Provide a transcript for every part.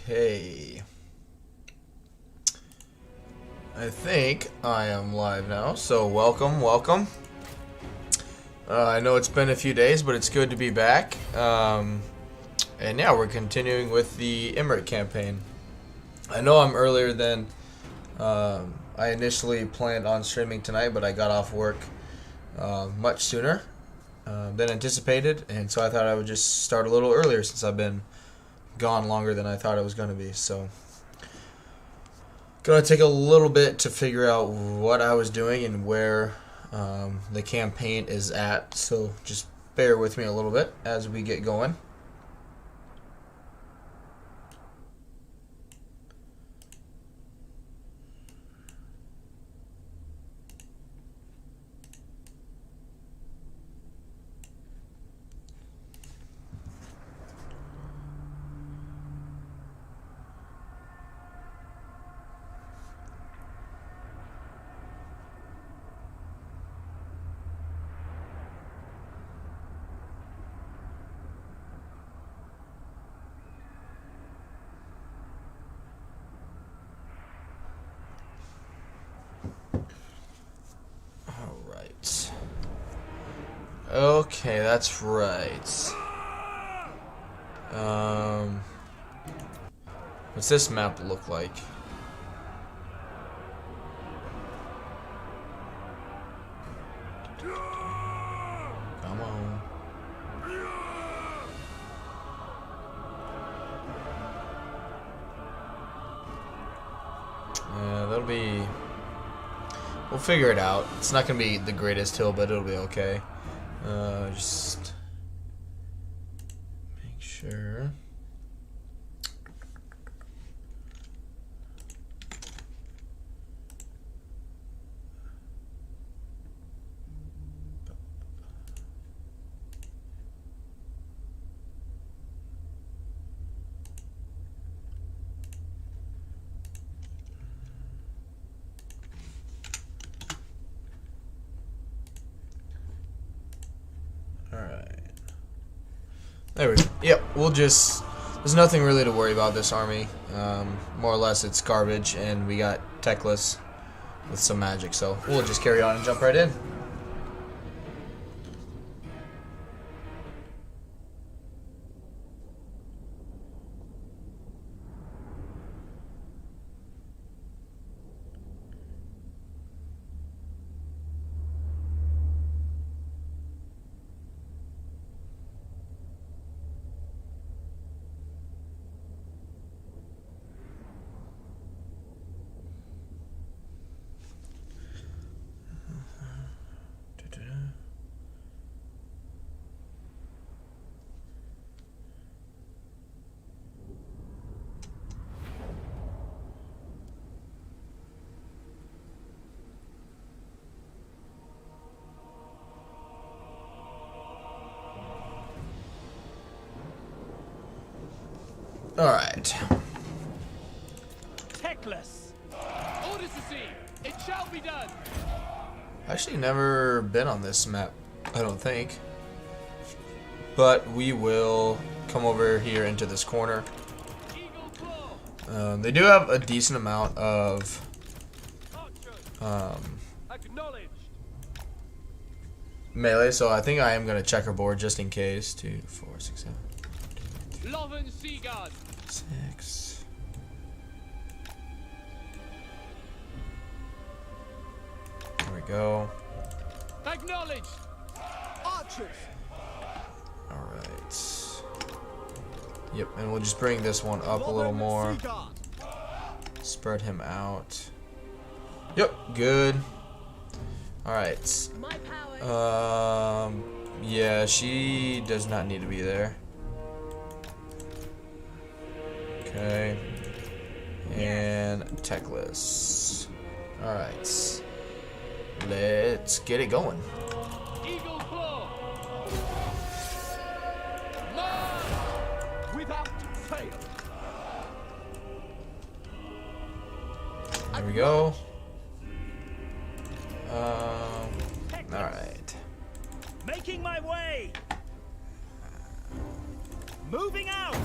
Okay. I think I am live now, so welcome. I know it's been a few days, but it's good to be back. And yeah, we're continuing with the Imrik campaign. I know I'm earlier than I initially planned on streaming tonight, but I got off work much sooner than anticipated, and so I thought I would just start a little earlier since I've been gone longer than I thought it was going to be. So gonna take a little bit to figure out what I was doing and where the campaign is at, so just bear with me a little bit as we get going. Okay, that's right. What's this map look like? Come on. Yeah, that'll be... We'll figure it out. It's not gonna be the greatest hill, but it'll be okay. Just make sure. There we go. Yep, we'll just... There's nothing really to worry about this army. More or less it's garbage, and we got techless with some magic, so we'll just carry on and jump right in. Alright. Techless. Orders received. It shall be done. Actually never been on this map, I don't think. But we will come over here into this corner. They do have a decent amount of melee, so I think I am going to checkerboard just in case. 2, 4, 6, 7. Loven Seaguard. 6. There we go. Acknowledged. Archers. Alright. Yep, and we'll just bring this one up a little more. Spread him out. Yep, good. Alright. Yeah, she does not need to be there. Okay. And techless. Alright. Let's get it going. Eagle claw. March without fail. There we go. Alright. Making my way. Moving out.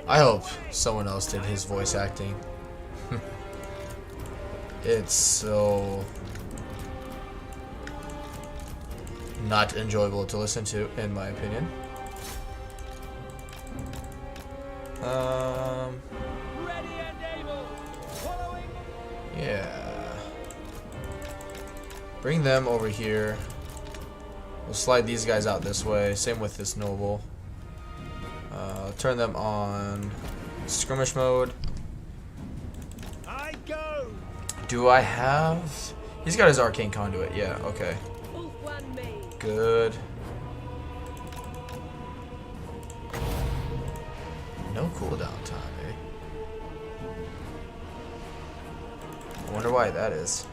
I hope someone else did his voice acting. It's so not enjoyable to listen to, in my opinion. Ready and able. Following. Yeah. Bring them over here. We'll slide these guys out this way. Same with this noble. Turn them on skirmish mode. I go. Do I have... He's got his arcane conduit. Yeah, okay. Good. No cooldown time, eh? I wonder why that is.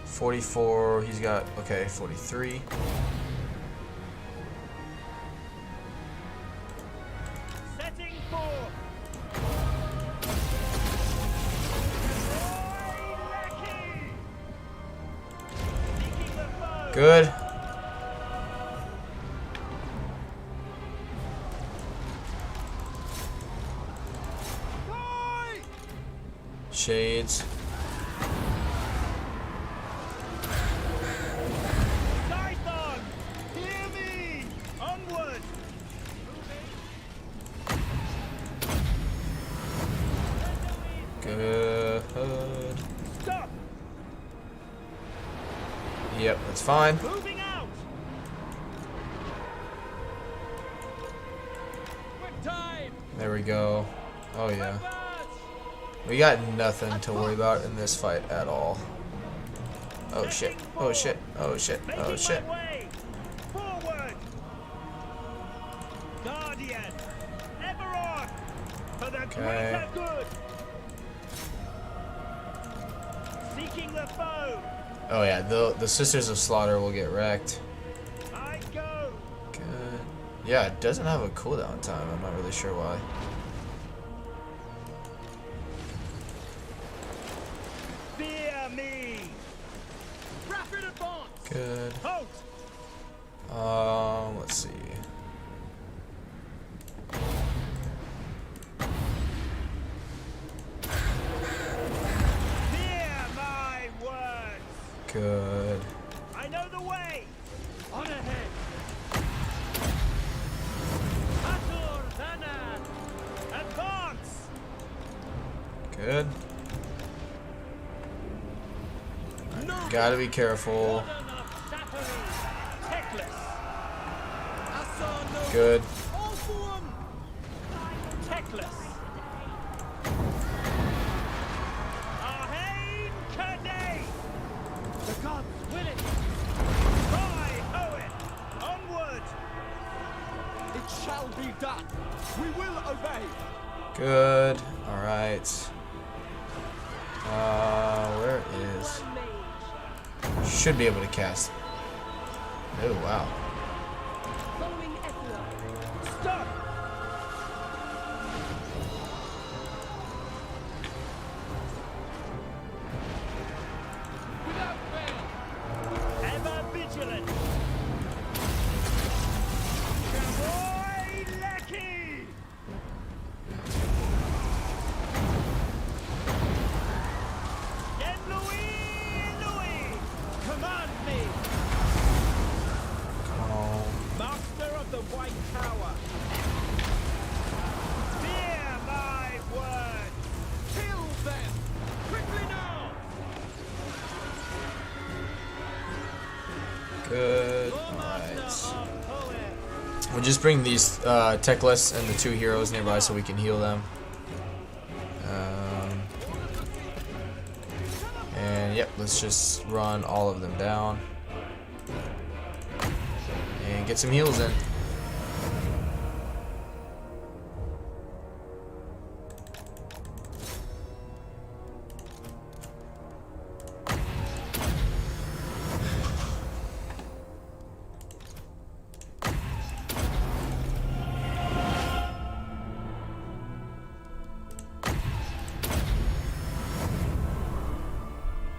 44, he's got, okay, 43. Setting for. Good. Shades. Python, hear me. Onward. Good. Stop. Yep, that's fine. Moving out. Quick time. There we go. Oh yeah. Advance. We got nothing to worry about in this fight at all. Oh shit. Oh shit. Oh shit. Oh Making shit. my way. Forward. Guardian. Ever on. For the Okay. greater good. Seeking the foe. Oh yeah, the Sisters of Slaughter will get wrecked. I go. Good. Yeah, it doesn't have a cooldown time. I'm not really sure why. Fear me. Rapid advance. Good. Halt. Let's see. Fear my words. Good. I know the way. On ahead. Atur Thana. Advance. Good. No. Gotta be careful. Techless. Good. All for one. Techless. Arhain Kadei. The gods will it. Cry, Owen. Onward. It shall be done. We will obey. Good. Alright. Where is... Should be able to cast. Oh, wow. Stop. Without fail. Ever vigilant. Boy Lecky. Get Louis. Command me. Oh, Master of the White Tower. Fear my word. Kill them. Quickly now. good. Master Alright. of poets. We'll just bring these Techless and the two heroes nearby so we can heal them. And yep, let's just run all of them down. And get some heals in.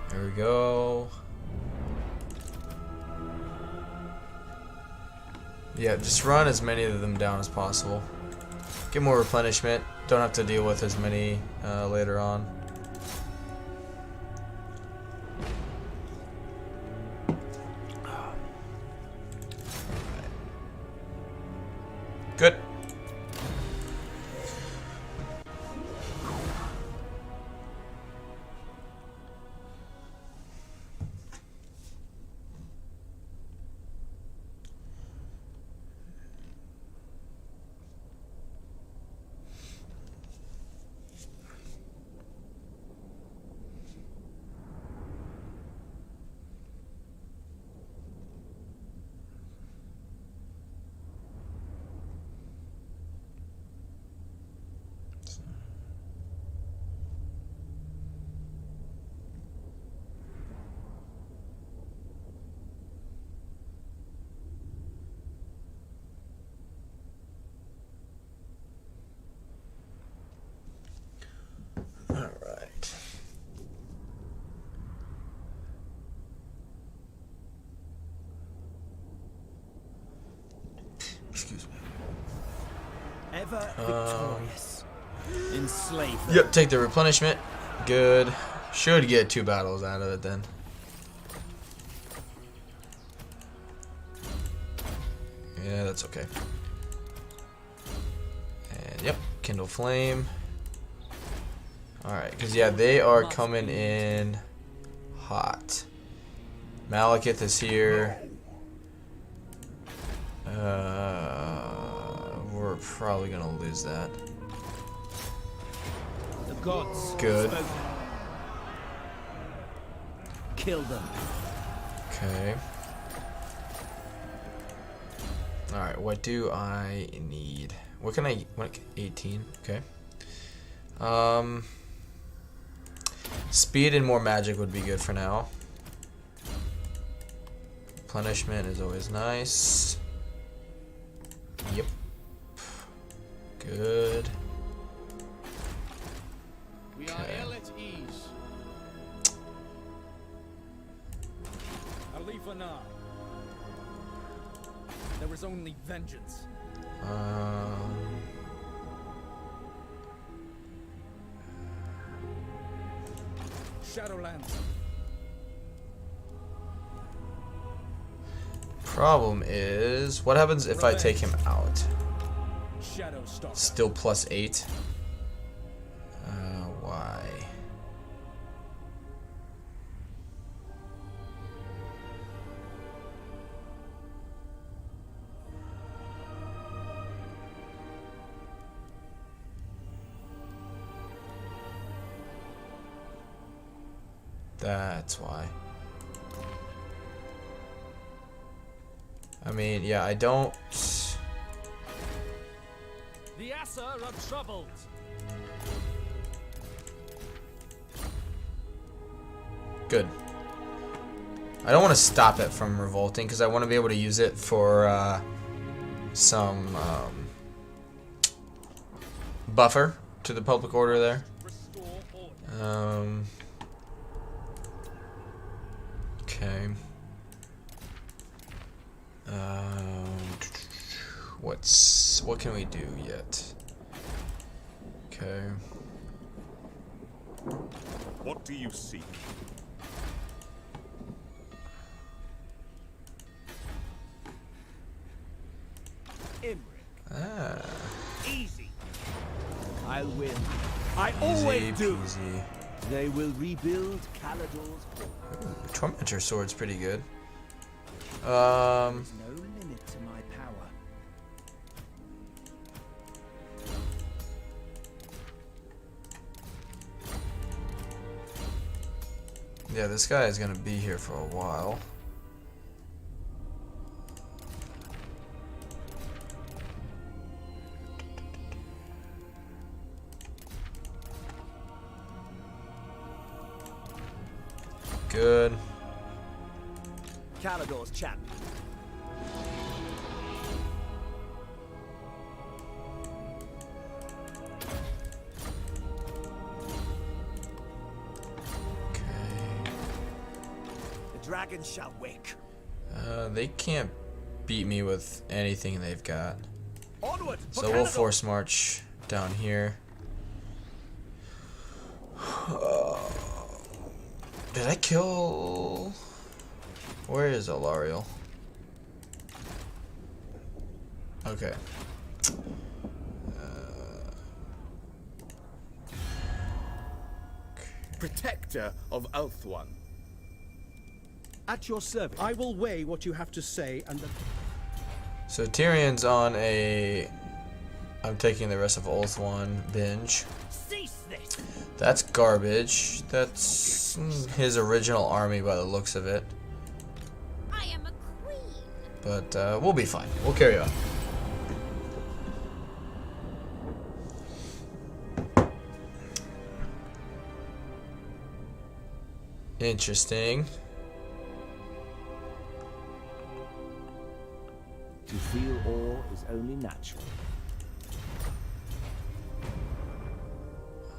There we go. Yeah, just run as many of them down as possible. Get more replenishment. Don't have to deal with as many later on. Good. Excuse me. Ever victorious. Enslave them. Yep, take the replenishment. Good. Should get 2 battles out of it then. Yeah, that's okay. And yep, kindle flame. Alright, because yeah, they are coming in hot. Malekith is here. We're probably gonna lose that. The gods. Good. Spoke. Kill them. Okay. Alright, what do I need? What can I... What, 18? Okay. Speed and more magic would be good for now. Replenishment is always nice. Yep. Good. We are Okay. ill at ease. Alifana. There is only vengeance. Shadowlands. Problem is, what happens if I take him out? Shadowstalker. Still +8. Why? That's why. I mean, yeah, I don't... The Assa are troubled. Good. I don't want to stop it from revolting because I want to be able to use it for some buffer to the public order there. Restore order. Okay. What can we do yet? Okay. What do you seek? Imrik. Ah, Easy. I'll win. I easy always do. peasy. They will rebuild Calador's home. Tormentor sword's pretty good. There's no limit to my power. Yeah, this guy is gonna be here for a while. Good. Calador's champion. Okay. The dragon shall wake. They can't beat me with anything they've got. Onward for So we'll Canada. force march down here. Did I kill... Where is Alariel? Okay. Protector of Ulthuan. At your service. I will weigh what you have to say and the... So Tyrion's on a... I'm taking the rest of Ulthuan binge. Cease this. That's garbage. That's his original army by the looks of it. I am a queen. But we'll be fine. We'll carry on. Interesting. To feel awe is only natural.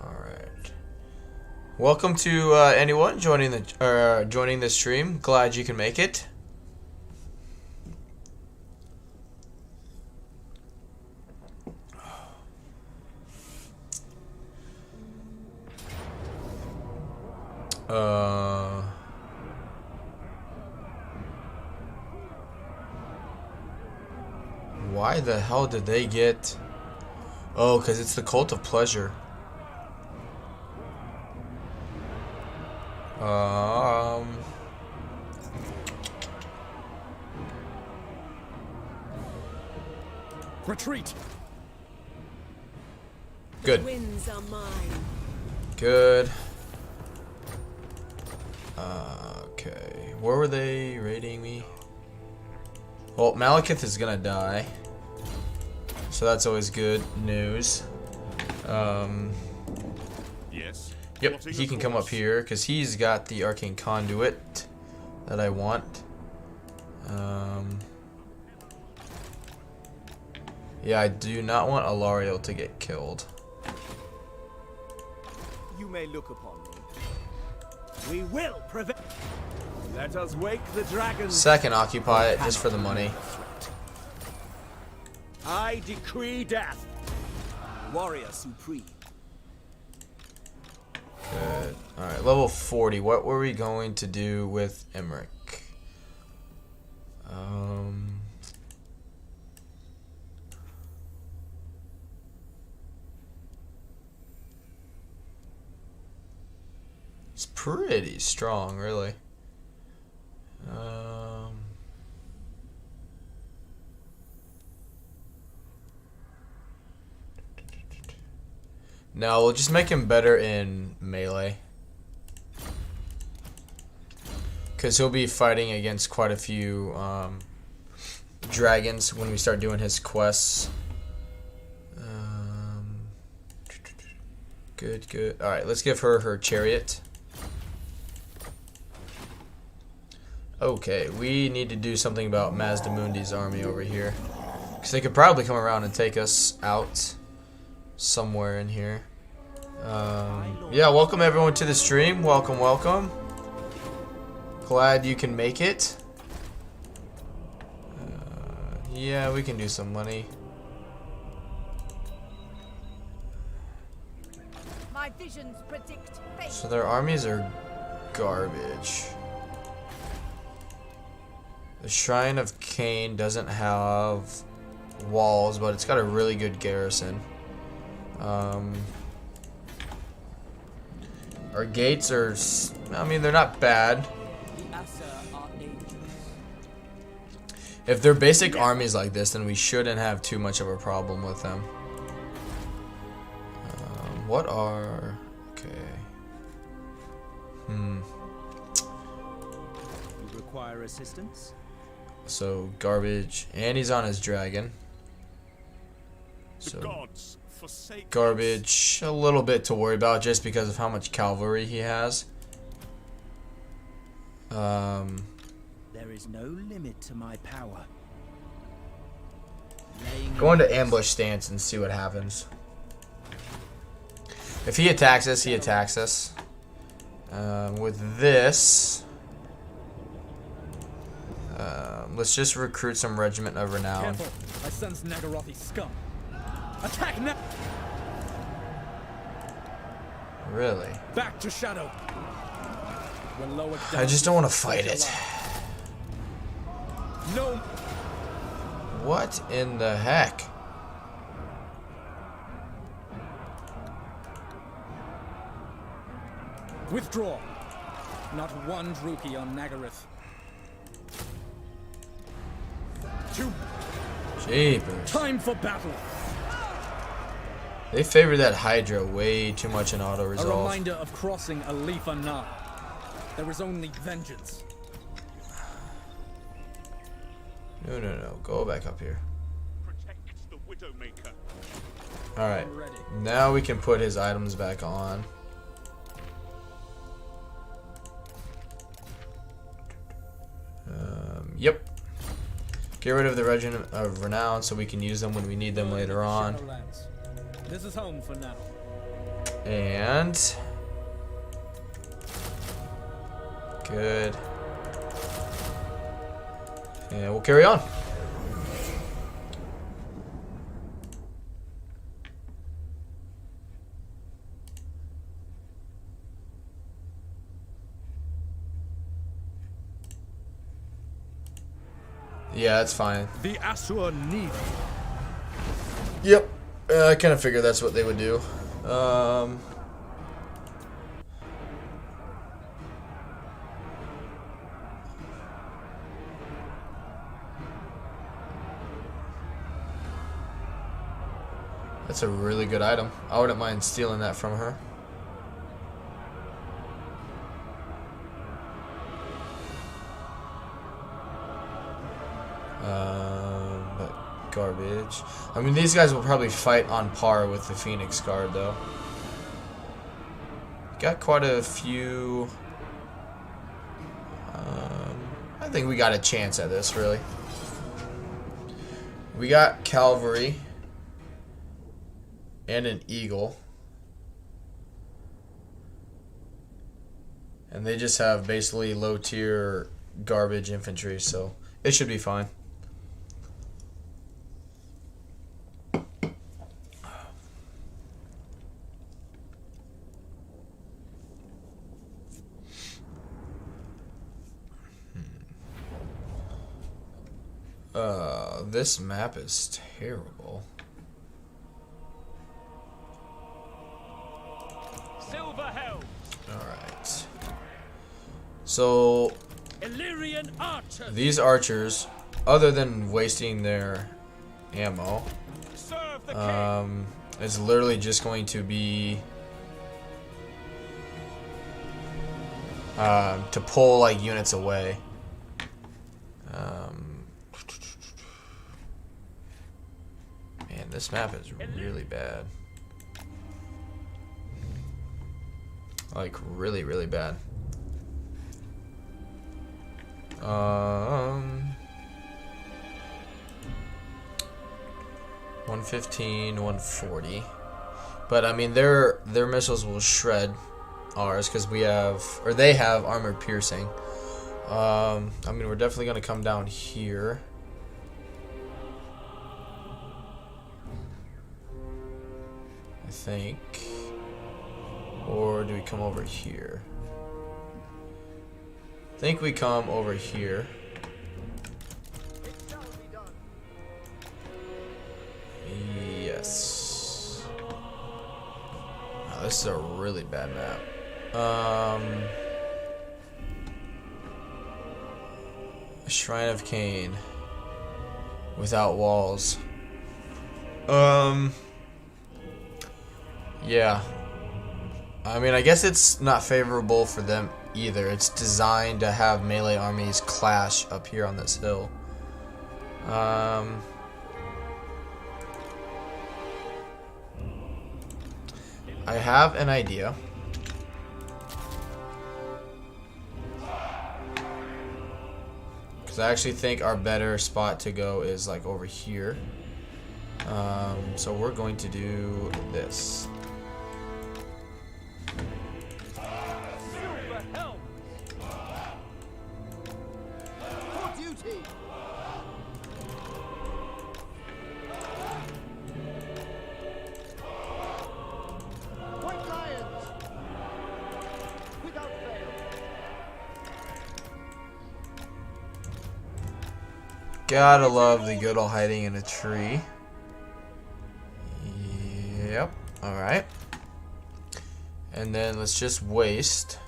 All right. Welcome to anyone joining the stream. Glad you can make it. Why the hell did they get... Oh, because it's the Cult of Pleasure. Retreat. Good. Winds are mine. Good. Okay. Where were they raiding me? Well, Malekith is gonna die. So that's always good news. Yes. Yep, he can come up here because he's got the arcane conduit that I want. Yeah, I do not want Alariel to get killed. You may look upon me. We will prevent... Let us wake the dragons. Second, occupy it just for the money. I decree death. Warrior supreme. Good. Alright, level 40. What were we going to do with Imrik? It's pretty strong, really. No, we'll just make him better in melee. Because he'll be fighting against quite a few dragons when we start doing his quests. Good, good. Alright, let's give her her chariot. Okay, we need to do something about Mazdamundi's army over here. Because they could probably come around and take us out somewhere in here. Yeah, welcome everyone to the stream. Welcome, welcome. Glad you can make it. Yeah, we can do some money. My visions predict fate. So their armies are garbage. The Shrine of Cain doesn't have walls, but it's got a really good garrison. Our gates are, I mean, they're not bad. If they're basic armies like this, then we shouldn't have too much of a problem with them. What are... Okay. You require assistance? So, garbage. And he's on his dragon. The So, gods forsake garbage. A little bit to worry about just because of how much cavalry he has. There is no limit to my power. Go into ambush stance and see what happens. If he attacks us, he attacks us. With this... Let's just recruit some regiment of renown. Careful, I sense Nagarothi scum. Attack now! Really? Back to shadow. We're lowered I down just to don't want to fight stay it. alive. No. What in the heck? Withdraw. Not one Druki on Nagaroth. Jeepers. Time for battle. They favor that Hydra way too much in auto A resolve. reminder of crossing Alifa Na. There is only vengeance. No, no, no. Go back up here. Protect the Widowmaker. Alright. Already. Now we can put his items back on. Yep. Get rid of the Regiment of Renown so we can use them when we need them later on. Shadowlands. This is home for now. And good. And we'll carry on. Yeah, that's fine. The Asur need. Yep. I kind of figured that's what they would do. That's a really good item. I wouldn't mind stealing that from her. But garbage. I mean, these guys will probably fight on par with the Phoenix Guard, though. Got quite a few. I think we got a chance at this, really. We got cavalry and an eagle. And they just have basically low tier garbage infantry, so it should be fine. This map is terrible. Silver Helm. Alright. So Illyrian archers. these archers, other than wasting their ammo, Serve the king. is literally just going to be to pull like units away. Man, this map is really bad. Like really, really bad. 115, 140. But I mean, their missiles will shred ours because we have, or they have armored piercing. I mean, we're definitely gonna come down here. I think. Or do we come over here? I think we come over here. Yes. Wow, this is a really bad map. A Shrine of Cain without walls. Yeah. I mean, I guess it's not favorable for them either. It's designed to have melee armies clash up here on this hill. I have an idea. Because I actually think our better spot to go is like over here. So we're going to do this. Silver Helm. duty. White lions. Without fail. Gotta love the good old hiding in a tree. Yep. Alright. And then let's just waste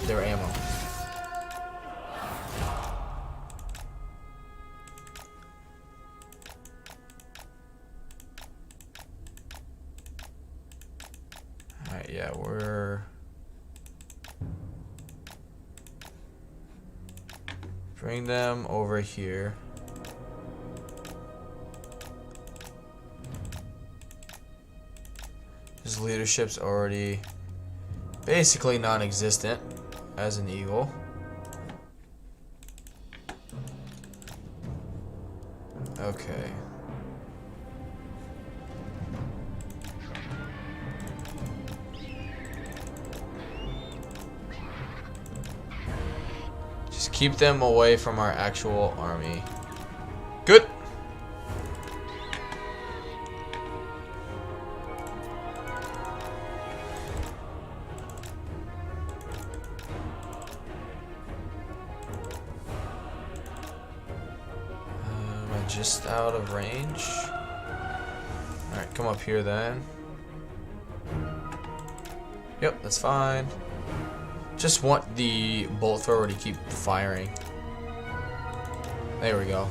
their ammo. Alright, yeah, we're... Bring them over here. His leadership's already basically non-existent as an eagle. Okay. Just keep them away from our actual army. Good. Just out of range. Alright, come up here then. Yep, that's fine. Just want the bolt thrower to keep firing. There we go.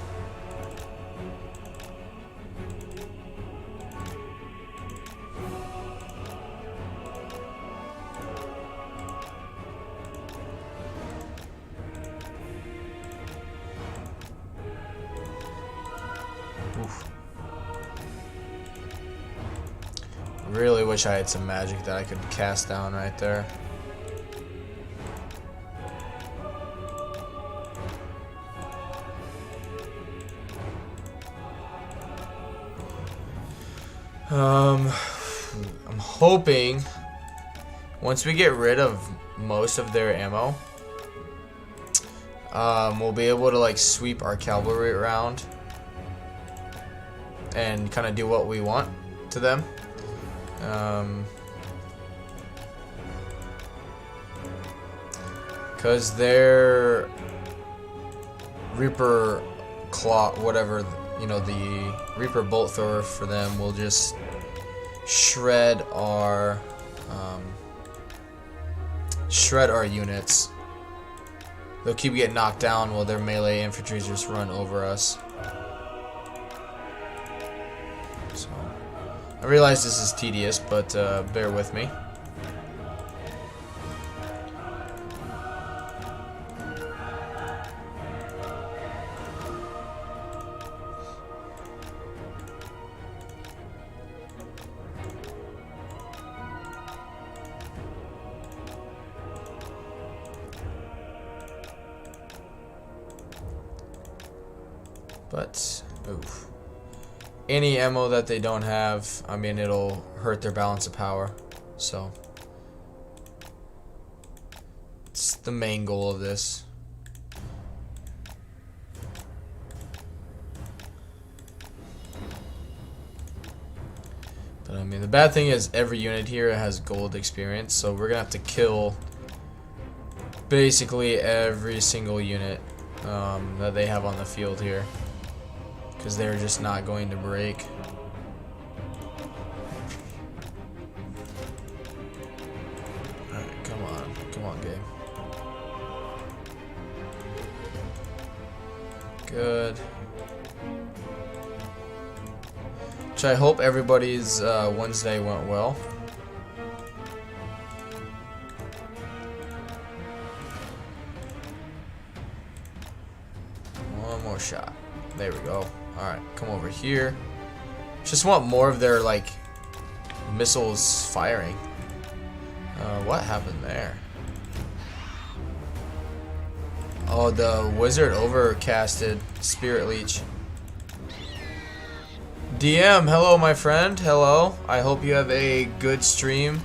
Oof. Really wish I had some magic that I could cast down right there. I'm hoping once we get rid of most of their ammo, we'll be able to like sweep our cavalry around and kind of do what we want to them. Because their Reaper Claw, whatever, you know, the Reaper Bolt Thrower for them will just shred our units. They'll keep getting knocked down while their melee infantry just run over us. So I realize this is tedious, but bear with me. But, oof. Any ammo that they don't have, I mean, it'll hurt their balance of power. So, it's the main goal of this. But, I mean, the bad thing is every unit here has gold experience, so we're gonna have to kill basically every single unit that they have on the field here, because they're just not going to break. Alright, come on game. Good. Which I hope everybody's Wednesday went well. One more shot. There we go. Alright, come over here. Just want more of their, like, missiles firing. What happened there? Oh, the wizard overcasted Spirit Leech. DM, hello my friend, hello. I hope you have a good stream.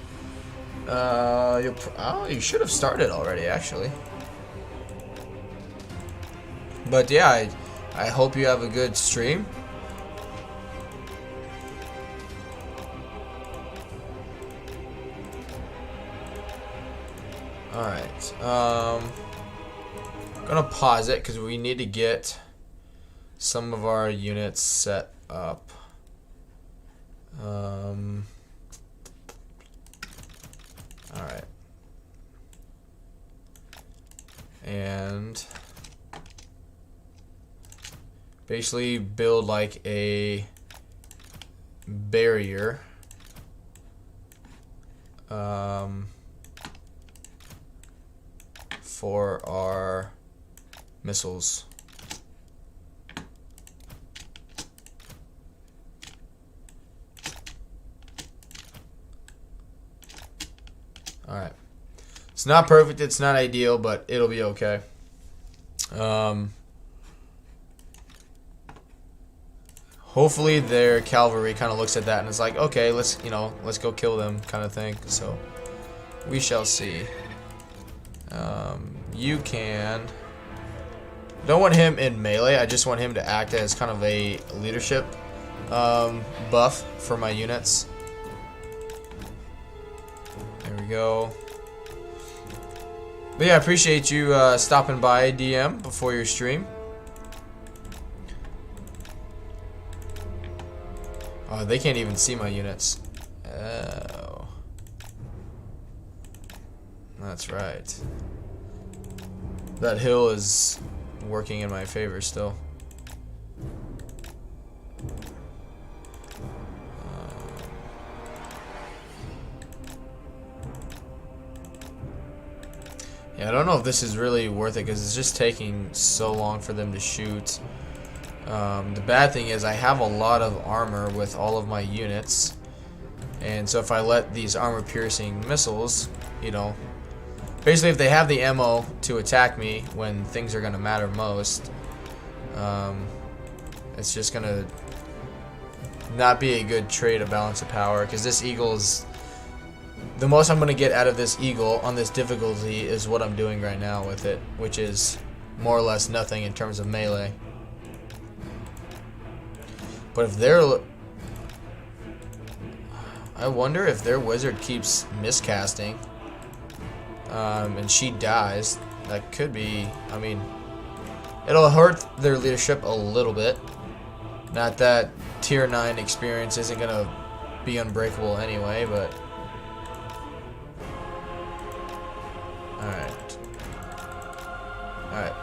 You should have started already, actually. But yeah, I hope you have a good stream. Alright, gonna pause it because we need to get some of our units set up. Alright. And basically build like a barrier. For our missiles. Alright. It's not perfect, it's not ideal, but it'll be okay. Hopefully their cavalry kind of looks at that and is like, okay, let's go kill them kind of thing. So we shall see. You can... Don't want him in melee, I just want him to act as kind of a leadership buff for my units. There we go. But yeah, I appreciate you stopping by, DM, before your stream. Oh, they can't even see my units. Oh. That's right. That hill is working in my favor still. Yeah, I don't know if this is really worth it because it's just taking so long for them to shoot. The bad thing is I have a lot of armor with all of my units, and so if I let these armor-piercing missiles, you know, basically if they have the ammo to attack me when things are going to matter most, it's just going to not be a good trade of balance of power, because this eagle is... The most I'm going to get out of this eagle on this difficulty is what I'm doing right now with it, which is more or less nothing in terms of melee. But if they're... I wonder if their wizard keeps miscasting and she dies. That could be... I mean, it'll hurt their leadership a little bit. Not that tier 9 experience isn't going to be unbreakable anyway, but... Alright. Alright.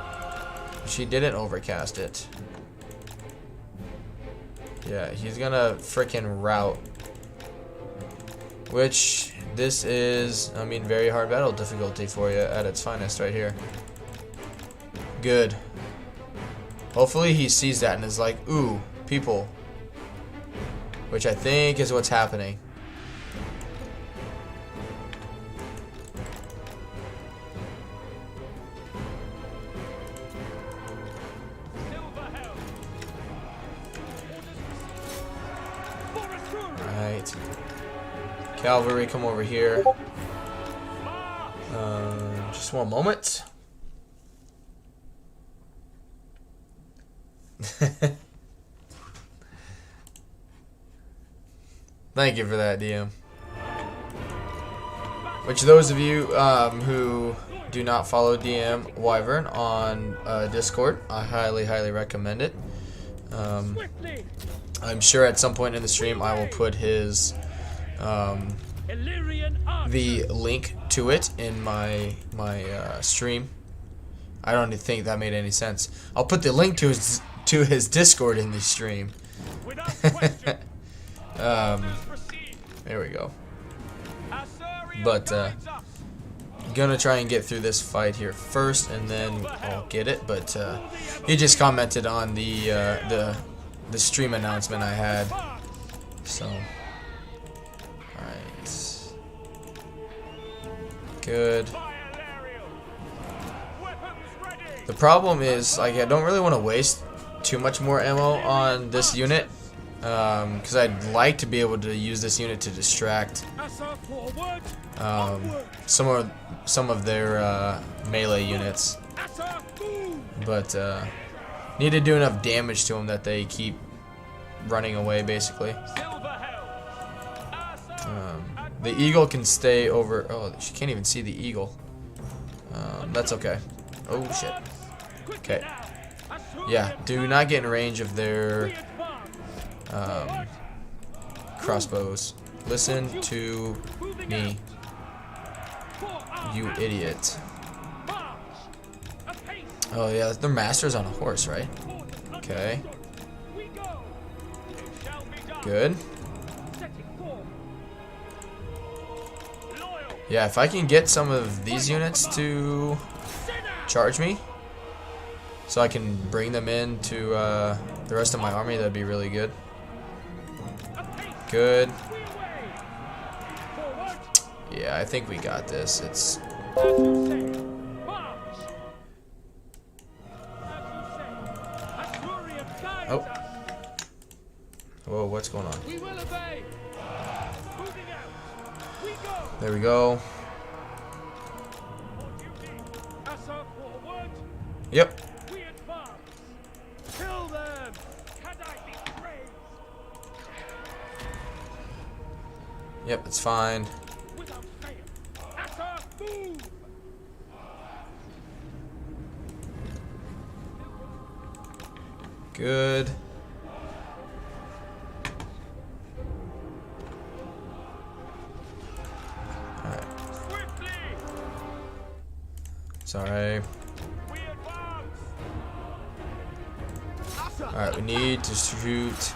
She didn't overcast it. Yeah, he's gonna frickin' rout. Which, this is, I mean, very hard battle difficulty for you at its finest right here. Good. Hopefully he sees that and is like, ooh, people. Which I think is what's happening. Alright. Cavalry, come over here. Just one moment. Thank you for that, DM. Which those of you who do not follow DM Wyvern on Discord, I highly recommend it. I'm sure at some point in the stream I will put his the link to it in my stream. I don't think that made any sense. I'll put the link to his Discord in the stream. There we go. But gonna try and get through this fight here first, and then I'll get it. But he just commented on the stream announcement I had. So, alright. Good. The problem is, like, I don't really want to waste too much more ammo on this unit, because I'd like to be able to use this unit to distract some of their melee units. But Need to do enough damage to them that they keep running away, basically. The eagle can stay over. Oh, she can't even see the eagle. That's okay. Oh shit. Okay. Yeah, do not get in range of their crossbows. Listen to me, you idiot. Oh yeah, their master's on a horse, right? Okay. Good. Yeah, if I can get some of these units to charge me, so I can bring them into the rest of my army, that'd be really good. Good. Yeah, I think we got this. It's... Oh. Whoa, what's going on? There we go. Yep. Yep, it's fine. Good. Alright. Sorry. Alright, we need to shoot.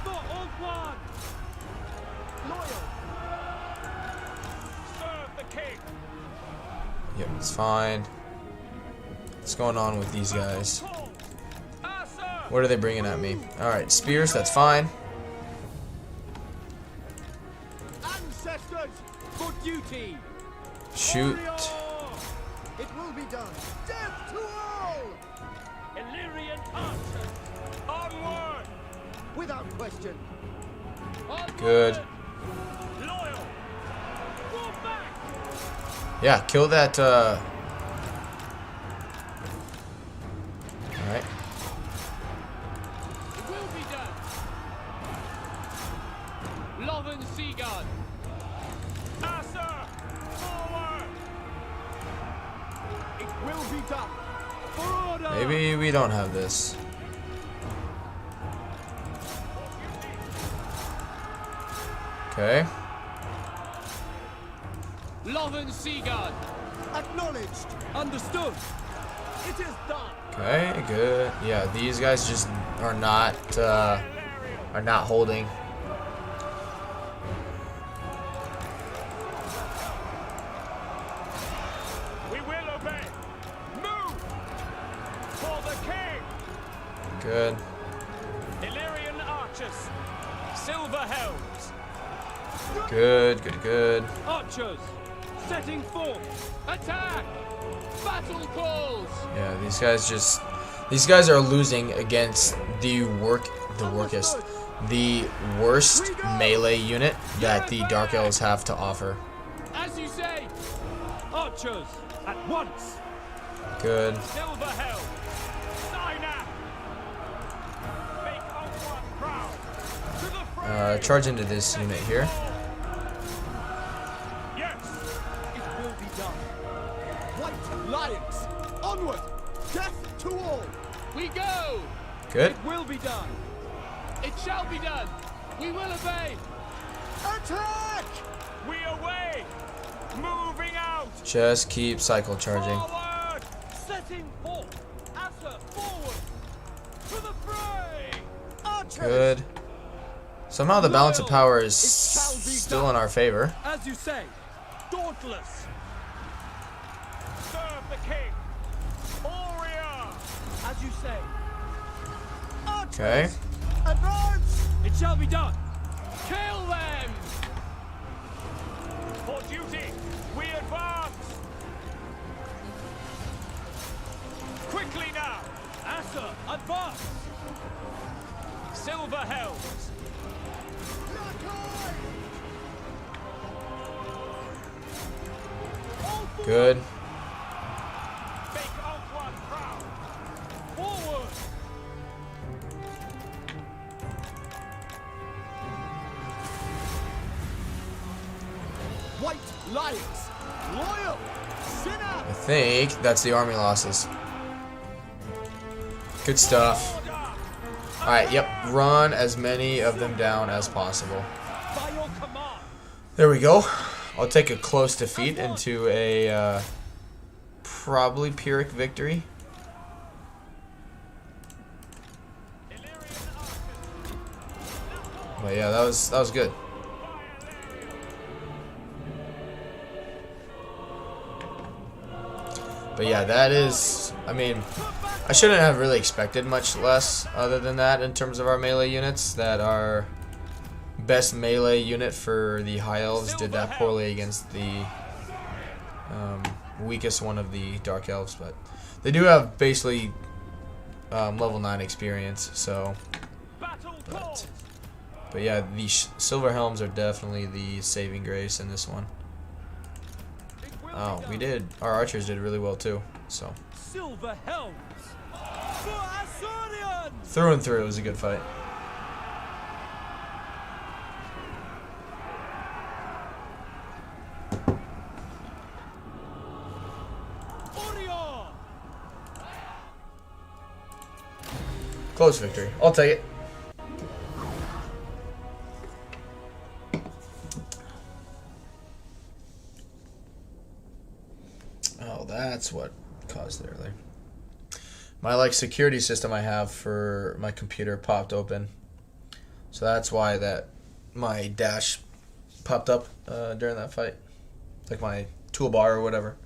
Yep, it's fine. What's going on with these guys? What are they bringing at me? Alright, spears, that's fine. Ancestors for duty. Shoot. It will be done. Death to all. Illyrian archers. Onward. Without question. Good. Loyal. Fall back. Yeah, kill that, Alright. It will be done. Loven Seaguard. Asa. Forward. It will be done. For order. Maybe we don't have this. Okay. Loven Seaguard. Acknowledged. Understood. It is done. Okay, good. Yeah, these guys just are not holding. We will obey. Move for the king. Good. Illyrian archers. Silver helms. Good, good, good. Archers. Setting forth. Attack. Battle calls. Yeah, these guys are losing against the worst melee unit that the Dark Elves have to offer. As you say. Archers. At once. Good. Silver helm. Sign up. Make Ultron proud. To the front. Charge into this unit here. Yes. It will be done. White lions. Onward. Death to all. We go. Good. It will be done. It shall be done. We will obey. Attack! We away. Moving out. Just keep cycle charging. Forward. Setting forth. Asa forward. To the fray. Archers. Good. Somehow the balance of power is shall be still done. in our favor. As you say. Dauntless. Serve the king. Warrior. As you say. Okay. Advance! It shall be done. Kill them! For duty. We advance. Quickly now. Asa, advance! Silver helms. Good. Make Ultron proud. Forward! Lions, loyal, sinner. I think that's the army losses. Good stuff. Alright, yep. Run as many of them down as possible. By your command. There we go. I'll take a close defeat into a probably Pyrrhic victory. But yeah, that was good. But yeah, that is, I mean, I shouldn't have really expected much less other than that in terms of our melee units. That our best melee unit for the High Elves did that poorly against the weakest one of the Dark Elves. But they do have basically level 9 experience, so. But yeah, the Silver Helms are definitely the saving grace in this one. Oh, our archers did really well too, so. Silver helms for Assyrians. Through and through, it was a good fight. Orion. Close victory. I'll take it. Oh, that's what caused it earlier. My security system I have for my computer popped open, so that's why my dash popped up during that fight, like my toolbar or whatever.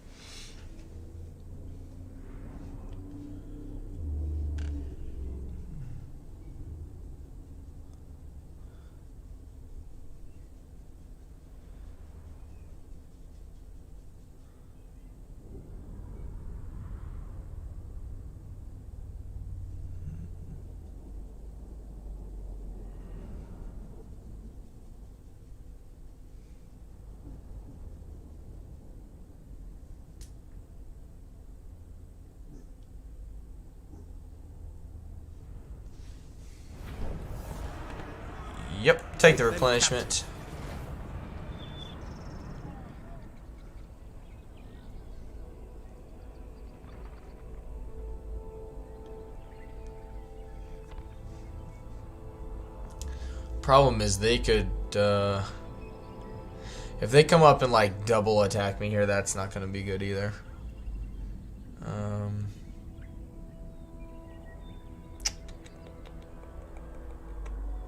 Yep, take the replenishment. Problem is they could, if they come up and double attack me here, that's not going to be good either.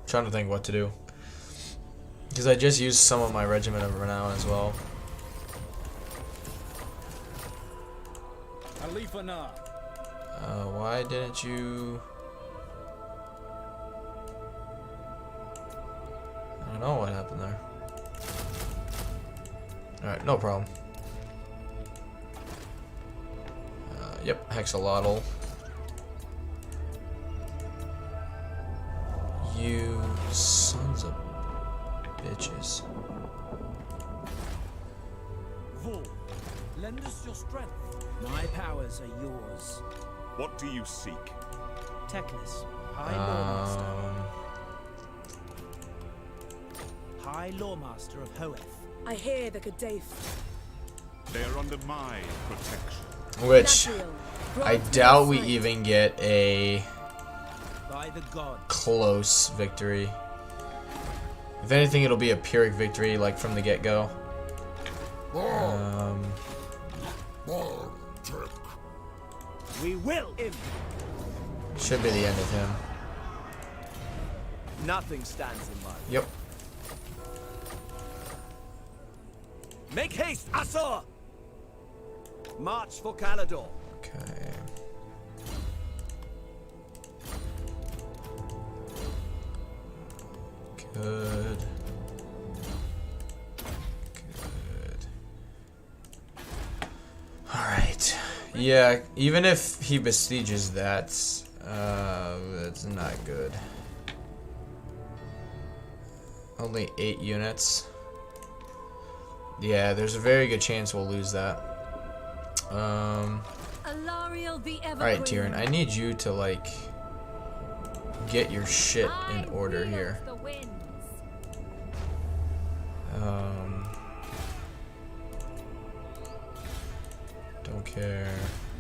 Trying to think what to do, because I just used some of my regiment of renown as well. Why didn't you? I don't know what happened there. Alright, no problem. Yep, Hexalotl. You sons of bitches. Vol, lend us your strength. My powers are yours. What do you seek? Teclis, High Lawmaster. High Lawmaster of Hoeth. I hear the Gaddafi. They are under my protection. Which I doubt we even get a By the gods. close victory. If anything, it'll be a Pyrrhic victory, from the get-go. We will. Should be the end of him. Nothing stands in my way. Yep. Make haste, Assur! March for Calador. Okay. Good. Good. Alright. Yeah, even if he besieges that, that's not good. Only 8 units. Yeah, there's a very good chance we'll lose that. Alright, Tyrion, I need you to, get your shit in order here. Don't care.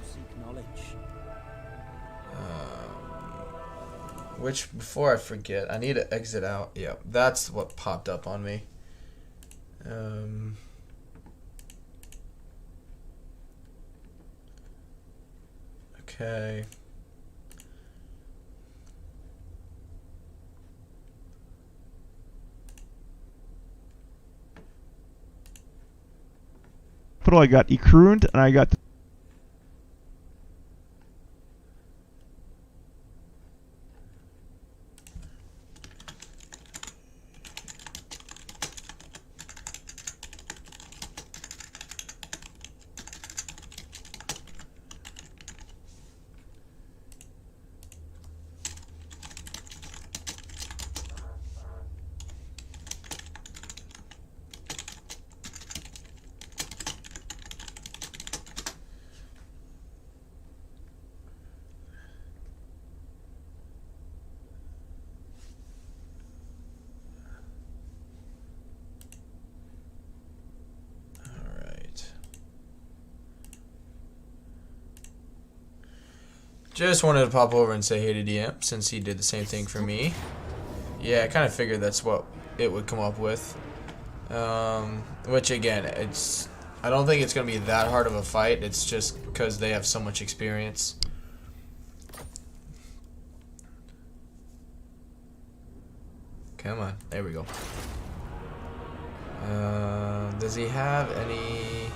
Seek knowledge. Which, before I forget, I need to exit out. Yeah, that's what popped up on me. Okay. I got Ekrund and I got Just wanted to pop over and say hey to DM since he did the same thing for me. Yeah, I kind of figured that's what it would come up with. Which again, I don't think it's going to be that hard of a fight. It's just because they have so much experience. Come on, there we go. Does he have any...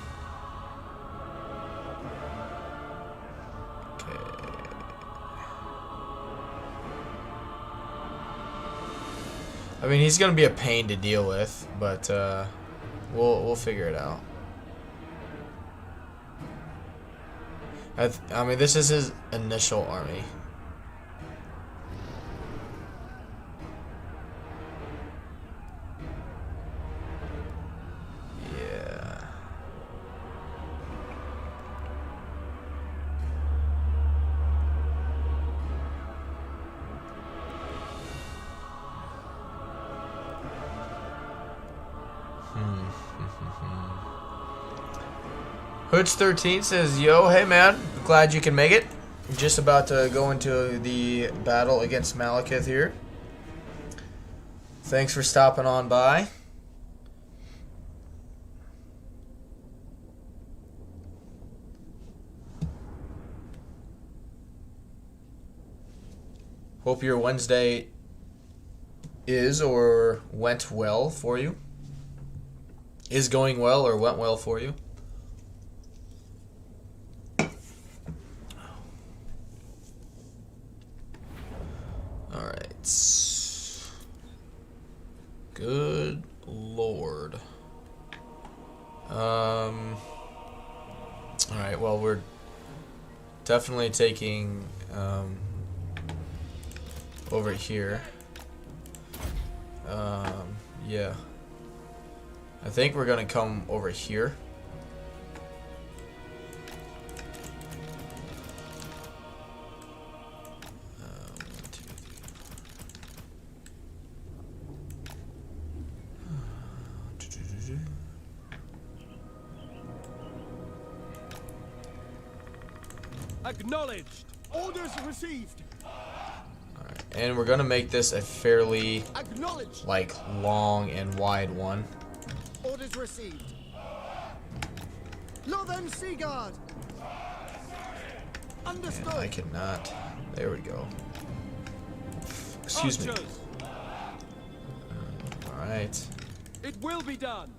I mean, he's gonna be a pain to deal with, but we'll figure it out. I mean, this is his initial army. Yeah. Hoods13 says, yo, hey man, glad you can make it. Just about to go into the battle against Malekith here. Thanks for stopping on by. Hope your Wednesday is or went well for you. Is going well or went well for you. Good lord. Alright, well, we're definitely taking over here. Yeah. I think we're gonna come over here. Acknowledged. Orders received. Alright, and we're gonna make this a fairly like long and wide one. Orders received. Northern Seaguard. Understood. And I cannot. There we go. Excuse me. Alright. It will be done.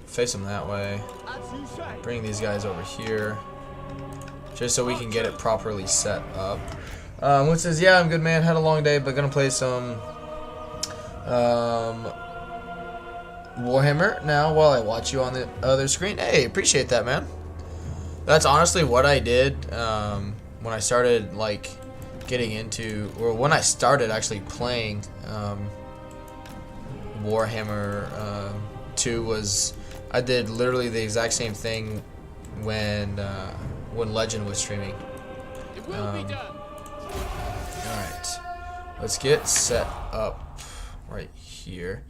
Face them that way. As you say. Bring these guys over here. Just so we can get it properly set up. What says, yeah, I'm good, man. Had a long day, but gonna play some Warhammer now while I watch you on the other screen. Hey, appreciate that, man. That's honestly what I did when I started like getting into, or when I started actually playing Warhammer 2 was I did literally the exact same thing when Legend was streaming. It will be done. Alright, let's get set up right here.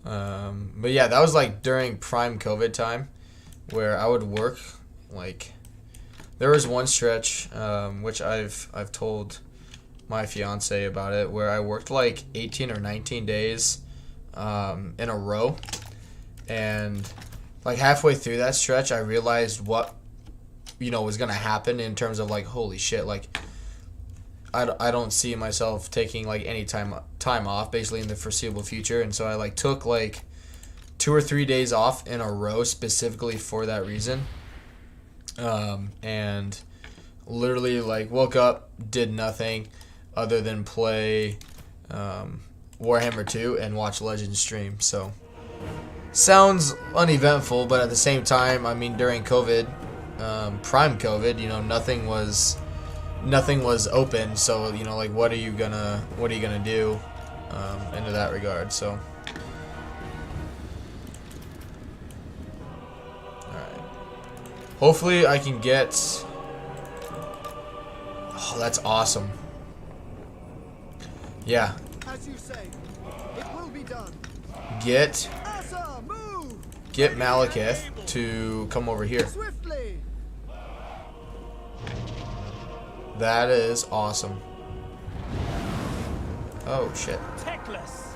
But yeah, that was like during prime COVID time, where I would work like. There was one stretch, which I've told my fiance about it, where I worked like 18 or 19 days in a row, and like halfway through that stretch, I realized what was gonna happen in terms of like, holy shit, like I don't see myself taking like any time off basically in the foreseeable future, and so I like took like 2 or 3 days off in a row specifically for that reason. And literally like woke up, did nothing other than play Warhammer 2 and watch Legends stream. So sounds uneventful, but at the same time, I mean, during COVID, prime COVID, nothing was open. So like what are you gonna do into that regard? So. Hopefully I can get... Oh, that's awesome. Yeah. As you say, it will be done. Get Asa, move! Malekith to come over here. Swiftly! That is awesome. Oh shit. Teclis.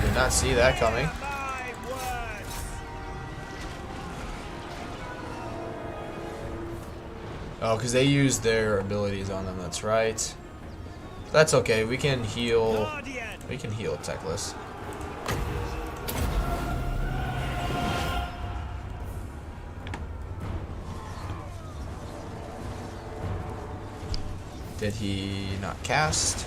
Did not see that coming. My words. Oh, because they use their abilities on them. That's right. That's okay. We can heal. Guardian. We can heal Teclis. Did he not cast?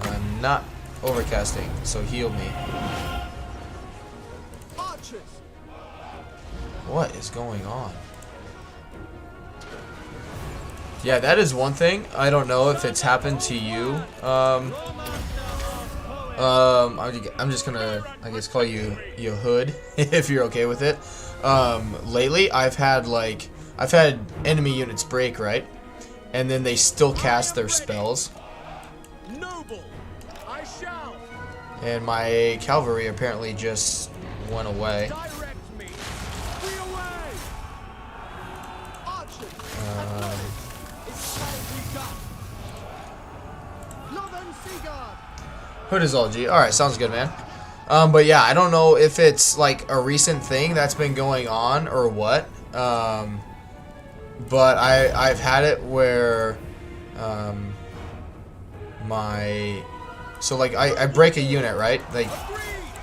I'm not overcasting, so heal me. Archers! What is going on? Yeah, that is one thing. I don't know if it's happened to you. I'm just gonna, I guess, call you Hood if you're okay with it. Lately, I've had enemy units break, right, and then they still cast their spells. Noble! I shall! And my cavalry apparently just went away. Direct me! Free away! Archers! It shall be done! Loven Seagard! Hood is all G. Alright, sounds good, man. But yeah, I don't know if it's like a recent thing that's been going on or what. But I've had it where I break a unit, right? Like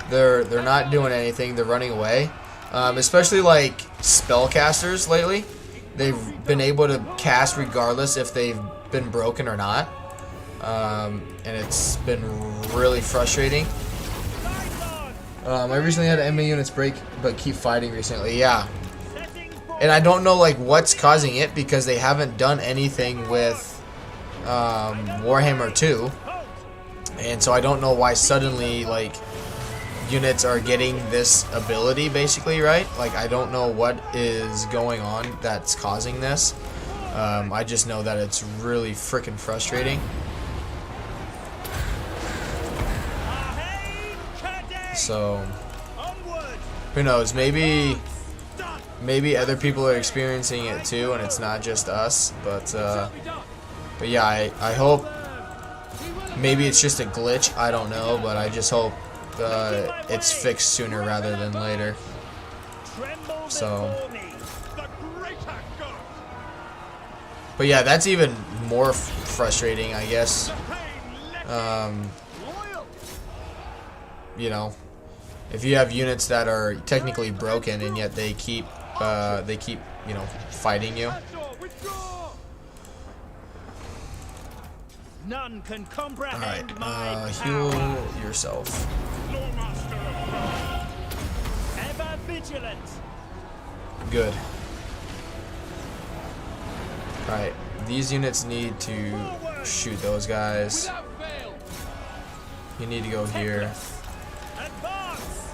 they're not doing anything, they're running away. Especially like spellcasters lately. They've been able to cast regardless if they've been broken or not. And it's been really frustrating. I recently had enemy units break but keep fighting recently. Yeah. And I don't know like what's causing it because they haven't done anything with Warhammer 2. And so I don't know why suddenly like units are getting this ability basically, right? Like I don't know what is going on that's causing this. I just know that it's really freaking frustrating. So who knows, maybe other people are experiencing it too and it's not just us, but yeah, I hope maybe it's just a glitch, I don't know, but I just hope it's fixed sooner rather than later. So but yeah, that's even more frustrating, I guess. You know, if you have units that are technically broken and yet they keep you know, fighting you. None can comprehend Alright, heal yourself. Ever vigilant. Good. Alright, these units need to shoot those guys. You need to go here. Advance.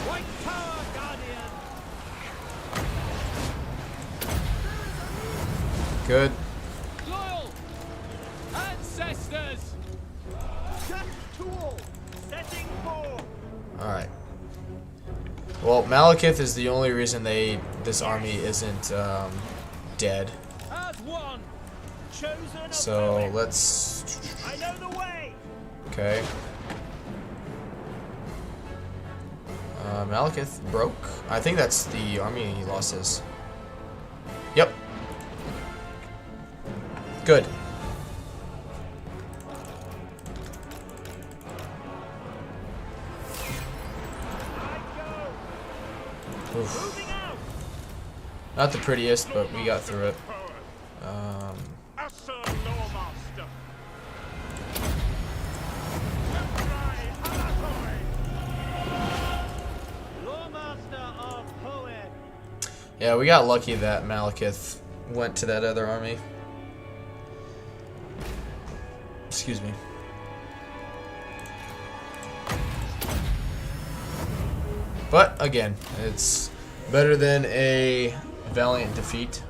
White Tower Guardian. Good. Loyal! Ancestors! Well, Malekith is the only reason this army isn't dead. As one, chosen of So Hoek. let's. I know the way. Okay. Malekith broke. I think that's the army he lost his. Yep. Good. Oof. Moving out. Not the prettiest, but we got through it. Asser Lawmaster. Lawmaster of Hoek. Yeah, we got lucky that Malekith went to that other army. Excuse me. But again, it's better than a valiant defeat.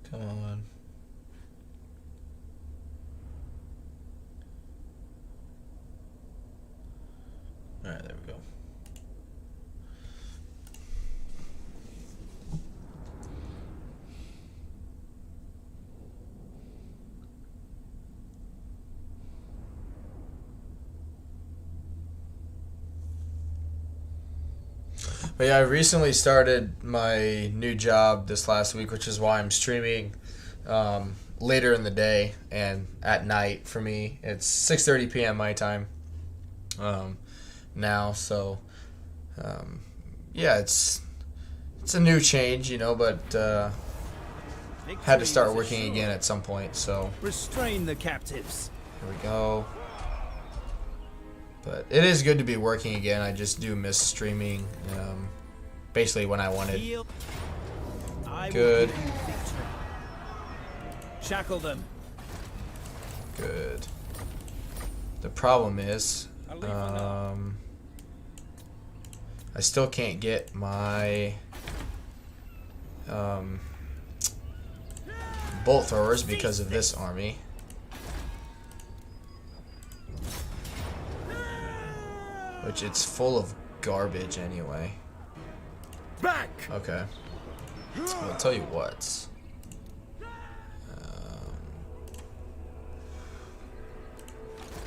Come on. Alright, there we go. But yeah, I recently started my new job this last week, which is why I'm streaming later in the day and at night for me. It's 6:30 p.m. my time now, so yeah, it's a new change, you know, but had to start working again at some point, so Restrain the captives. here we go. But it is good to be working again. I just do miss streaming, basically when I wanted. Heal. I will Good. give you victory. Shackle them. Good. The problem is, I still can't get my bolt throwers because of this army. Which it's full of garbage anyway. Back! Okay. I'll tell you what.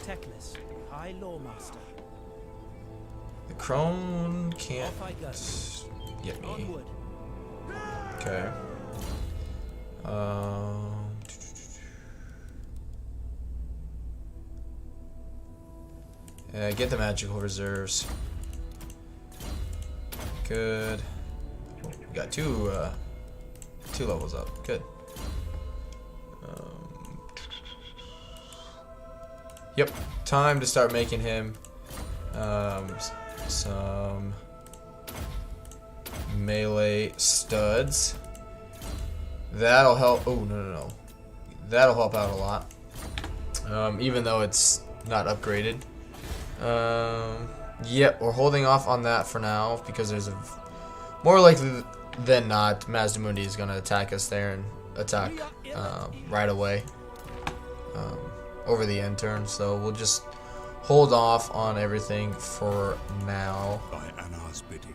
Teclis, High Lawmaster. The crone can't Off I go. get me. Onward. Okay. Get the magical reserves. Good. We got two levels up. Good. Yep. Time to start making him some melee studs. That'll help. Oh, no. That'll help out a lot. Even though it's not upgraded. Yep, we're holding off on that for now because there's a more likely than not Mazdamundi is going to attack us there and attack right away over the end turn. So we'll just hold off on everything for now. By Anar's bidding.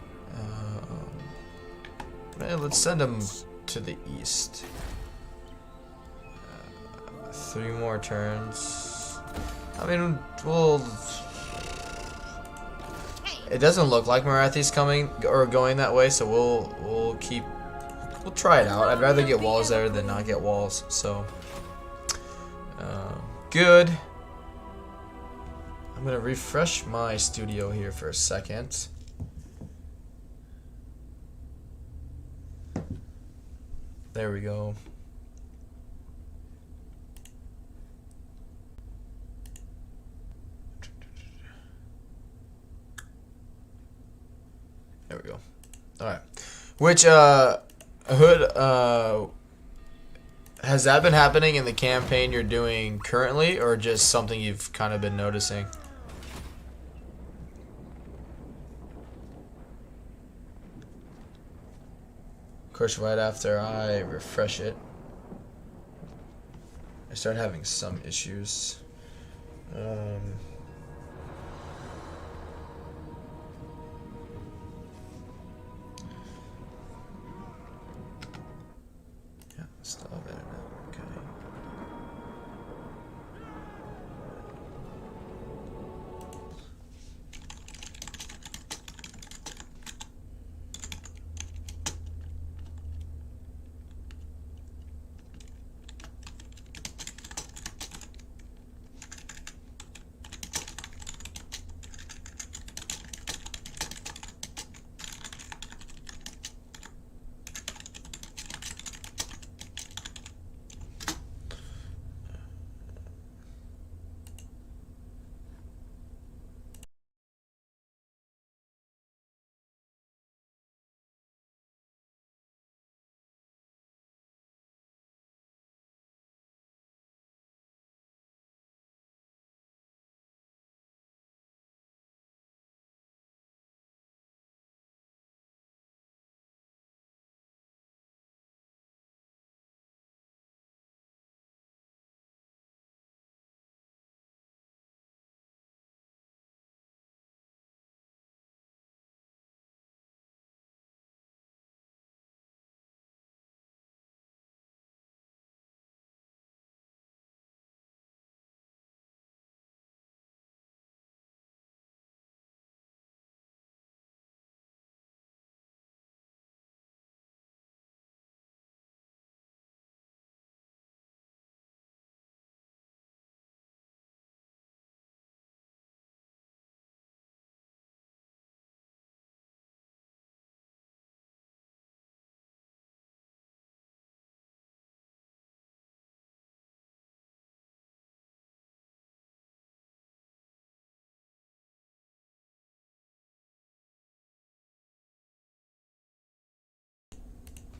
Let's send him to the east. 3 more turns. I mean, we'll. It doesn't look like Marathi's coming or going that way, so we'll try it out. I'd rather get walls there than not get walls. So good. I'm gonna refresh my studio here for a second. There we go. There we go. Alright. Which, Hood, has that been happening in the campaign you're doing currently, or just something you've kind of been noticing? course, right after I refresh it, I start having some issues. Yeah, still better now. Okay.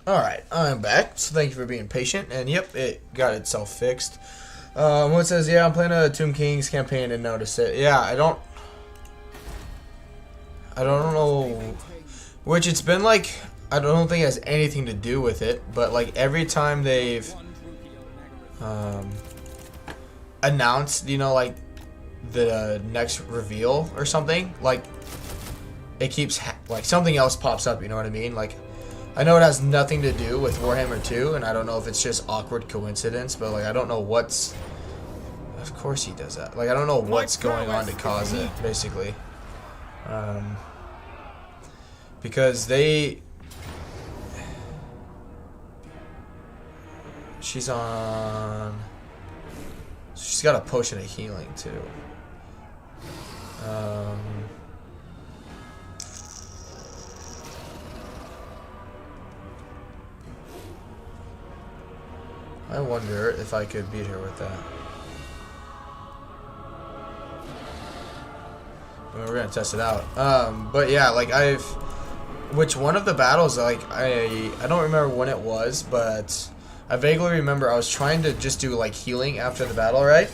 Alright, I'm back, so thank you for being patient, and yep, it got itself fixed. What says, yeah, I'm playing a Tomb Kings campaign and noticed it. Yeah, I don't know, which it's been like, I don't think it has anything to do with it, but like every time they've announced, you know, like the next reveal or something, like it keeps, like something else pops up, you know what I mean? Like, I know it has nothing to do with Warhammer 2, and I don't know if it's just awkward coincidence, but like I don't know what's... Of course he does that. Like I don't know what's going on to cause it, basically. Because they... She's on... She's got a potion of healing, too. I wonder if I could beat her with that. I mean, we're gonna test it out. But yeah, like which one of the battles, like I don't remember when it was, but I vaguely remember I was trying to just do like healing after the battle, right?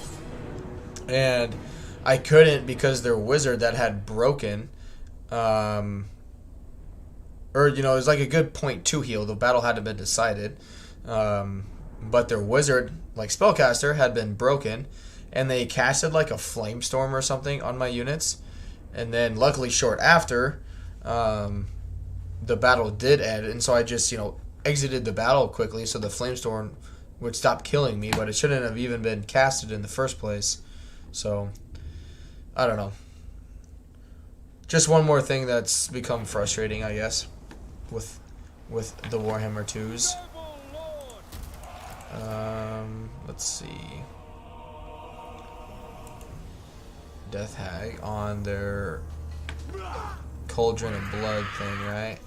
And I couldn't because their wizard that had broken, or you know, it was like a good point to heal. The battle hadn't been decided. But their wizard, like spellcaster, had been broken, and they casted like a flame storm or something on my units, and then luckily short after, the battle did end, and so I just, you know, exited the battle quickly so the flame storm would stop killing me, but it shouldn't have even been casted in the first place. So I don't know. Just one more thing that's become frustrating, I guess, with the Warhammer 2s. Let's see. Death Hag on their Cauldron of Blood thing, right?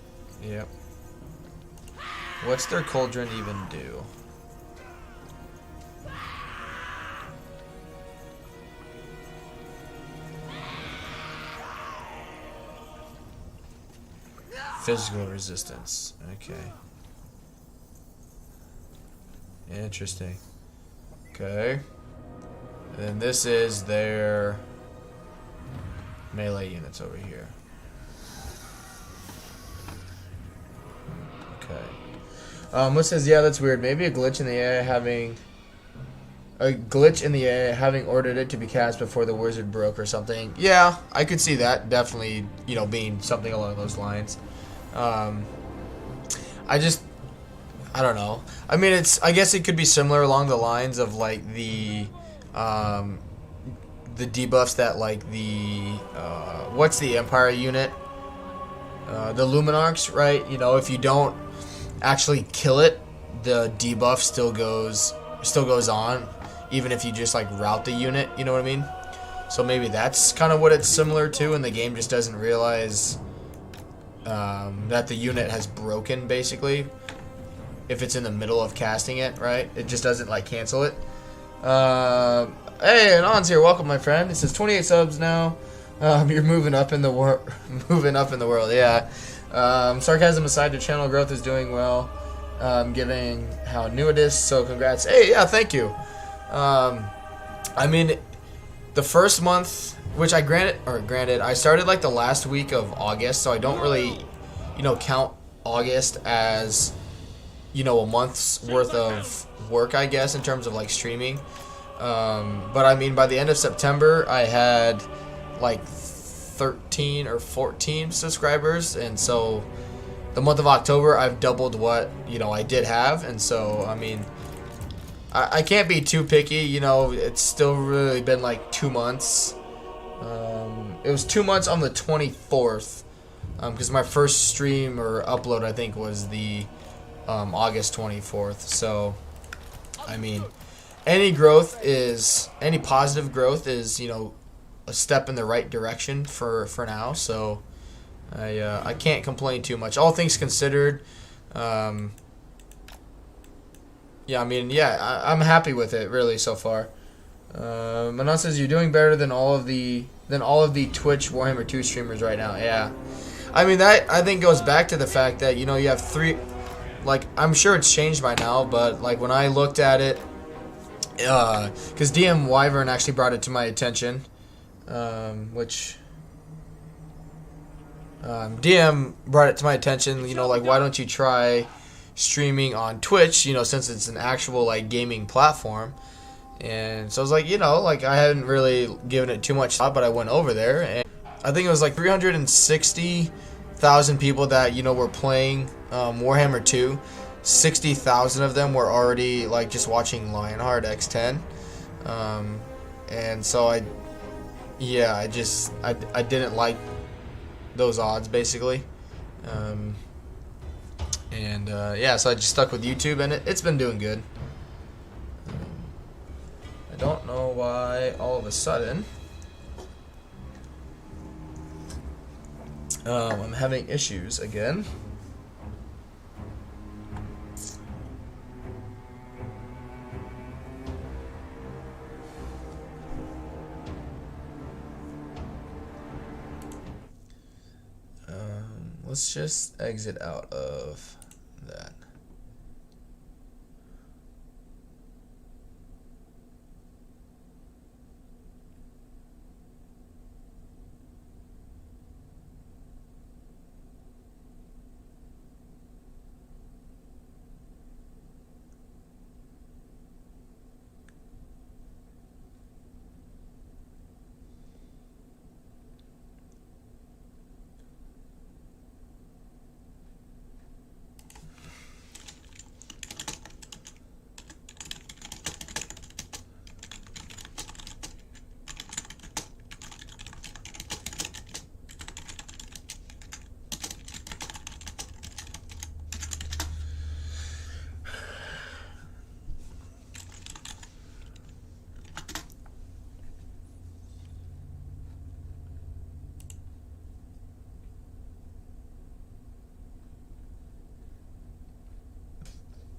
Yep. What's their cauldron even do? Physical resistance. Okay. Interesting. Okay. And then this is their melee units over here. Okay. What says, yeah, that's weird. Maybe a glitch in the AI having ordered it to be cast before the wizard broke or something. Yeah, I could see that definitely, you know, being something along those lines. I don't know. I mean, I guess it could be similar along the lines of like the debuffs that like what's the Empire unit? The Luminarchs, right? You know, if you don't actually kill it, the debuff still goes on, even if you just like route the unit. You know what I mean? So maybe that's kind of what it's similar to, and the game just doesn't realize that the unit has broken, basically. If it's in the middle of casting it, right? It just doesn't like cancel it. Hey, Anon's here. Welcome, my friend. It says 28 subs now. You're moving up in the world. Moving up in the world, yeah. Sarcasm aside, your channel growth is doing well. Given how new it is, so congrats. Hey, yeah, thank you. I mean, the first month, which granted, I started like the last week of August, so I don't really, you know, count August as, you know, a month's worth of work, I guess, in terms of like streaming. But I mean, by the end of September, I had like 13 or 14 subscribers, and so the month of October, I've doubled what, you know, I did have, and so, I mean, I can't be too picky, you know, it's still really been like 2 months. It was 2 months on the 24th, because my first stream or upload, I think, was the August 24th, so, I mean, any positive growth is, you know, a step in the right direction for now, so I can't complain too much. All things considered, yeah, I mean, yeah, I'm happy with it really so far. Manon says you're doing better than all of the Twitch Warhammer 2 streamers right now. Yeah, I mean that I think goes back to the fact that, you know, you have 3. Like, I'm sure it's changed by now, but like when I looked at it, because DM Wyvern actually brought it to my attention, DM brought it to my attention, you know, like, why don't you try streaming on Twitch, you know, since it's an actual, like, gaming platform. And so I was like, you know, like, I hadn't really given it too much thought, but I went over there, and I think it was like 360,000 people that, you know, were playing Warhammer 2. 60,000 of them were already, like, just watching Lionheart X10. And so I didn't like those odds, basically. Yeah, so I just stuck with YouTube, and it's been doing good. I don't know why all of a sudden I'm having issues again. Let's just exit out of that.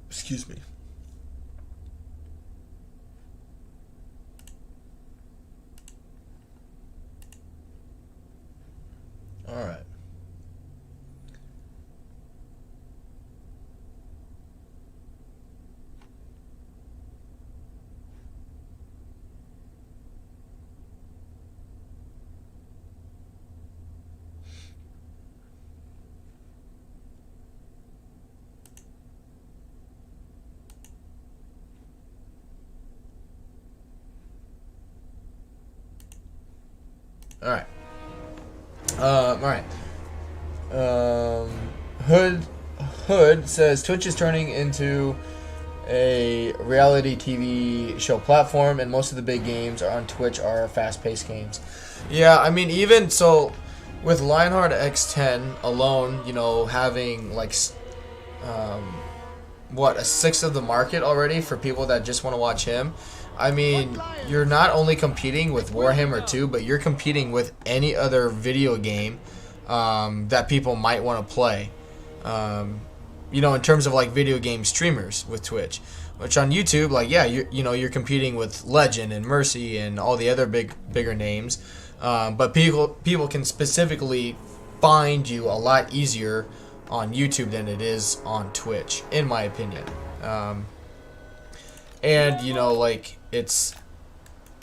Excuse me. All right. All right. All right. Hood says Twitch is turning into a reality TV show platform, and most of the big games are on Twitch are fast-paced games. Yeah, I mean, even so, with Lionheart X10 alone, you know, having like, what, a sixth of the market already for people that just want to watch him. I mean, you're not only competing with Warhammer 2, but you're competing with any other video game that people might want to play. You know, in terms of like video game streamers with Twitch, which on YouTube, like, yeah, you're competing with Legend and Mercy and all the other bigger names, but people can specifically find you a lot easier on YouTube than it is on Twitch, in my opinion. And you know, like,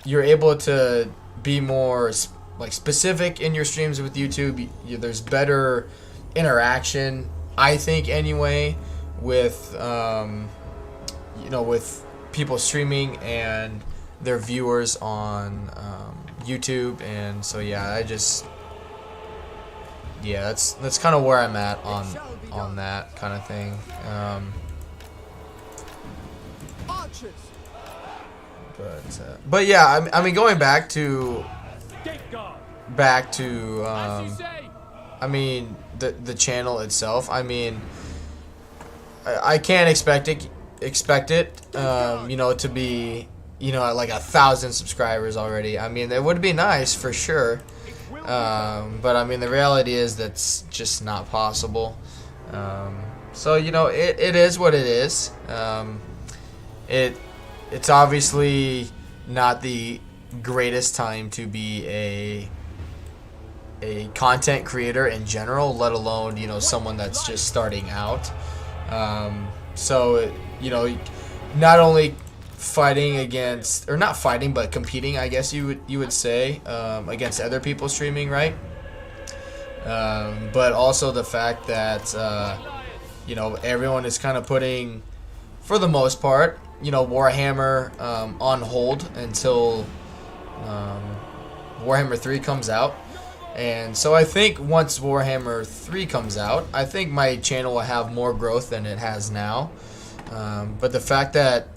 you're able to be more like specific in your streams with YouTube. There's better interaction, I think, anyway, with you know, with people streaming and their viewers on YouTube. And so yeah, that's kind of where I'm at on that kind of thing. But yeah, I mean, going back to I mean, the channel itself. I mean, I can't expect it, you know, to be, you know, at like 1,000 subscribers already. I mean, it would be nice for sure, but I mean, the reality is that's just not possible. So you know, it is what it is. It's obviously not the greatest time to be a content creator in general, let alone, you know, someone that's just starting out. So, you know, not only fighting against, or not fighting, but competing, I guess you would say, against other people streaming, right? But also the fact that, you know, everyone is kind of putting, for the most part, you know, Warhammer on hold until Warhammer 3 comes out. And so I think once Warhammer 3 comes out, I think my channel will have more growth than it has now. But the fact that,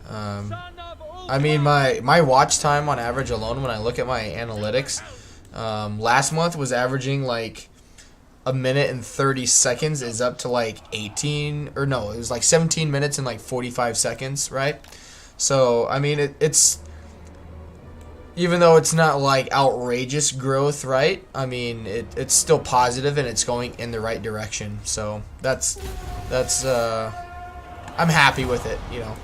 I mean, my watch time on average alone, when I look at my analytics, last month was averaging like 1 minute and 30 seconds, is up to like 18, or no, it was like 17 minutes and like 45 seconds, right? So, I mean, it's, even though it's not like outrageous growth, right? I mean, it's still positive and it's going in the right direction. So that's I'm happy with it, you know.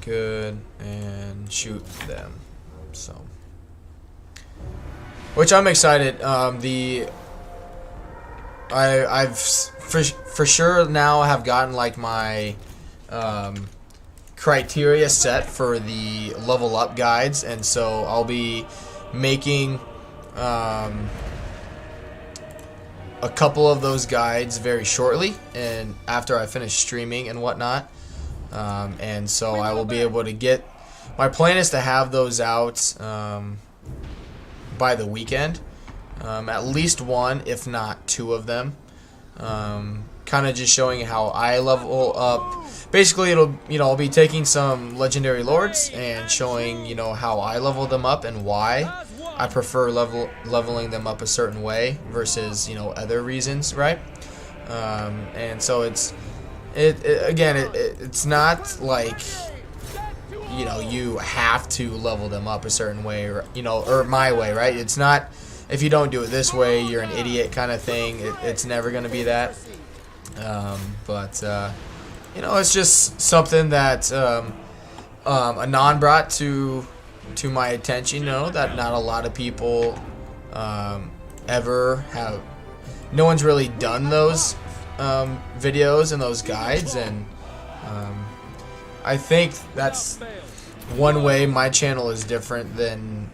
Good, and shoot them. So, which I'm excited. I've for sure now have gotten like my criteria set for the level up guides, and so I'll be making a couple of those guides very shortly, and after I finish streaming and whatnot. And so I will be able to get, my plan is to have those out by the weekend, at least one, if not two of them, kind of just showing how I level up. Basically, it'll, you know, I'll be taking some legendary lords and showing, you know, how I level them up and why I prefer leveling them up a certain way versus, you know, other reasons, right? And so it's not like, you know, you have to level them up a certain way, or, you know, or my way, right? It's not, if you don't do it this way, you're an idiot kind of thing. It's never going to be that. But you know, it's just something that Anon brought to my attention, you know, that not a lot of people ever have. No one's really done those videos and those guides, and I think that's one way my channel is different than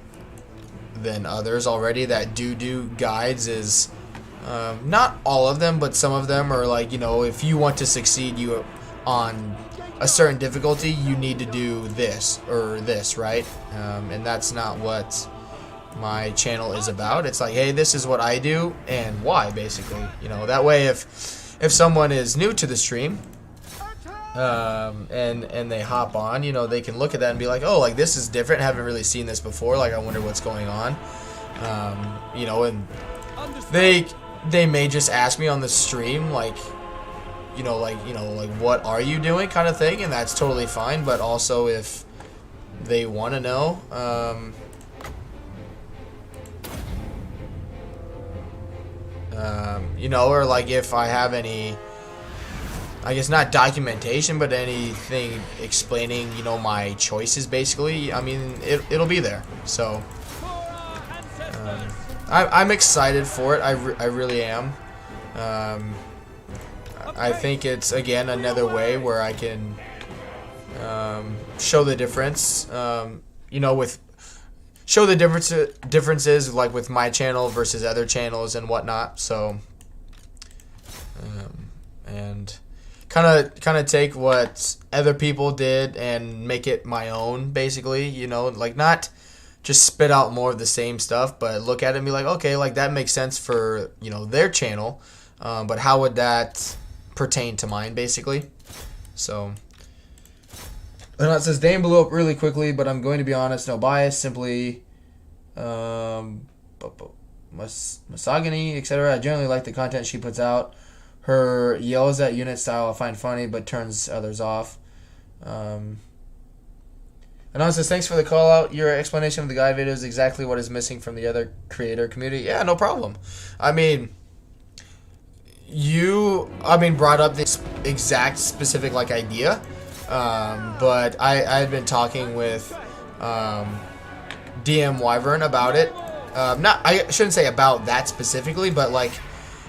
others already that do guides. Is not all of them, but some of them are like, you know, if you want to succeed on a certain difficulty, you need to do this or this, right? And that's not what my channel is about. It's like, hey, this is what I do and why, basically. You know, that way if someone is new to the stream, and they hop on, you know, they can look at that and be like, oh, like, this is different, haven't really seen this before, like, I wonder what's going on. You know, and they may just ask me on the stream, like, like what are you doing, kind of thing, and that's totally fine. But also, if they want to know, you know, or like if I have any, I guess not documentation, but anything explaining, you know, my choices, basically, I mean, it'll be there. So I'm excited for it. I really am. I think it's, again, another way where I can show the difference, you know, show the differences, like with my channel versus other channels and whatnot. So, and kind of take what other people did and make it my own, basically, you know, like not just spit out more of the same stuff, but look at it and be like, okay, like that makes sense for, you know, their channel, but how would that pertain to mine, basically? So, and it says Dane blew up really quickly, but I'm going to be honest, no bias, simply misogyny, etc. I generally like the content she puts out. Her yells at unit style I find funny, but turns others off. And it says, thanks for the call out. Your explanation of the guide video is exactly what is missing from the other creator community. Yeah, no problem. I mean, you brought up this exact specific like idea, but I had been talking with DM Wyvern about it. I shouldn't say about that specifically, but like,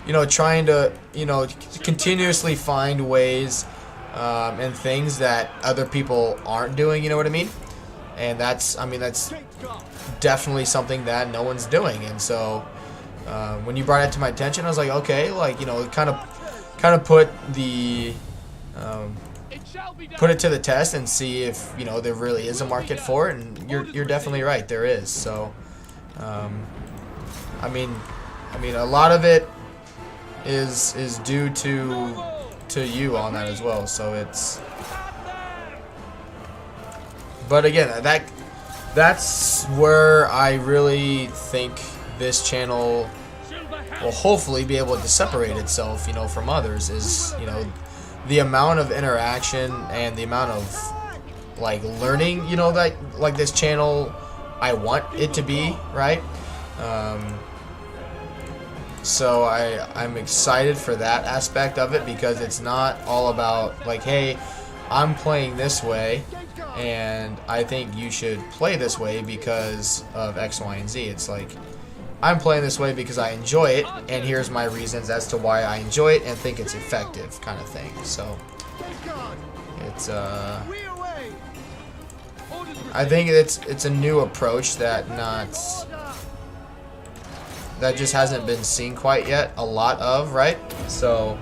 you know, trying to, you know, continuously find ways and things that other people aren't doing, you know what I mean? And that's definitely something that no one's doing. And so when you brought it to my attention, I was like, okay, like, you know, kind of put the put it to the test and see if, you know, there really is a market for it. And you're definitely right, there is. So I mean a lot of it is due to you on that as well. So it's, but again, that's where I really think this channel will hopefully be able to separate itself, you know, from others, is, you know, the amount of interaction and the amount of like learning, you know, that like this channel I want it to be, right? So I'm excited for that aspect of it, because it's not all about like, hey, I'm playing this way and I think you should play this way because of X, Y, and Z. It's like, I'm playing this way because I enjoy it, and here's my reasons as to why I enjoy it and think it's effective, kind of thing. So it's I think it's a new approach that just hasn't been seen quite yet, a lot of, right? So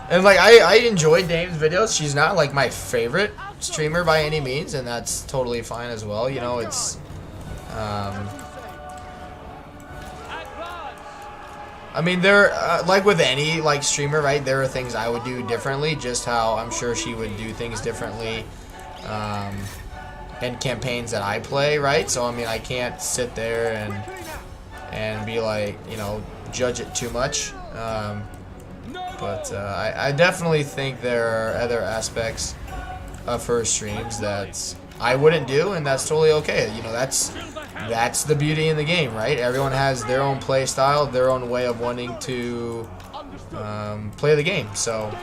and like I enjoy Dame's videos. She's not like my favorite streamer by any means, and that's totally fine as well. You know, it's I mean, there like with any like streamer, right? There are things I would do differently, just how I'm sure she would do things differently in campaigns that I play, right? So I mean, I can't sit there and be like, you know, judge it too much. But I definitely think there are other aspects of her streams that I wouldn't do, and that's totally okay. You know, that's the beauty in the game, right? Everyone has their own play style, their own way of wanting to play the game. So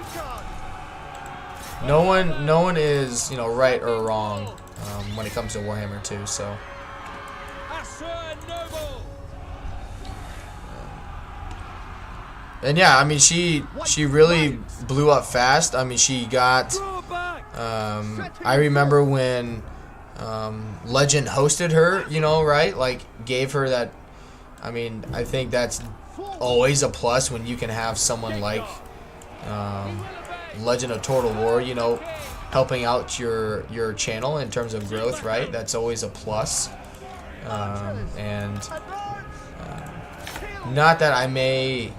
no one is, you know, right or wrong when it comes to Warhammer 2. So. And yeah, I mean, she really blew up fast. I mean, she got, I remember when Legend hosted her, you know, right? Like, gave her that, I mean, I think that's always a plus when you can have someone like Legend of Total War, you know, helping out your channel in terms of growth, right? That's always a plus. Not that I may,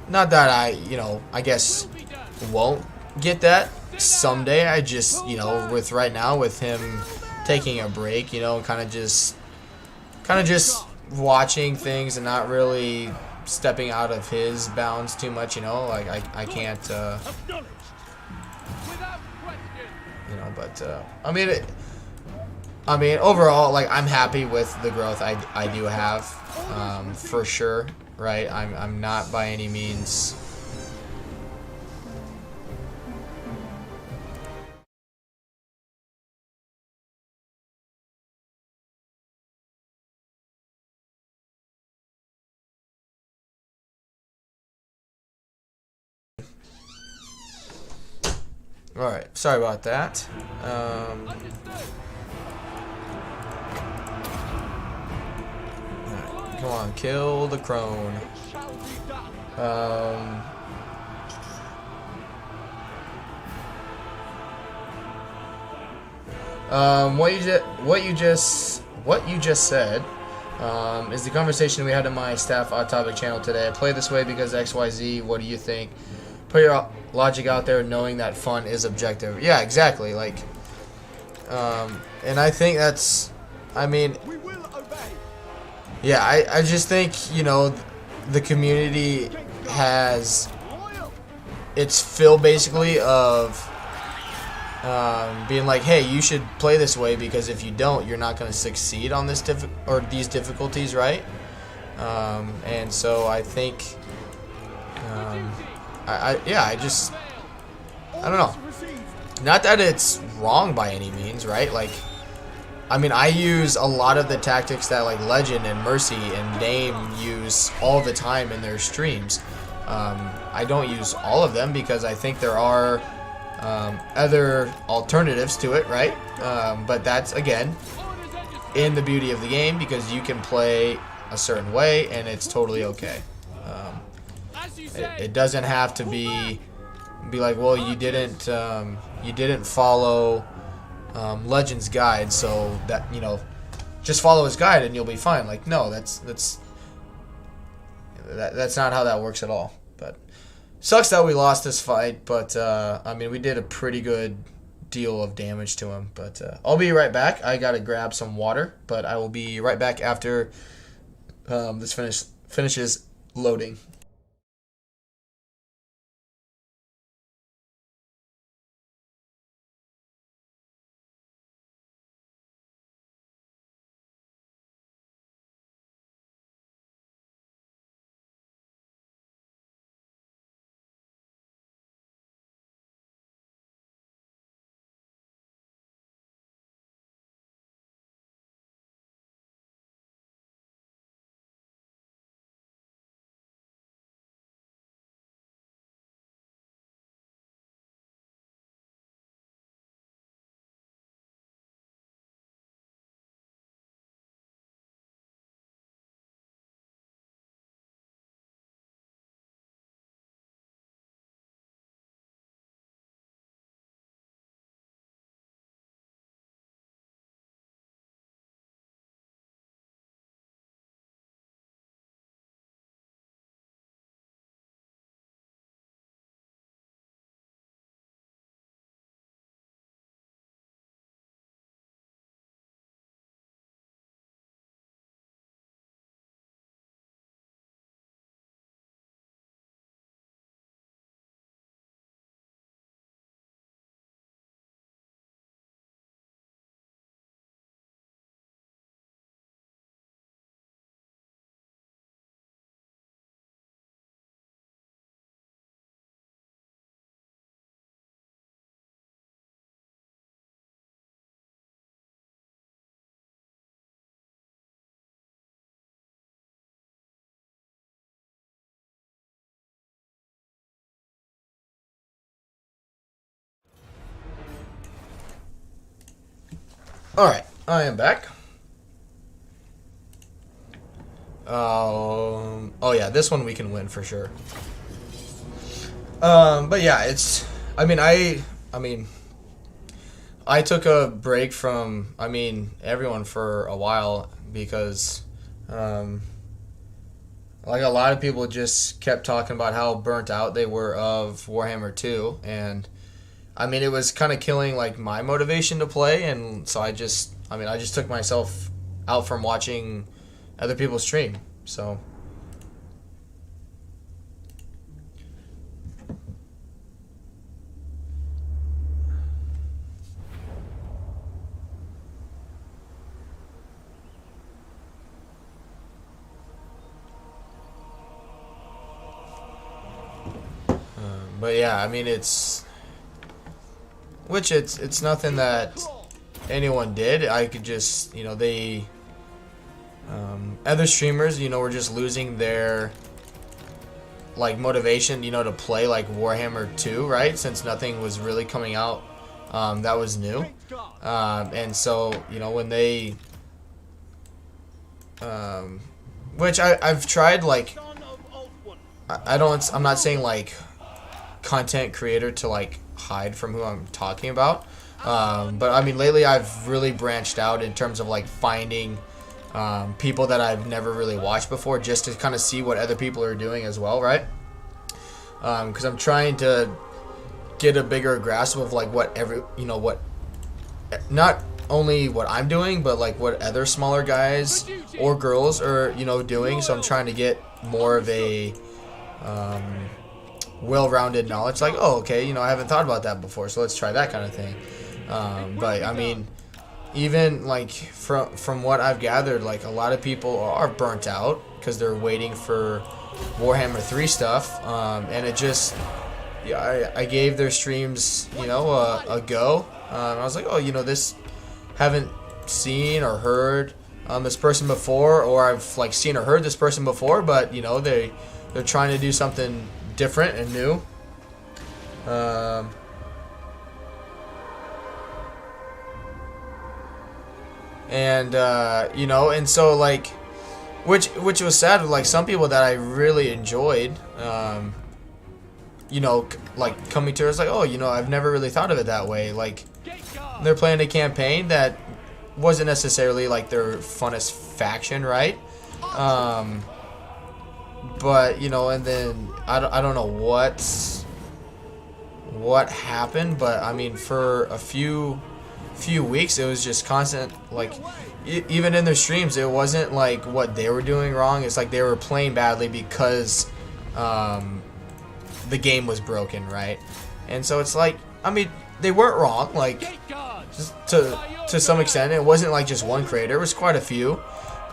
not that I, you know, I guess won't get that someday. I just, you know, with right now with him taking a break, you know, kind of just watching things and not really stepping out of his bounds too much, you know, like I can't, you know, but I mean, overall, like, I'm happy with the growth I do have, for sure, right? I'm not by any means. All right, sorry about that. Come on, kill the crone. What you just said is the conversation we had in my staff odd topic channel today. I play this way because XYZ. What do you think? Put your logic out there, knowing that fun is objective. Yeah, exactly. Like, and I think that's. I mean. Yeah, I just think, you know, the community has its fill basically of being like, hey, you should play this way because if you don't, you're not going to succeed on this these difficulties, right? And so I think, I don't know. Not that it's wrong by any means, right? Like, I mean, I use a lot of the tactics that like Legend and Mercy and Dame use all the time in their streams. I don't use all of them because I think there are other alternatives to it, right? But that's, again, in the beauty of the game because you can play a certain way and it's totally okay. It doesn't have to be like, well, you didn't follow Legend's guide, so that, you know, just follow his guide and you'll be fine. Like, no, that's not how that works at all. But sucks that we lost this fight, but I mean, we did a pretty good deal of damage to him. But I'll be right back. I gotta grab some water, but I will be right back after this finishes loading. Alright, I am back. Oh yeah, this one we can win for sure. But yeah, it's. I mean, I took a break from. I mean, everyone for a while because, like a lot of people just kept talking about how burnt out they were of Warhammer 2, and I mean, it was kind of killing like my motivation to play, and so I just took myself out from watching other people stream. So. But yeah, I mean it's nothing that anyone did. I could just, you know, they other streamers, you know, were just losing their like motivation, you know, to play like Warhammer 2, right? Since nothing was really coming out that was new. And so, you know, when they which I've tried like I'm not saying like content creator to like hide from who I'm talking about, but I mean lately I've really branched out in terms of like finding people that I've never really watched before, just to kind of see what other people are doing as well, right? Because I'm trying to get a bigger grasp of like what not only what I'm doing, but like what other smaller guys or girls are, you know, doing. So I'm trying to get more of a well-rounded knowledge, like, oh, okay, you know, I haven't thought about that before, so let's try that kind of thing. But I mean, even like from what I've gathered, like a lot of people are burnt out because they're waiting for Warhammer 3 stuff, and it just, yeah, I gave their streams, you know, a go. I was like, oh, you know, this haven't seen or heard this person before, or I've like seen or heard this person before, but you know, they're trying to do something different and new. You know, and so like, which was sad. Like some people that I really enjoyed, you know, like coming to us like, oh, you know, I've never really thought of it that way. Like they're playing a campaign that wasn't necessarily like their funnest faction, right? But you know, and then I don't know what happened, but I mean for a few weeks it was just constant, like even in their streams it wasn't like what they were doing wrong, it's like they were playing badly because the game was broken, right? And so it's like, I mean, they weren't wrong, like just to some extent. It wasn't like just one creator, it was quite a few.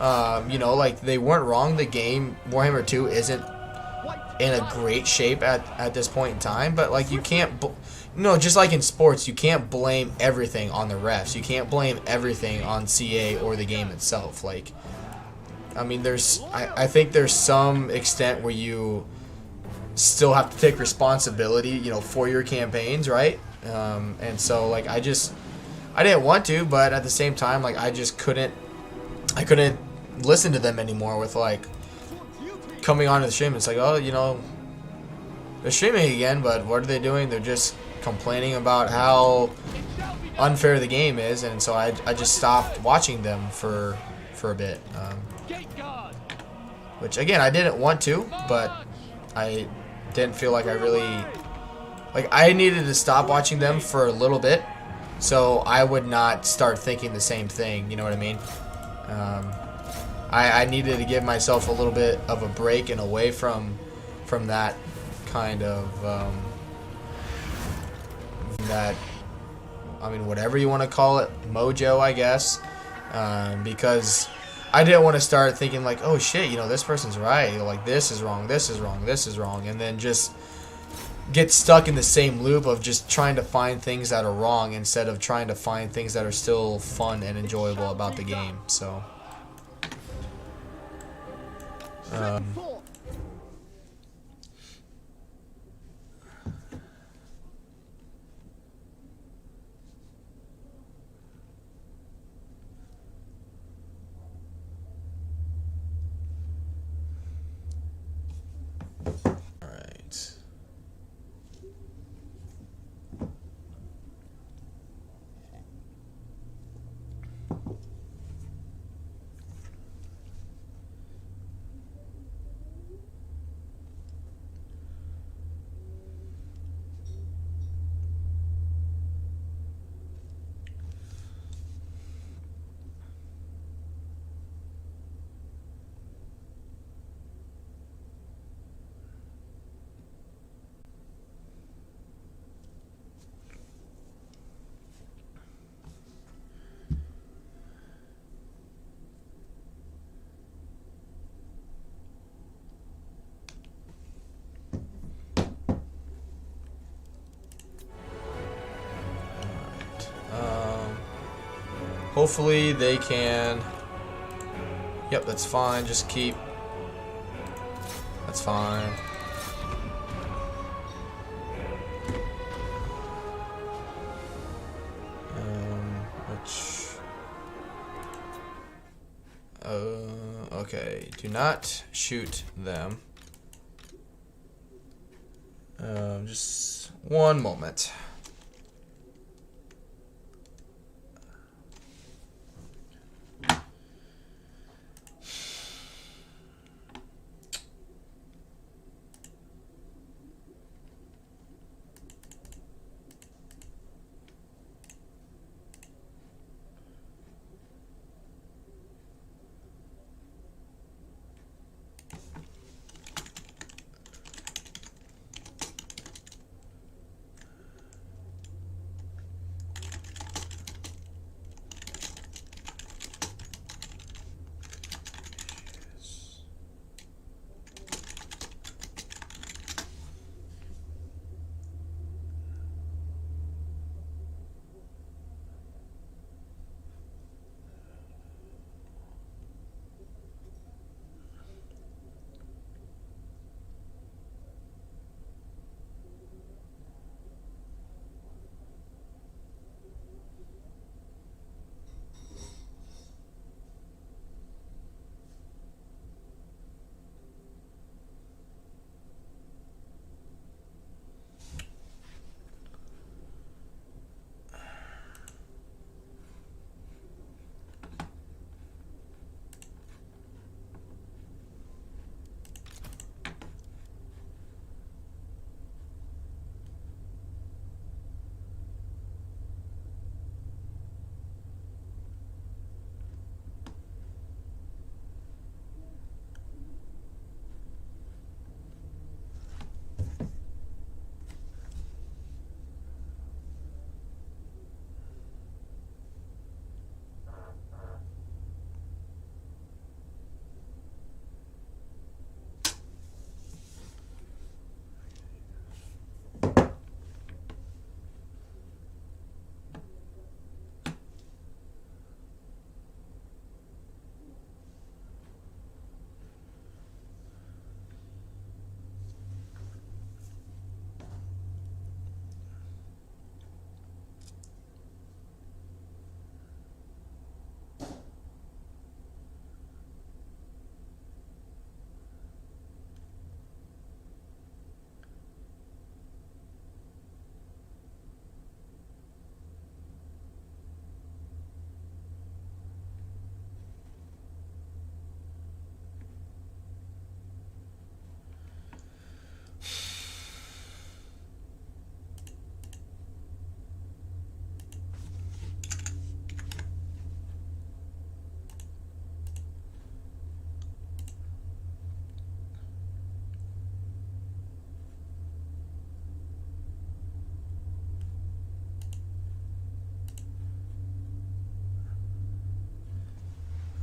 You know, like they weren't wrong. The game Warhammer 2 isn't in a great shape at this point in time, but like you can't, just like in sports, you can't blame everything on the refs. You can't blame everything on CA or the game itself. Like, I mean, I think there's some extent where you still have to take responsibility, you know, for your campaigns, right? And so like I didn't want to, but at the same time, like I couldn't listen to them anymore with like coming onto the stream. It's like, oh, you know, they're streaming again, but what are they doing? They're just complaining about how unfair the game is, and so I just stopped watching them for a bit. Which again, I didn't want to, but I didn't feel like I really, like, I needed to stop watching them for a little bit so I would not start thinking the same thing, you know what I mean? I needed to give myself a little bit of a break and away from that kind of that, I mean, whatever you want to call it, mojo, I guess, because I didn't want to start thinking like, oh shit, you know, this person's right, you know, like this is wrong, this is wrong, this is wrong, and then just get stuck in the same loop of just trying to find things that are wrong instead of trying to find things that are still fun and enjoyable about the game. So hopefully they can. Yep, that's fine. Just keep. That's fine. Okay. Do not shoot them. Just one moment.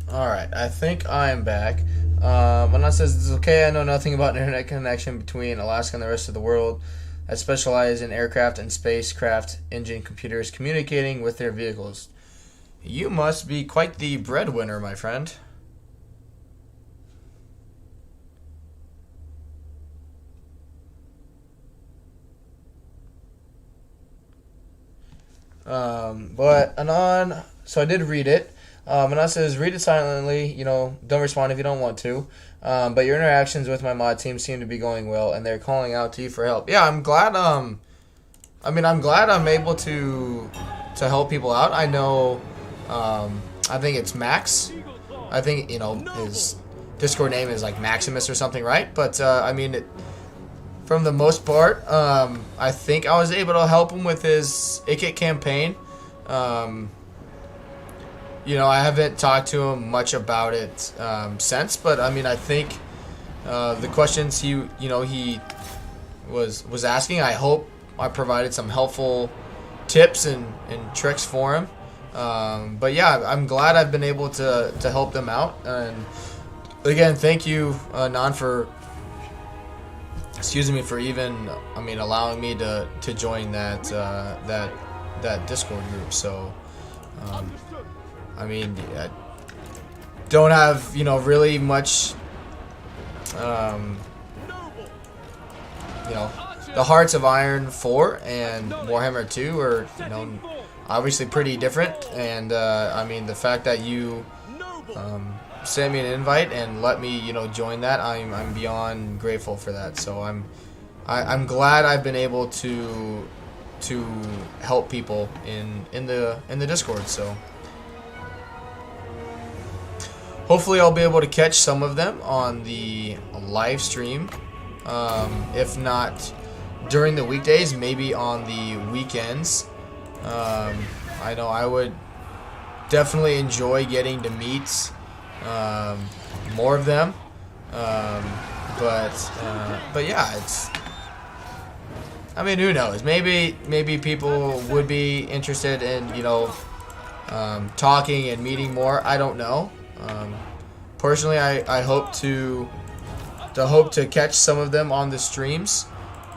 Alright, I think I'm back. Manat says, it's okay, I know nothing about internet connection between Alaska and the rest of the world. I specialize in aircraft and spacecraft engine computers communicating with their vehicles. You must be quite the breadwinner, my friend. But Anon, so I did read it. Manat says, read it silently, you know, don't respond if you don't want to. But your interactions with my mod team seem to be going well, and they're calling out to you for help. Yeah, I'm glad, I'm glad I'm able to help people out. I know, I think it's Max. I think, you know, his Discord name is like Maximus or something, right? But, I mean, from the most part, I think I was able to help him with his IKIT campaign. You know, I haven't talked to him much about it since, but I mean, I think the questions he was asking, I hope I provided some helpful tips and tricks for him. But yeah, I'm glad I've been able to help them out. And again, thank you, Nan, for for even allowing me to join that Discord group. So. I mean, I don't have, you know, really much, you know, the Hearts of Iron 4 and Warhammer 2 are, you know, obviously pretty different. And I mean, the fact that you sent me an invite and let me, you know, join that, I'm beyond grateful for that. So I'm glad I've been able to help people in the Discord. So hopefully I'll be able to catch some of them on the live stream. If not during the weekdays, maybe on the weekends. I know I would definitely enjoy getting to meet more of them. But yeah, it's, I mean, who knows? Maybe people would be interested in, you know, talking and meeting more. I don't know. Personally, I hope to catch some of them on the streams.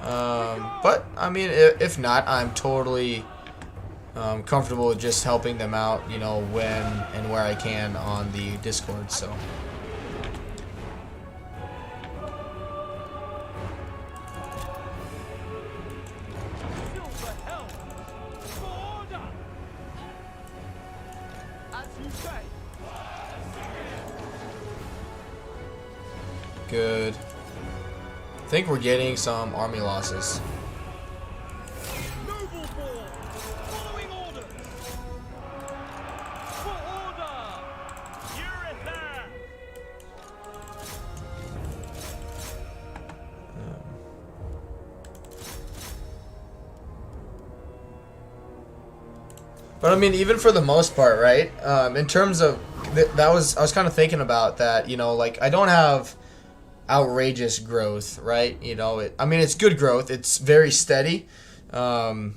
But I mean, if not, I'm totally comfortable with just helping them out, you know, when and where I can on the Discord. So. Good. I think we're getting some army losses. Noble Boar, following orders. For order. You're in there. But I mean, even for the most part, right? In terms of I was kind of thinking about that. You know, like I don't have outrageous growth, right? You know, I mean, it's good growth. It's very steady. I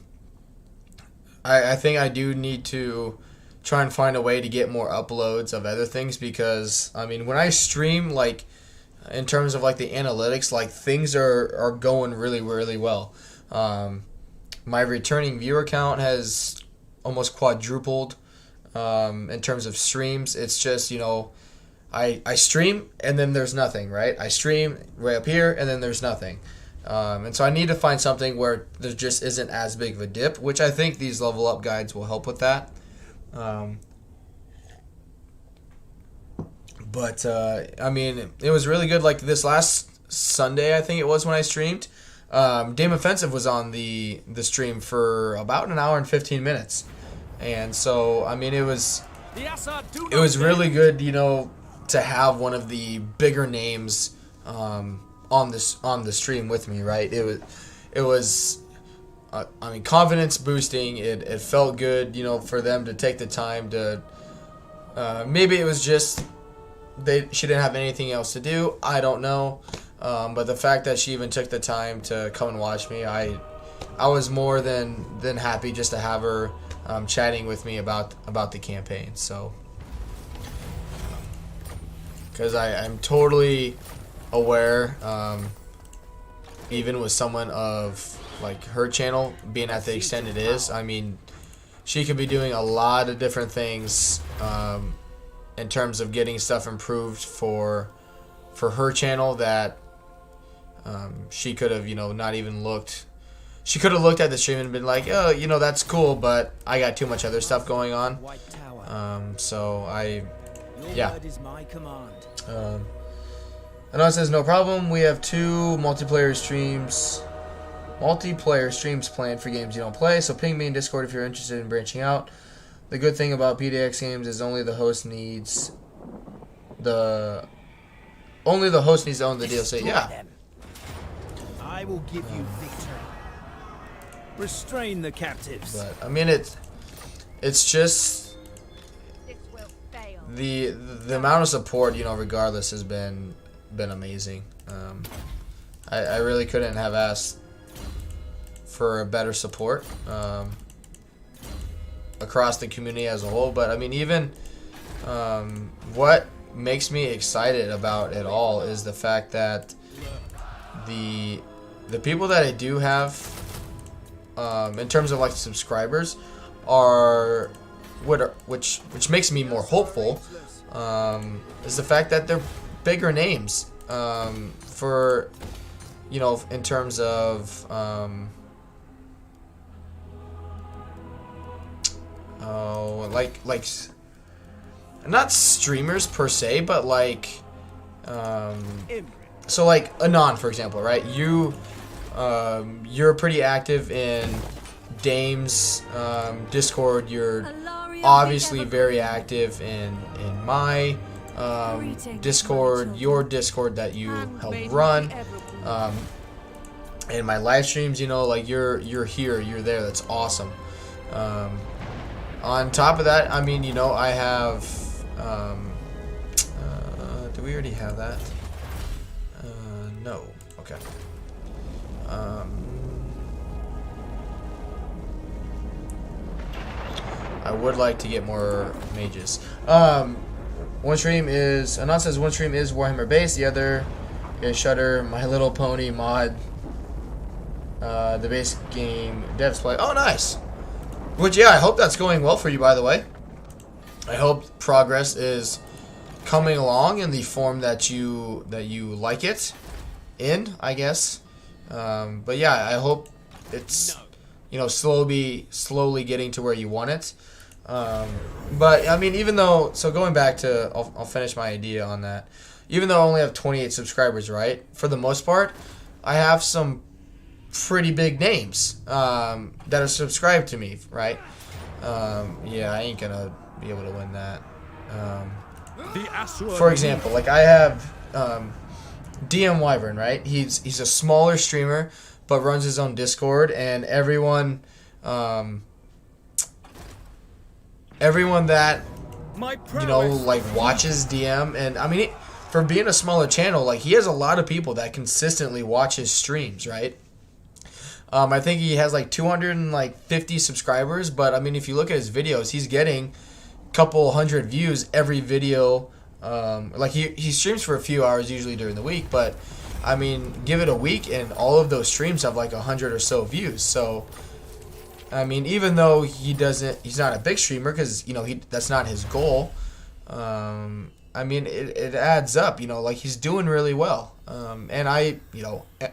think I do need to try and find a way to get more uploads of other things, because I mean, when I stream, like in terms of like the analytics, like things are going really, really well. My returning viewer count has almost quadrupled. In terms of streams, it's just, you know, I stream and then there's nothing, right? I stream right up here and then there's nothing. And so I need to find something where there just isn't as big of a dip, which I think these level up guides will help with that. But I mean, it was really good. Like this last Sunday, I think it was, when I streamed, Dame Offensive was on the stream for about an hour and 15 minutes. And so, I mean, it was really good, you know, to have one of the bigger names on the stream with me, right? It was I mean, confidence boosting. It felt good, you know, for them to take the time to maybe it was just she didn't have anything else to do. I don't know, but the fact that she even took the time to come and watch me, I was more than happy just to have her chatting with me about the campaign. So. Because I'm totally aware, even with someone of like her channel being at the extent it is, I mean, she could be doing a lot of different things in terms of getting stuff improved for her channel that she could have, you know, not even looked. She could have looked at the stream and been like, oh, you know, that's cool, but I got too much other stuff going on. So yeah. And it says, no problem. We have 2 multiplayer streams planned for games you don't play. So ping me in Discord if you're interested in branching out. The good thing about PDX games is only the host needs to own the DLC. Yeah. I will give you victory. Restrain the captives. But I mean, it's just This will fail. the amount of support, you know, regardless, has been amazing. I really couldn't have asked for a better support across the community as a whole. But I mean, even what makes me excited about it all is the fact that the people that I do have, in terms of like subscribers, are which makes me more hopeful, is the fact that they're bigger names, for, you know, in terms of, like not streamers per se, but like, so like Anon, for example, right? You're pretty active in Dame's Discord. You're obviously very active in my Discord, your Discord that you help run, and my live streams. You know, like you're here, you're there. That's awesome. On top of that, I mean, you know, I have. Do we already have that? No. Okay. I would like to get more mages. One stream is Anon says one stream is Warhammer based, the other is Shutter, My Little Pony mod. The base game devs play. Oh, nice. Which, yeah, I hope that's going well for you, by the way. I hope progress is coming along in the form that you like it in, I guess. But yeah, I hope it's, you know, slowly getting to where you want it. But I mean, even though, so going back to, I'll finish my idea on that. Even though I only have 28 subscribers, right? For the most part, I have some pretty big names that are subscribed to me, right? Yeah, I ain't gonna be able to win that. For example, like I have DM Wyvern, right? He's a smaller streamer, but runs his own Discord, and everyone that, you know, like watches DM, and I mean, for being a smaller channel, like he has a lot of people that consistently watch his streams, right? I think he has like 250 subscribers, but I mean, if you look at his videos, he's getting a couple hundred views every video. Like he streams for a few hours usually during the week, but I mean, give it a week and all of those streams have like 100 or so views. So I mean, even though he's not a big streamer, because, you know, that's not his goal. I mean, it adds up, you know, like he's doing really well. And I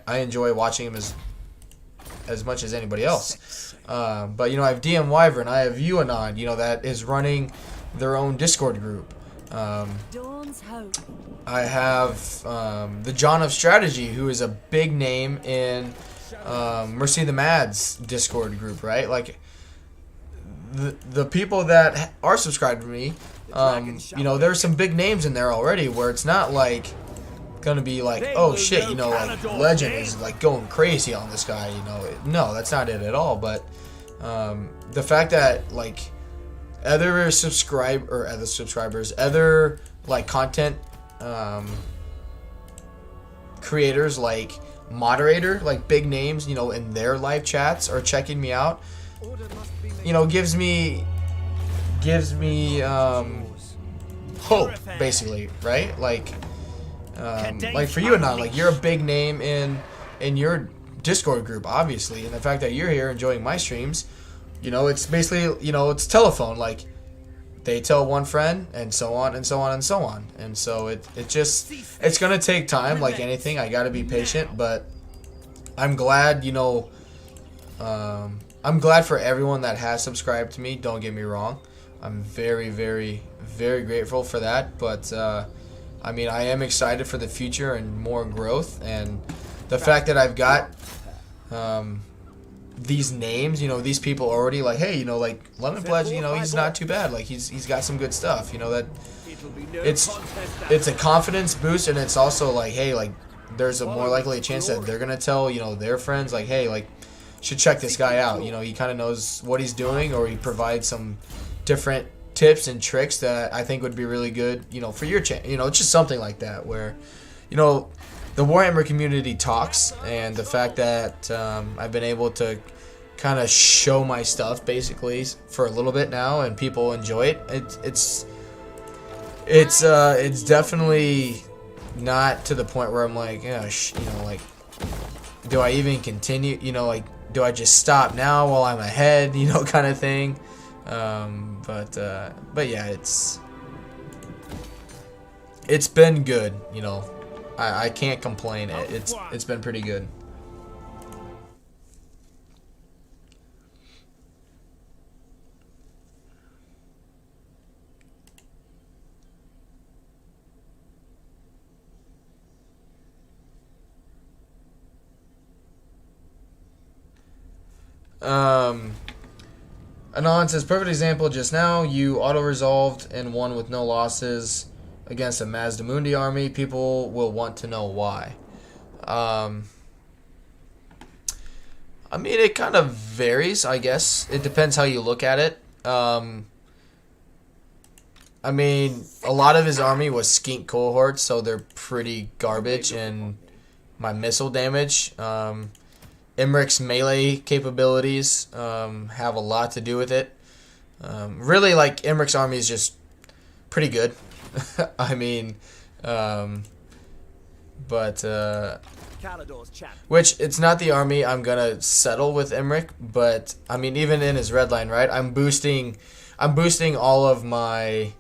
enjoy watching him as much as anybody else. But, you know, I have DM Wyvern, I have you, Anon, you know, that is running their own Discord group. Dawn's hope. I have the John of Strategy, who is a big name in Mercy the Mad's Discord group, right? Like the people that are subscribed to me, you know, there's some big names in there already, where it's not like gonna be like, oh shit, you know, like Legend is like going crazy on this guy, you know. No, that's not it at all. But the fact that like other subscribers, other like content creators, like moderator, like big names, you know, in their live chats are checking me out, you know, gives me hope, basically, right? Like for you and I, like you're a big name in your Discord group, obviously, and the fact that you're here enjoying my streams, you know, it's basically, you know, it's telephone, like they tell one friend, and so on and so on and so on. And so it's gonna take time, like anything. I gotta be patient, but I'm glad, you know, I'm glad for everyone that has subscribed to me, don't get me wrong. I'm very, very, very grateful for that. But I mean, I am excited for the future and more growth, and the fact that I've got these names, you know, these people already, like, hey, you know, like Lemon Pledge, you know, he's not too bad, like he's got some good stuff, you know, that it's a confidence boost, and it's also like, hey, like there's a more likely chance that they're gonna tell, you know, their friends, like, hey, like should check this guy out, you know, he kind of knows what he's doing, or he provides some different tips and tricks that I think would be really good, you know, for your channel. You know, it's just something like that where, you know, the Warhammer community talks, and the fact that I've been able to kind of show my stuff basically for a little bit now, and people enjoy it. It's definitely not to the point where I'm like, you know, like, do I even continue? You know, like, do I just stop now while I'm ahead? You know, kind of thing. But yeah, it's been good. You know, I can't complain. It's been pretty good. Anon says, perfect example just now. You auto-resolved and won with no losses against a Mazdamundi army. People will want to know why. I mean, it kind of varies, I guess. It depends how you look at it. I mean, a lot of his army was skink cohorts, so they're pretty garbage in my missile damage. Imrik's melee capabilities have a lot to do with it. Really, like, Imrik's army is just pretty good. I mean, which, it's not the army I'm gonna settle with Imrik, but I mean, even in his red line, right? I'm boosting all of my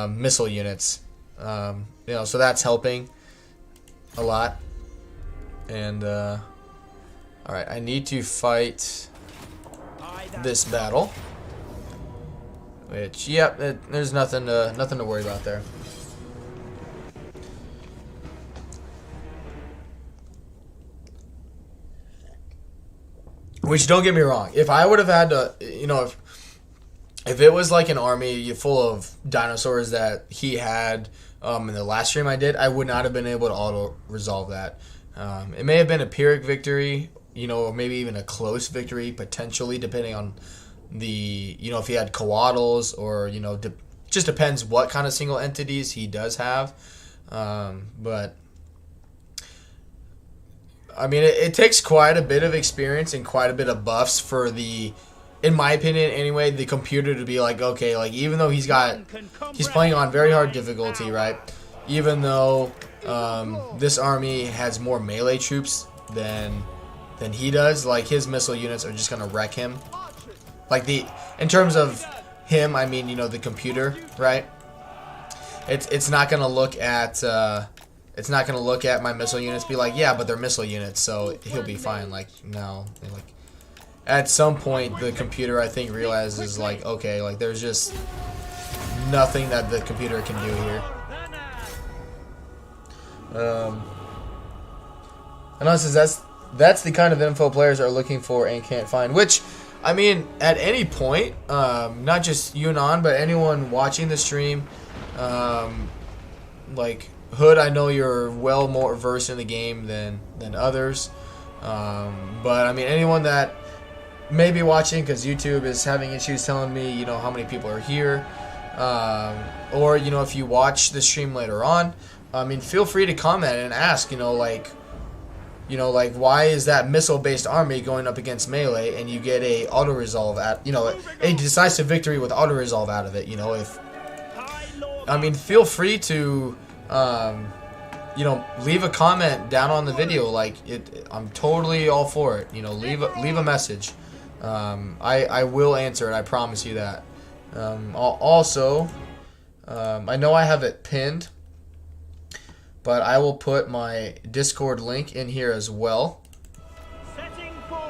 missile units. You know, so that's helping a lot. And alright, I need to fight this battle. Which, yep, there's nothing to worry about there. Which, don't get me wrong, if I would have had to, you know, if it was like an army full of dinosaurs that he had in the last stream I did, I would not have been able to auto-resolve that. It may have been a Pyrrhic victory, you know, or maybe even a close victory, potentially, depending on the, you know, if he had coatls, or, you know, just depends what kind of single entities he does have. But I mean, it takes quite a bit of experience and quite a bit of buffs for the, in my opinion anyway, the computer to be like, okay, like, even though he's playing on very hard difficulty, right? Even though this army has more melee troops than he does, like, his missile units are just gonna wreck him. Like, in terms of him, I mean, you know, the computer, right? It's not gonna look at my missile units, be like, yeah, but they're missile units, so he'll be fine. Like, no, like, at some point the computer, I think, realizes, like, okay, like, there's just nothing that the computer can do here. And also says that's the kind of info players are looking for and can't find. Which, I mean, at any point, not just you and on, but anyone watching the stream, like Hood, I know you're well more versed in the game than others. But I mean, anyone that may be watching because YouTube is having issues telling me, you know, how many people are here, or, you know, if you watch the stream later on, I mean, feel free to comment and ask, you know, like, why is that missile-based army going up against melee and you get a auto-resolve at, you know, a decisive victory with auto-resolve out of it, you know, I mean, feel free to, you know, leave a comment down on the video, like, I'm totally all for it, you know, leave a message. I will answer it, I promise you that. Also, I know I have it pinned, but I will put my Discord link in here as well. Setting for.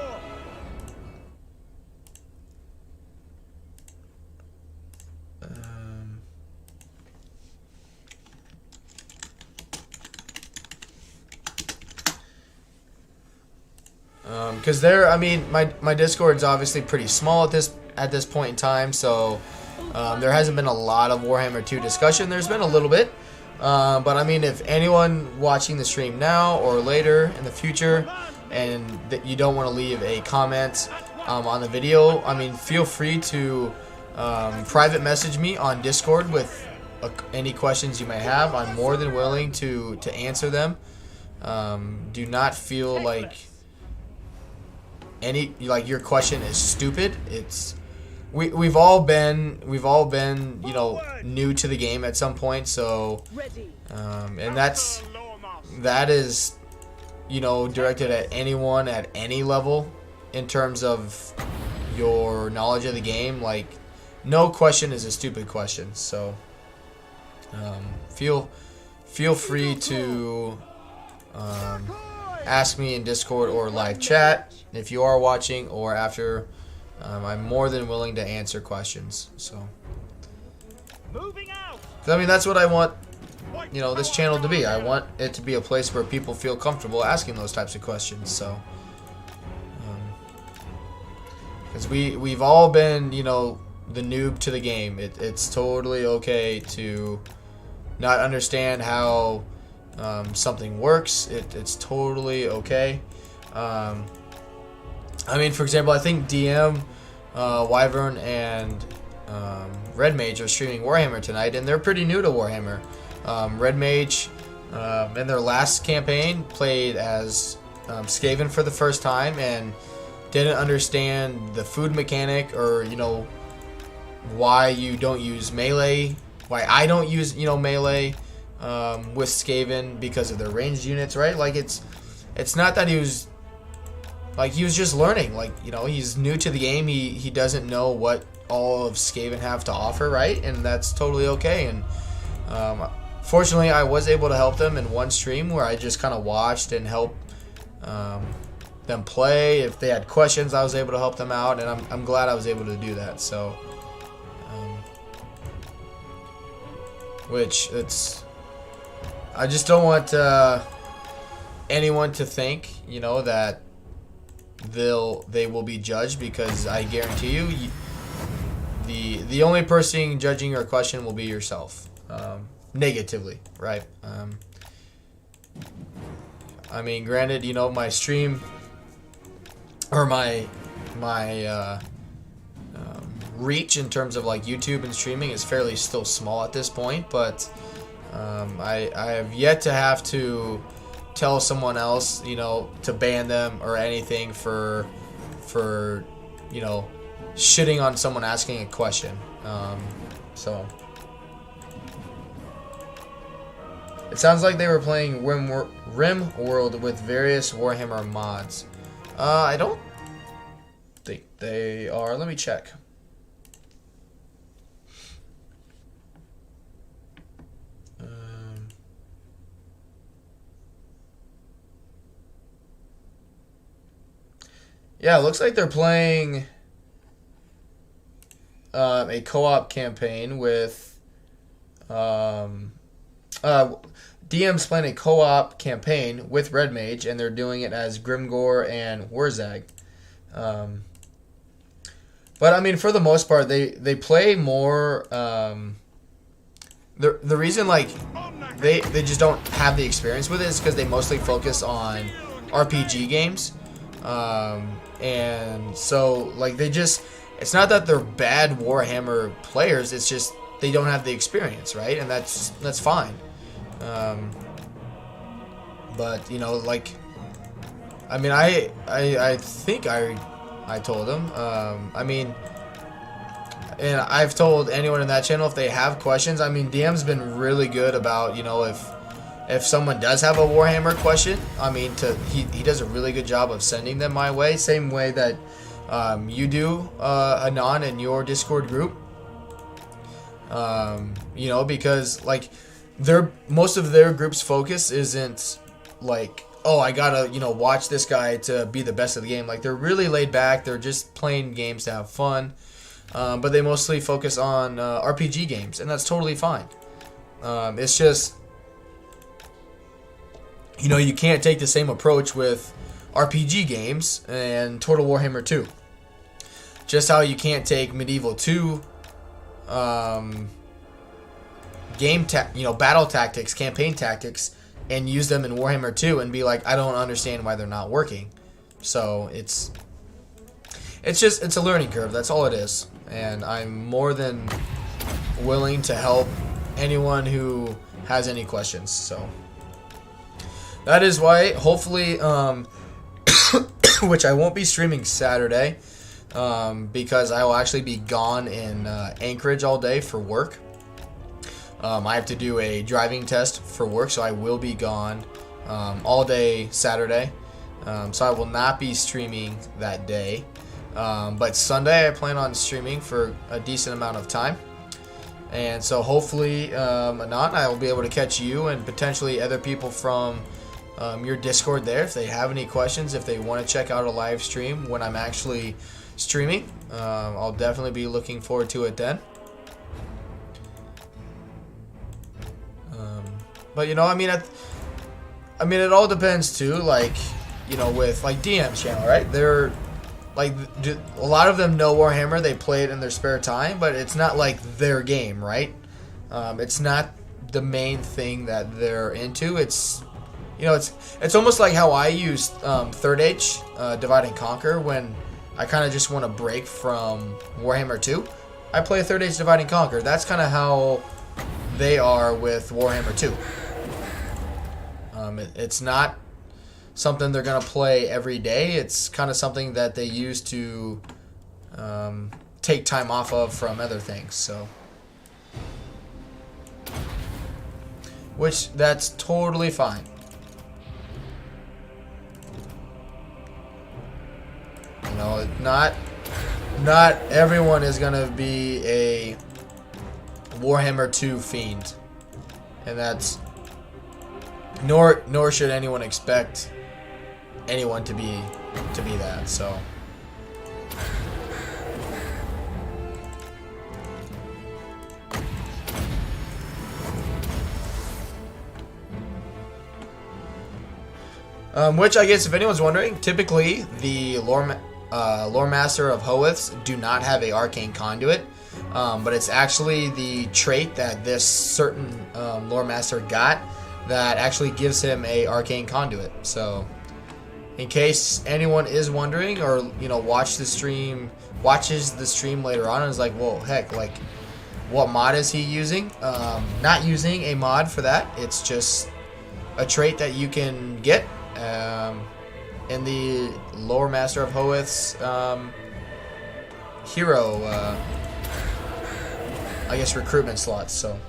Because there, I mean, my Discord's obviously pretty small at this point in time, so there hasn't been a lot of Warhammer 2 discussion. There's been a little bit. But I mean, if anyone watching the stream now or later in the future, and that you don't want to leave a comment on the video, I mean, feel free to private message me on Discord with any questions you may have. I'm more than willing to answer them. Do not feel like your question is stupid. We've all been, you know, new to the game at some point, so, and that is, you know, directed at anyone at any level in terms of your knowledge of the game. Like, no question is a stupid question. So feel free to ask me in Discord or live chat if you are watching or after. I'm more than willing to answer questions. So, Moving out. 'cause, I mean, that's what I want, you know, this channel to be. I want it to be a place where people feel comfortable asking those types of questions. So, because we've all been, you know, the noob to the game. It's totally okay to not understand how something works. It's totally okay. I mean, for example, I think DM, Wyvern, and Red Mage are streaming Warhammer tonight, and they're pretty new to Warhammer. Red Mage, in their last campaign, played as Skaven for the first time and didn't understand the food mechanic, or, you know, why you don't use melee, why I don't use, you know, melee with Skaven because of their ranged units, right? Like, it's not that he was... Like, he was just learning. Like, you know, he's new to the game. He doesn't know what all of Skaven have to offer, right? And that's totally okay. And fortunately, I was able to help them in one stream where I just kind of watched and helped them play. If they had questions, I was able to help them out. And I'm glad I was able to do that. So, which it's... I just don't want anyone to think, you know, that they will be judged, because I guarantee you, the only person judging your question will be yourself, negatively, right? I mean, granted, you know, my stream or my reach in terms of like YouTube and streaming is fairly still small at this point, but I have yet to have to tell someone else, you know, to ban them or anything for you know, shitting on someone asking a question. So it sounds like they were playing Rim World with various Warhammer mods. I don't think they are. Let me check. Yeah, it looks like they're playing a co-op campaign with DM's playing a co-op campaign with Red Mage, and they're doing it as Grimgore and Warzag. But I mean, for the most part, they play more. The reason like they just don't have the experience with it is because they mostly focus on RPG games. And so like it's not that they're bad Warhammer players, it's just they don't have the experience, right? And that's fine. But you know, like, I mean, I think I told them, I mean, and I've told anyone in that channel if they have questions. I mean, DM's been really good about, you know, if someone does have a Warhammer question, I mean, he does a really good job of sending them my way. Same way that you do, Anon, in your Discord group. You know, because like most of their group's focus isn't like, oh, I gotta, you know, watch this guy to be the best of the game. Like, they're really laid back. They're just playing games to have fun. But they mostly focus on RPG games, and that's totally fine. It's just, you know, you can't take the same approach with RPG games and Total Warhammer 2. Just how you can't take Medieval 2 battle tactics, campaign tactics, and use them in Warhammer 2 and be like, I don't understand why they're not working. So it's a learning curve. That's all it is. And I'm more than willing to help anyone who has any questions. So that is why, hopefully, which I won't be streaming Saturday, because I will actually be gone in Anchorage all day for work. I have to do a driving test for work, so I will be gone all day Saturday. So I will not be streaming that day. But Sunday I plan on streaming for a decent amount of time. And so hopefully, Anon, I will be able to catch you and potentially other people from your Discord there if they have any questions, if they want to check out a live stream when I'm actually streaming. I'll definitely be looking forward to it then. But you know, I mean, it all depends too. Like, you know, with like DM's channel, right? They're like, a lot of them know Warhammer. They play it in their spare time, but it's not like their game, right? It's not the main thing that they're into. It's, you know, it's almost like how I use Third Age, Divide and Conquer, when I kind of just want to break from Warhammer 2. I play Third Age Divide and Conquer. That's kind of how they are with Warhammer 2. It's not something they're going to play every day. It's kind of something that they use to take time off of from other things. So, which, that's totally fine. You know, not everyone is going to be a Warhammer 2 fiend. And that's, nor should anyone expect anyone to be that. So which, I guess if anyone's wondering, typically the lore master of Hoeths do not have a arcane conduit, but it's actually the trait that this certain lore master got that actually gives him a arcane conduit. So in case anyone is wondering, or, you know, watches the stream later on and is like, well, heck, like, what mod is he using? Not using a mod for that. It's just a trait that you can get in the Lore Master of Hoeth's hero, I guess, recruitment slots. So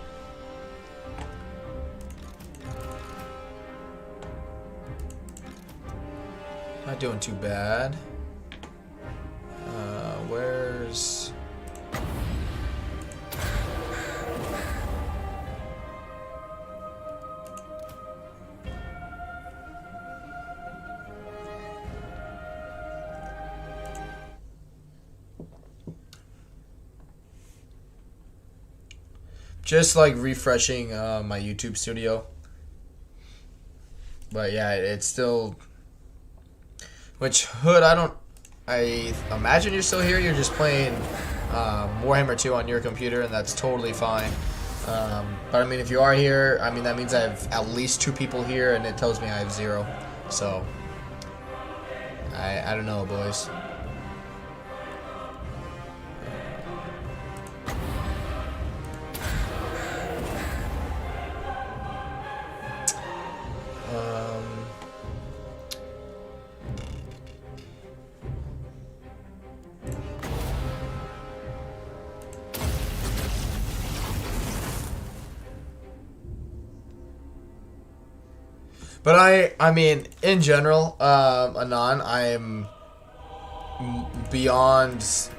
not doing too bad. Where's... Just like refreshing my YouTube studio. But yeah, it's still... Which, Hood, I imagine you're still here. You're just playing Warhammer 2 on your computer, and that's totally fine. But I mean, if you are here, I mean, that means I have at least 2 people here, and it tells me I have 0. So, I don't know, boys. But I mean, in general, Anon, I'm beyond,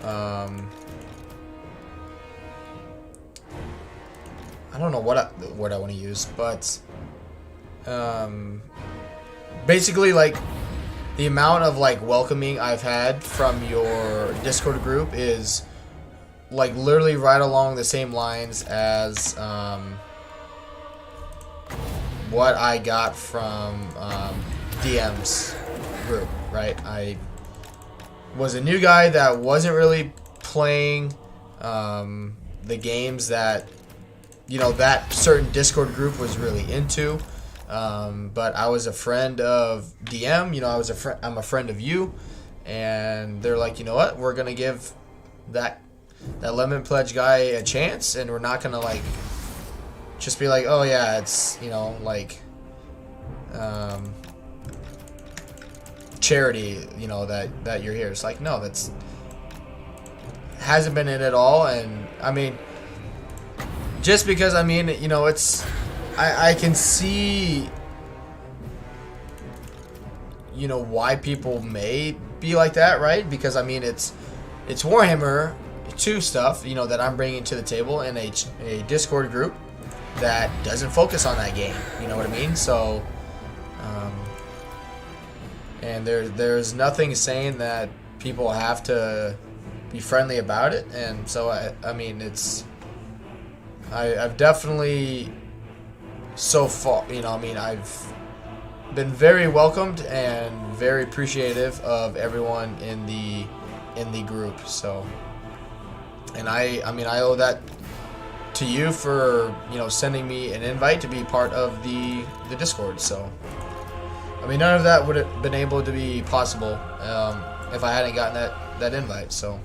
I don't know what word I want to use, but, basically, like, the amount of, like, welcoming I've had from your Discord group is, like, literally right along the same lines as, what I got from DM's group, right? I was a new guy that wasn't really playing the games that, you know, that certain Discord group was really into. But I was a friend of DM, you know, I'm a friend of you, and they're like, you know what, we're gonna give that Lemon Pledge guy a chance, and we're not gonna, like, just be like, oh yeah, it's, you know, like, charity, you know, that you're here. It's like, no, that's hasn't been it at all. And I mean, just because, I mean, you know, it's, I can see, you know, why people may be like that, right? Because I mean, it's Warhammer 2 stuff, you know, that I'm bringing to the table in a Discord group that doesn't focus on that game. You know what I mean? So, and there's nothing saying that people have to be friendly about it, and so I mean, I've definitely so far, you know, I mean, I've been very welcomed and very appreciative of everyone in the group. So, and I mean, I owe that to you for, you know, sending me an invite to be part of the Discord. So, I mean, none of that would have been able to be possible if I hadn't gotten that invite. So.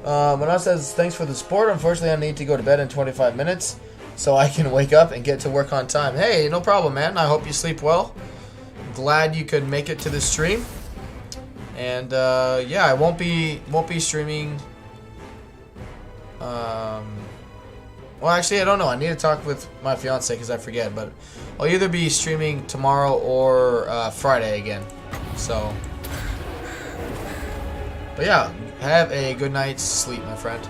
Manon says, thanks for the support. Unfortunately, I need to go to bed in 25 minutes so I can wake up and get to work on time. Hey, no problem, man. I hope you sleep well. Glad you could make it to the stream. And yeah, I won't be streaming. Well, actually, I don't know. I need to talk with my fiance because I forget. But I'll either be streaming tomorrow or Friday again. So, but yeah. Have a good night's sleep, my friend.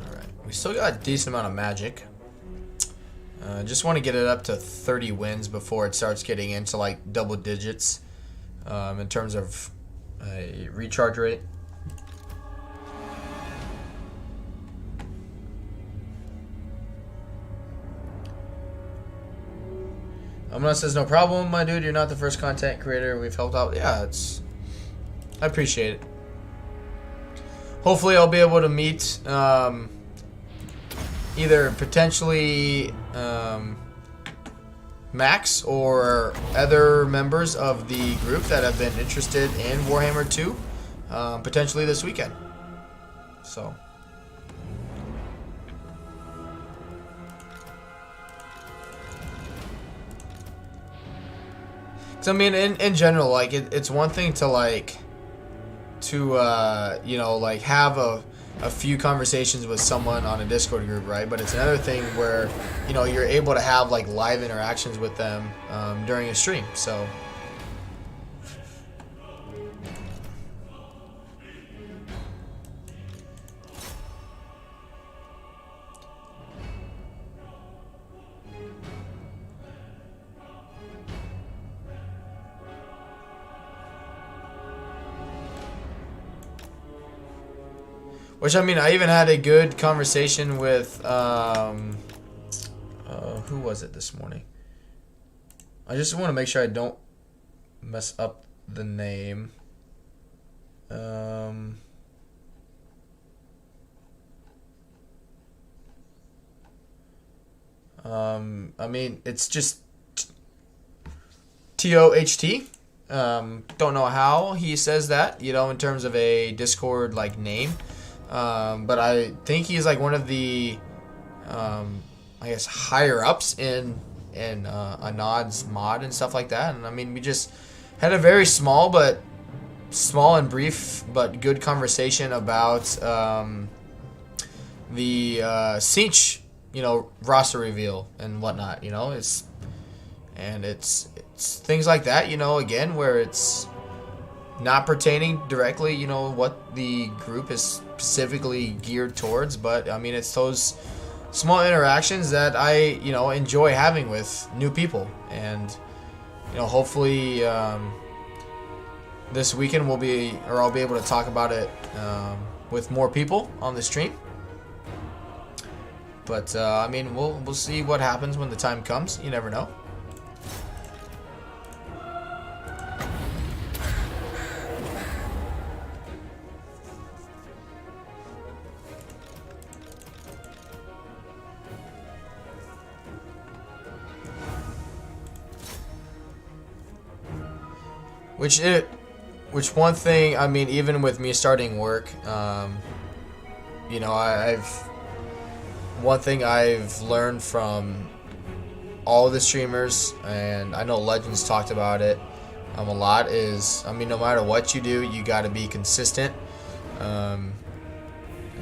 Alright, we still got a decent amount of magic. Just want to get it up to 30 wins before it starts getting into like double digits in terms of a recharge rate. Amna says, no problem, my dude. You're not the first content creator we've helped out. Yeah, I appreciate it. Hopefully I'll be able to meet either potentially Max or other members of the group that have been interested in Warhammer 2 potentially this weekend. So. So I mean, in general, like it's one thing to like you know, like have a few conversations with someone on a Discord group, right? But it's another thing where, you know, you're able to have like live interactions with them during a stream. So. Which, I mean, I even had a good conversation with, who was it this morning? I just want to make sure I don't mess up the name. I mean, it's just TOHT. Don't know how he says that, you know, in terms of a Discord, like, name. But I think he's like one of the, I guess, higher ups in Anod's mod and stuff like that. And I mean, we just had a very small and brief but good conversation about the Cinch, you know, roster reveal and whatnot. You know, it's things like that. You know, again, where it's not pertaining directly, you know, what the group is specifically geared towards, but I mean, it's those small interactions that I, you know, enjoy having with new people. And, you know, hopefully this weekend I'll be able to talk about it with more people on the stream. But I mean, we'll see what happens when the time comes. You never know. Which one thing, I mean, even with me starting work, you know, one thing I've learned from all the streamers, and I know Legends talked about it a lot, is, I mean, no matter what you do, you got to be consistent.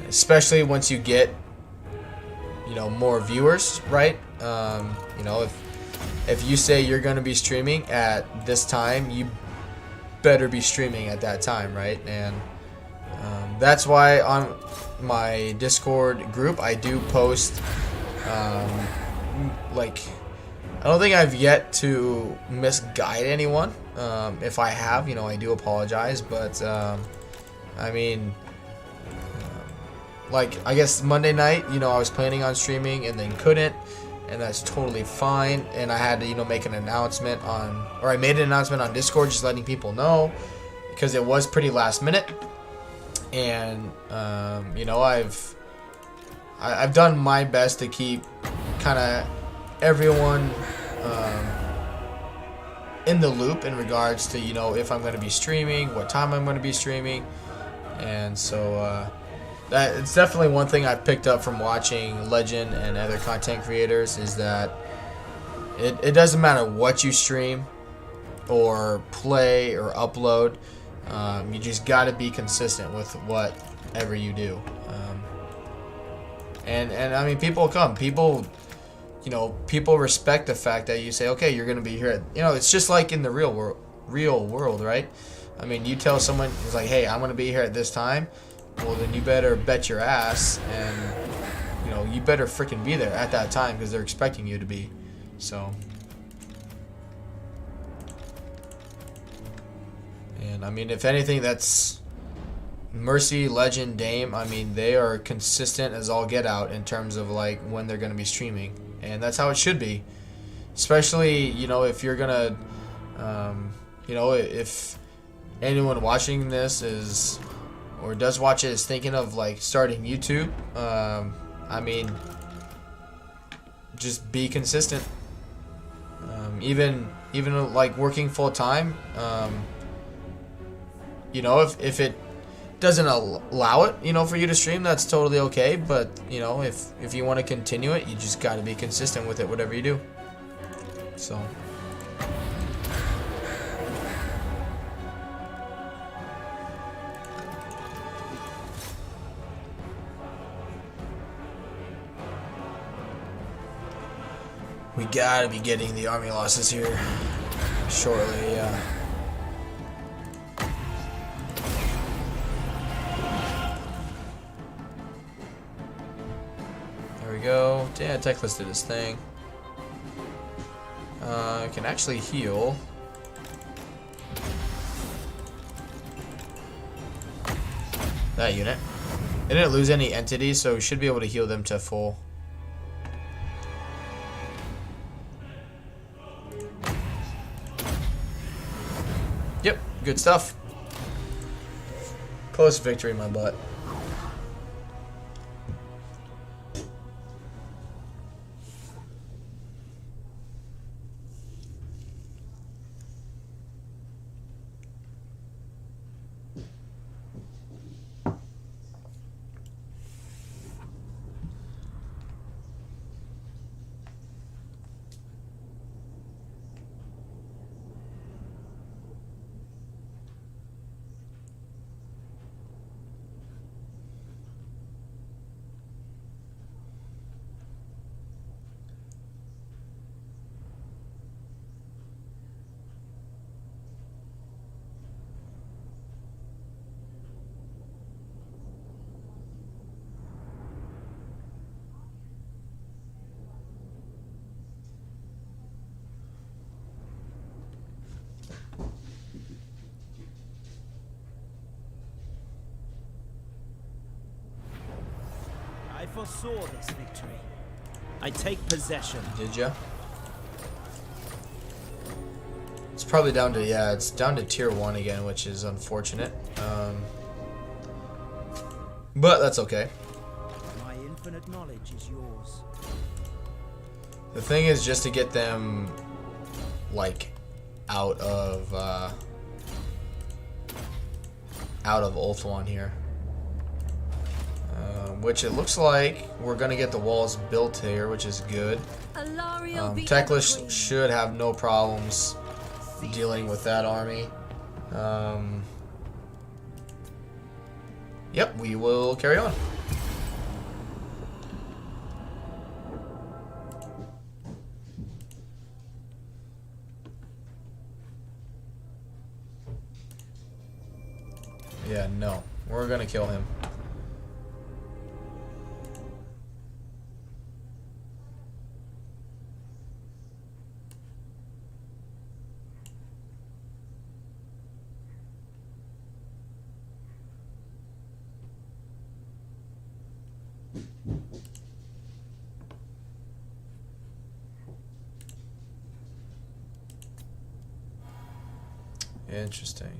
Especially once you get, you know, more viewers, right? You know, if you say you're going to be streaming at this time, you better be streaming at that time, right? And that's why on my Discord group I do post, like, I don't think I've yet to misguide anyone. If I have, you know, I do apologize, but I mean, like, I guess Monday night, you know, I was planning on streaming and then couldn't, and that's totally fine. And I had to, you know, make an announcement on, or I made an announcement on Discord just letting people know, because it was pretty last minute. And you know, I've done my best to keep kind of everyone in the loop in regards to, you know, if I'm going to be streaming, what time I'm going to be streaming. And so it's definitely one thing I've picked up from watching Legend and other content creators, is that it doesn't matter what you stream or play or upload. You just got to be consistent with whatever you do. And I mean, people come. People, you know, people respect the fact that you say, okay, you're going to be here. You know, it's just like in the real world, right? I mean, you tell someone, it's like, hey, I'm going to be here at this time. Well, then you better bet your ass, and, you know, you better freaking be there at that time, because they're expecting you to be. So, and I mean, if anything, that's Mercy, Legend, Dame. I mean, they are consistent as all get out in terms of, like, when they're going to be streaming, and that's how it should be. Especially, you know, if you're gonna, you know, if anyone watching this is, or does watch it, is thinking of, like, starting YouTube, I mean, just be consistent. Even like working full time, you know, if it doesn't allow it, you know, for you to stream, that's totally okay. But, you know, if you want to continue it, you just got to be consistent with it, whatever you do. So. We gotta be getting the army losses here shortly, yeah. There we go. Yeah, Techless did his thing. I can actually heal. That unit. It didn't lose any entities, so we should be able to heal them to full. Yep, good stuff. Close victory, my butt. I foresaw this victory. I take possession. Did ya? It's probably down to, yeah, it's down to tier 1 again, which is unfortunate. But that's okay. My infinite knowledge is yours. The thing is just to get them, like, out of out of Ulthuan here. Which it looks like we're going to get the walls built here, which is good. Teclis should have no problems dealing with that army. Yep, we will carry on. Yeah, no. We're gonna kill him. Interesting.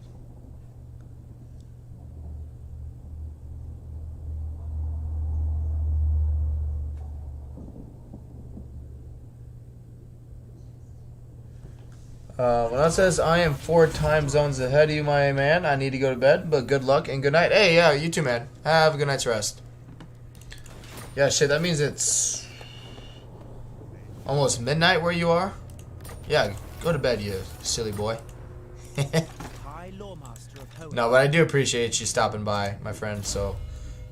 When it says I am 4 time zones ahead of you, my man, I need to go to bed, but good luck and good night. Hey, yeah, you too, man. Have a good night's rest. Yeah, shit, that means it's almost midnight where you are. Yeah, go to bed, you silly boy. No, but I do appreciate you stopping by, my friend, so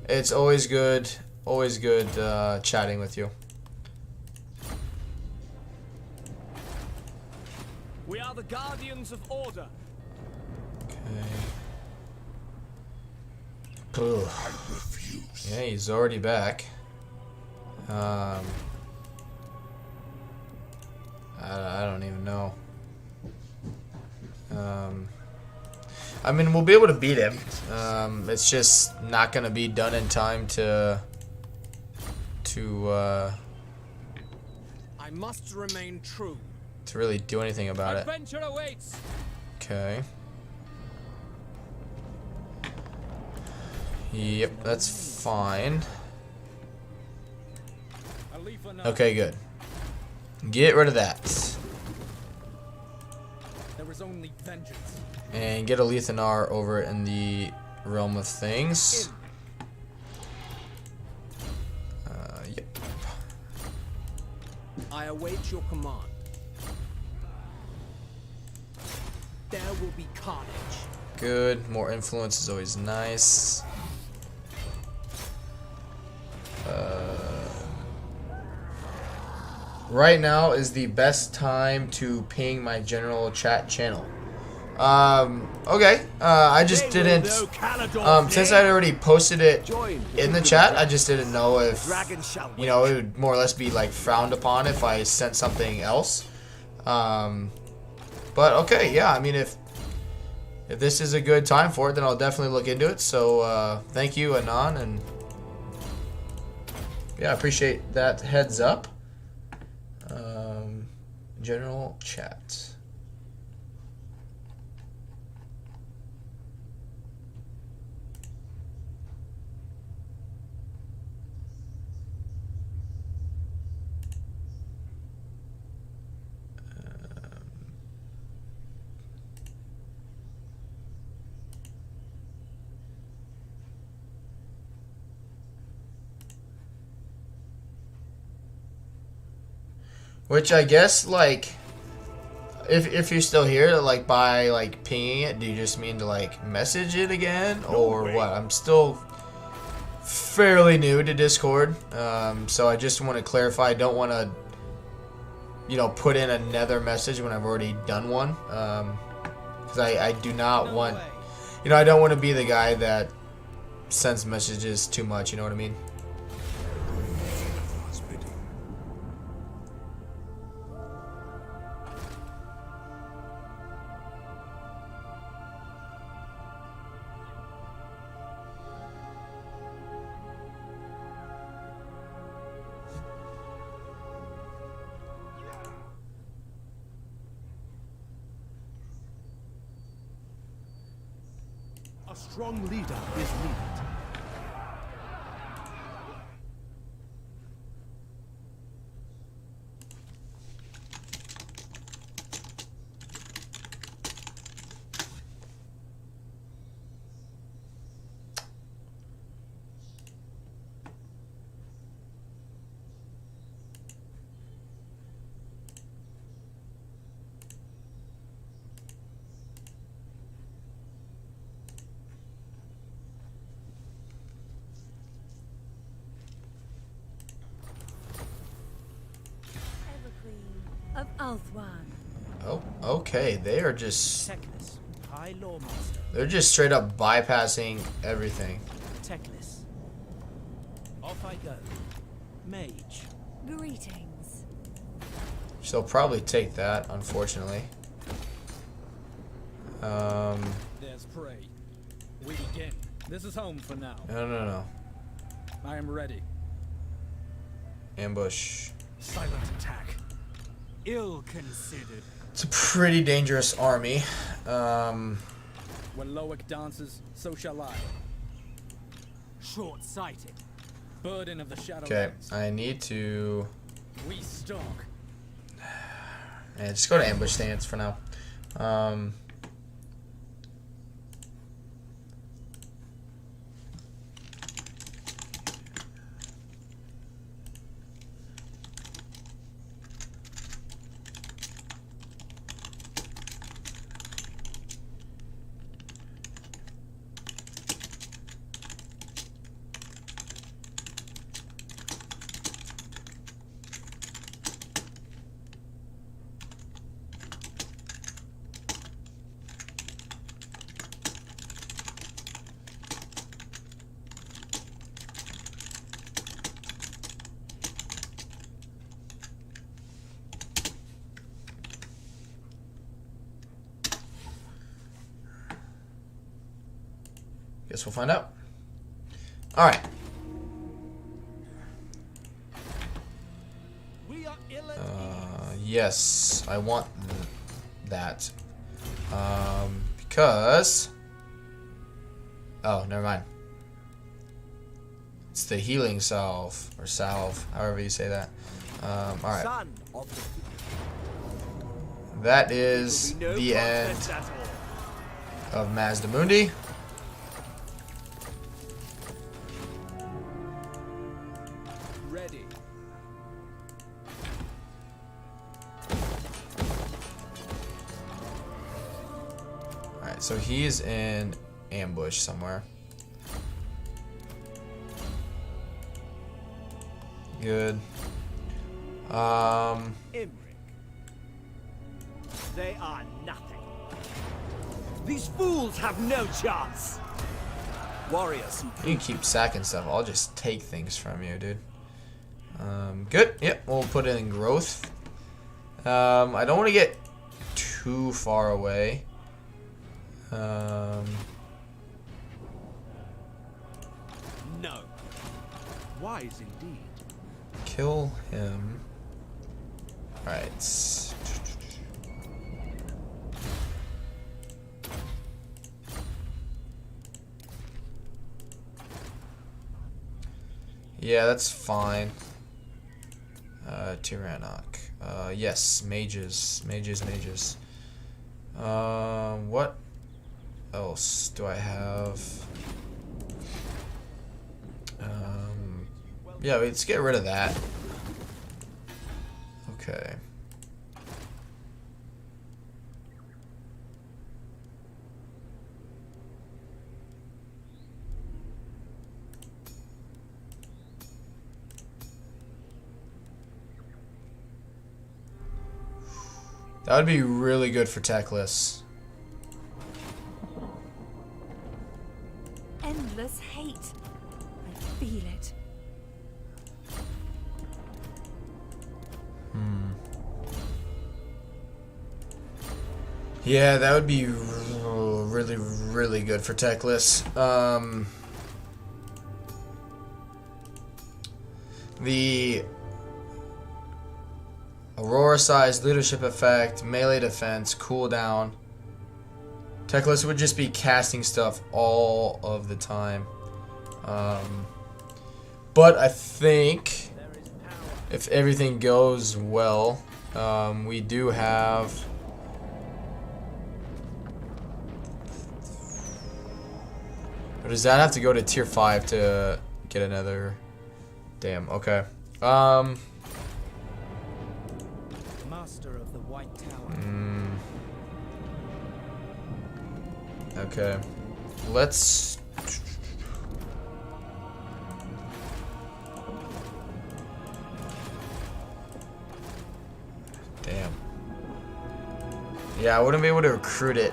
it's always good chatting with you. We are the guardians of order. Okay. Ugh. Yeah, he's already back. I don't even know. I mean, we'll be able to beat him. It's just not gonna be done in time to I must remain true. to really do anything about it. Adventure awaits. Okay. Yep, that's fine. Okay, good. Get rid of that. There is only vengeance. And get a Lethanar over in the realm of things. Yep. I await your command. There will be carnage. Good. More influence is always nice. Right now is the best time to ping my general chat channel. Okay. I just didn't. Since I already posted it in the chat, I just didn't know if, you know, it would more or less be like frowned upon if I sent something else. But okay, yeah. I mean, if this is a good time for it, then I'll definitely look into it. So thank you, Anon, and yeah, I appreciate that heads up. General chat. Which I guess, like, if you're still here, like, by, like, pinging it, do you just mean to, like, message it again? Or what? I'm still fairly new to Discord, so I just want to clarify. I don't want to, you know, put in another message when I've already done one. Because I do not want, you know, I don't want to be the guy that sends messages too much, you know what I mean? A strong leader is needed. Althwan. Oh, okay. They are just... Teclis, High Lawmaster. They're just straight up bypassing everything. Teclis. Off I go. Mage. Greetings. So they'll probably take that, unfortunately. There's prey. We begin. This is home for now. No. I am ready. Ambush. Silent attack. Ill considered. It's a pretty dangerous army. When Loic dances, so shall I. Short-sighted. Burden of the Shadow. Okay, I need to... We stalk. Yeah, just go to ambush stance for now. Guess we'll find out. Alright. We are ill at Yes, I want that. Because... Oh, never mind. It's the healing salve, or salve, however you say that. Alright. son of the That is no the end contest at all. of Mazdamundi. Ready. Alright, so he's in ambush somewhere. Good. Imrik. They are nothing. These fools have no chance. Warriors. You can keep sacking stuff. I'll just take things from you, dude. Good. Yep, we'll put it in growth. I don't want to get too far away. No. Wise indeed. Kill him. Alright. Yeah, that's fine. Tyrannoc. Yes, mages. Mages. What else do I have? Yeah, let's get rid of that. Okay. That would be really good for Teclis. Endless hate. I feel it. Yeah, that would be really, really good for Teclis. The Aurora size, leadership effect, melee defense, cooldown. Teclis would just be casting stuff all of the time. But I think if everything goes well, we do have... Or does that have to go to tier 5 to get another? Damn, okay. Master of the White Tower. Okay. Let's... Damn. Yeah, I wouldn't be able to recruit it.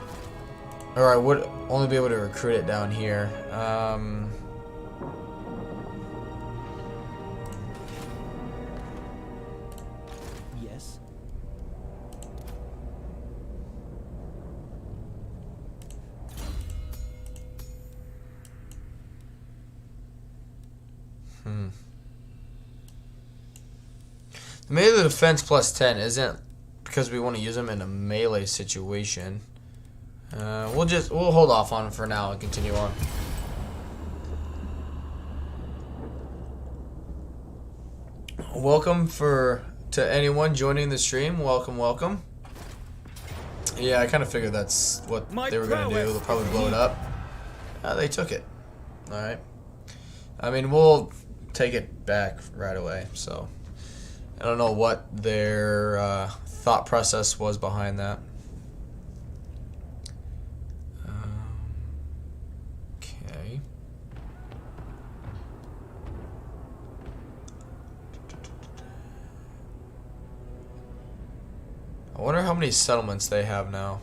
Or I would only be able to recruit it down here. Yes. Maybe the defense plus 10 isn't because we want to use them in a melee situation. We'll hold off on it for now and continue on. Welcome to anyone joining the stream. Welcome, welcome. Yeah, I kind of figured that's what they were gonna do. They'll probably blow it up. They took it. All right. I mean, we'll take it back right away. So I don't know what their thought process was behind that. Okay. I wonder how many settlements they have now.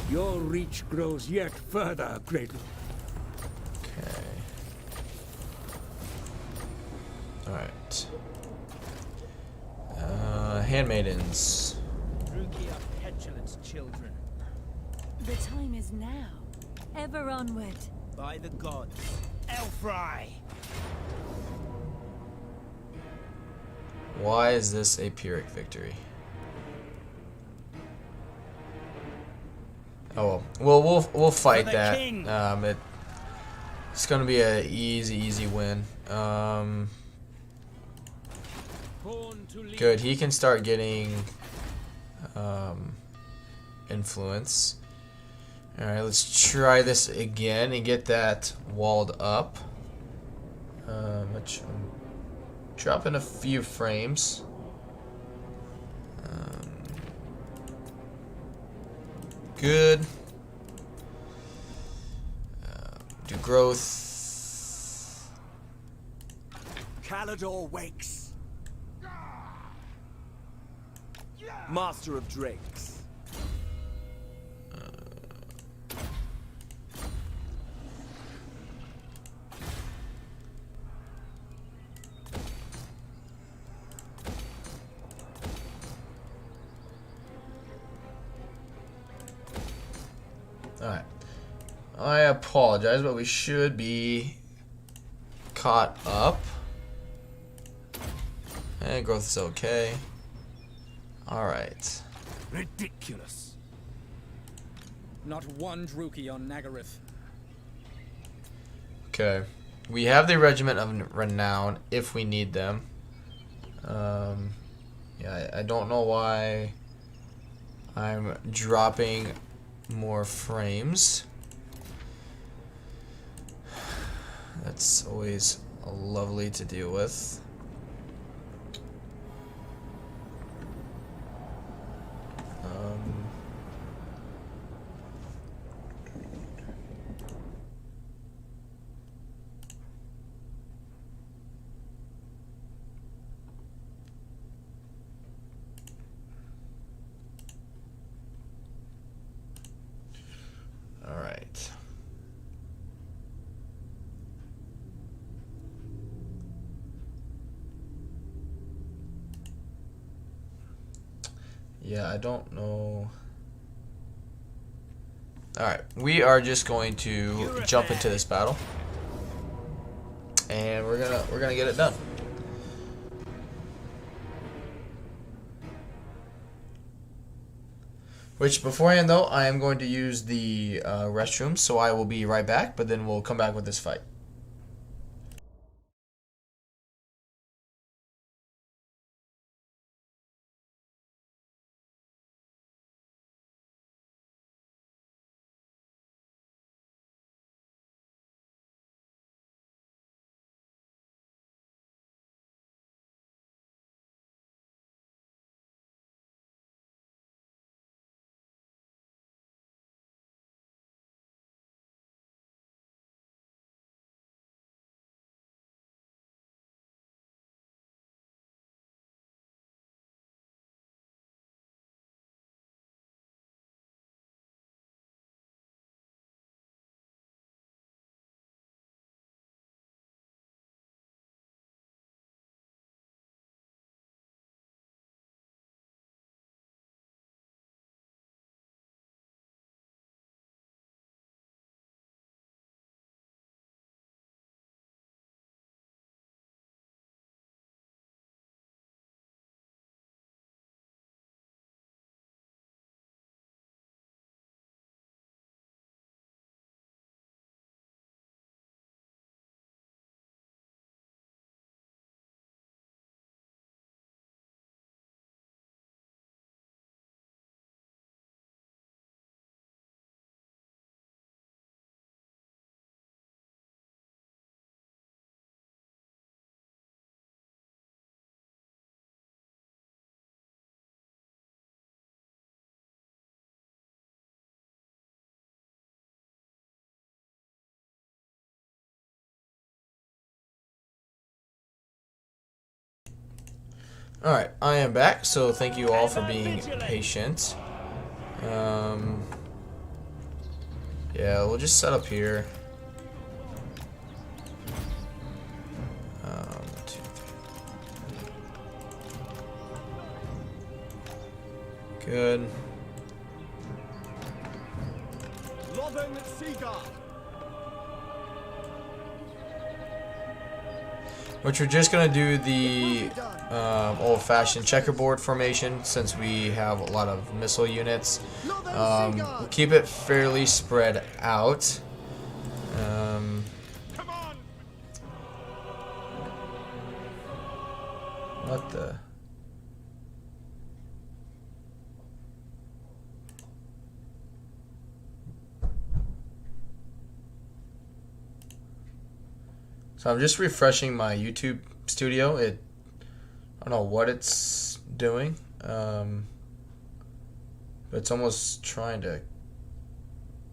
Your reach grows yet further, great lord. Okay. Alright. Handmaidens. Rookie are petulant children. The time is now. Ever onward. By the gods. Elfry! Why is this a Pyrrhic victory? Oh well, we'll fight the that. king. It's gonna be a easy win. Good. He can start getting influence. All right, let's try this again and get that walled up. Drop in a few frames. Good. Do growth. Calidor wakes. Master of Drakes. Alright. I apologize, but we should be caught up. And growth is okay. Alright. Ridiculous. Not one Druki on Nagaryth. Okay. We have the Regiment of Renown if we need them. Yeah, I don't know why I'm dropping more frames. That's always lovely to deal with. All right. Yeah, I don't know. Alright, we are just going to jump into this battle. And we're gonna get it done. Which beforehand though, I am going to use the restroom, so I will be right back, but then we'll come back with this fight. Alright, I am back, so thank you all for being patient. Yeah, we'll just set up here. 1, 2, 3. Good. Lothern Seaguard. Which we're just gonna do the old-fashioned checkerboard formation since we have a lot of missile units. We'll keep it fairly spread out. Come on. What the? So I'm just refreshing my YouTube studio. I don't know what it's doing, but it's almost trying to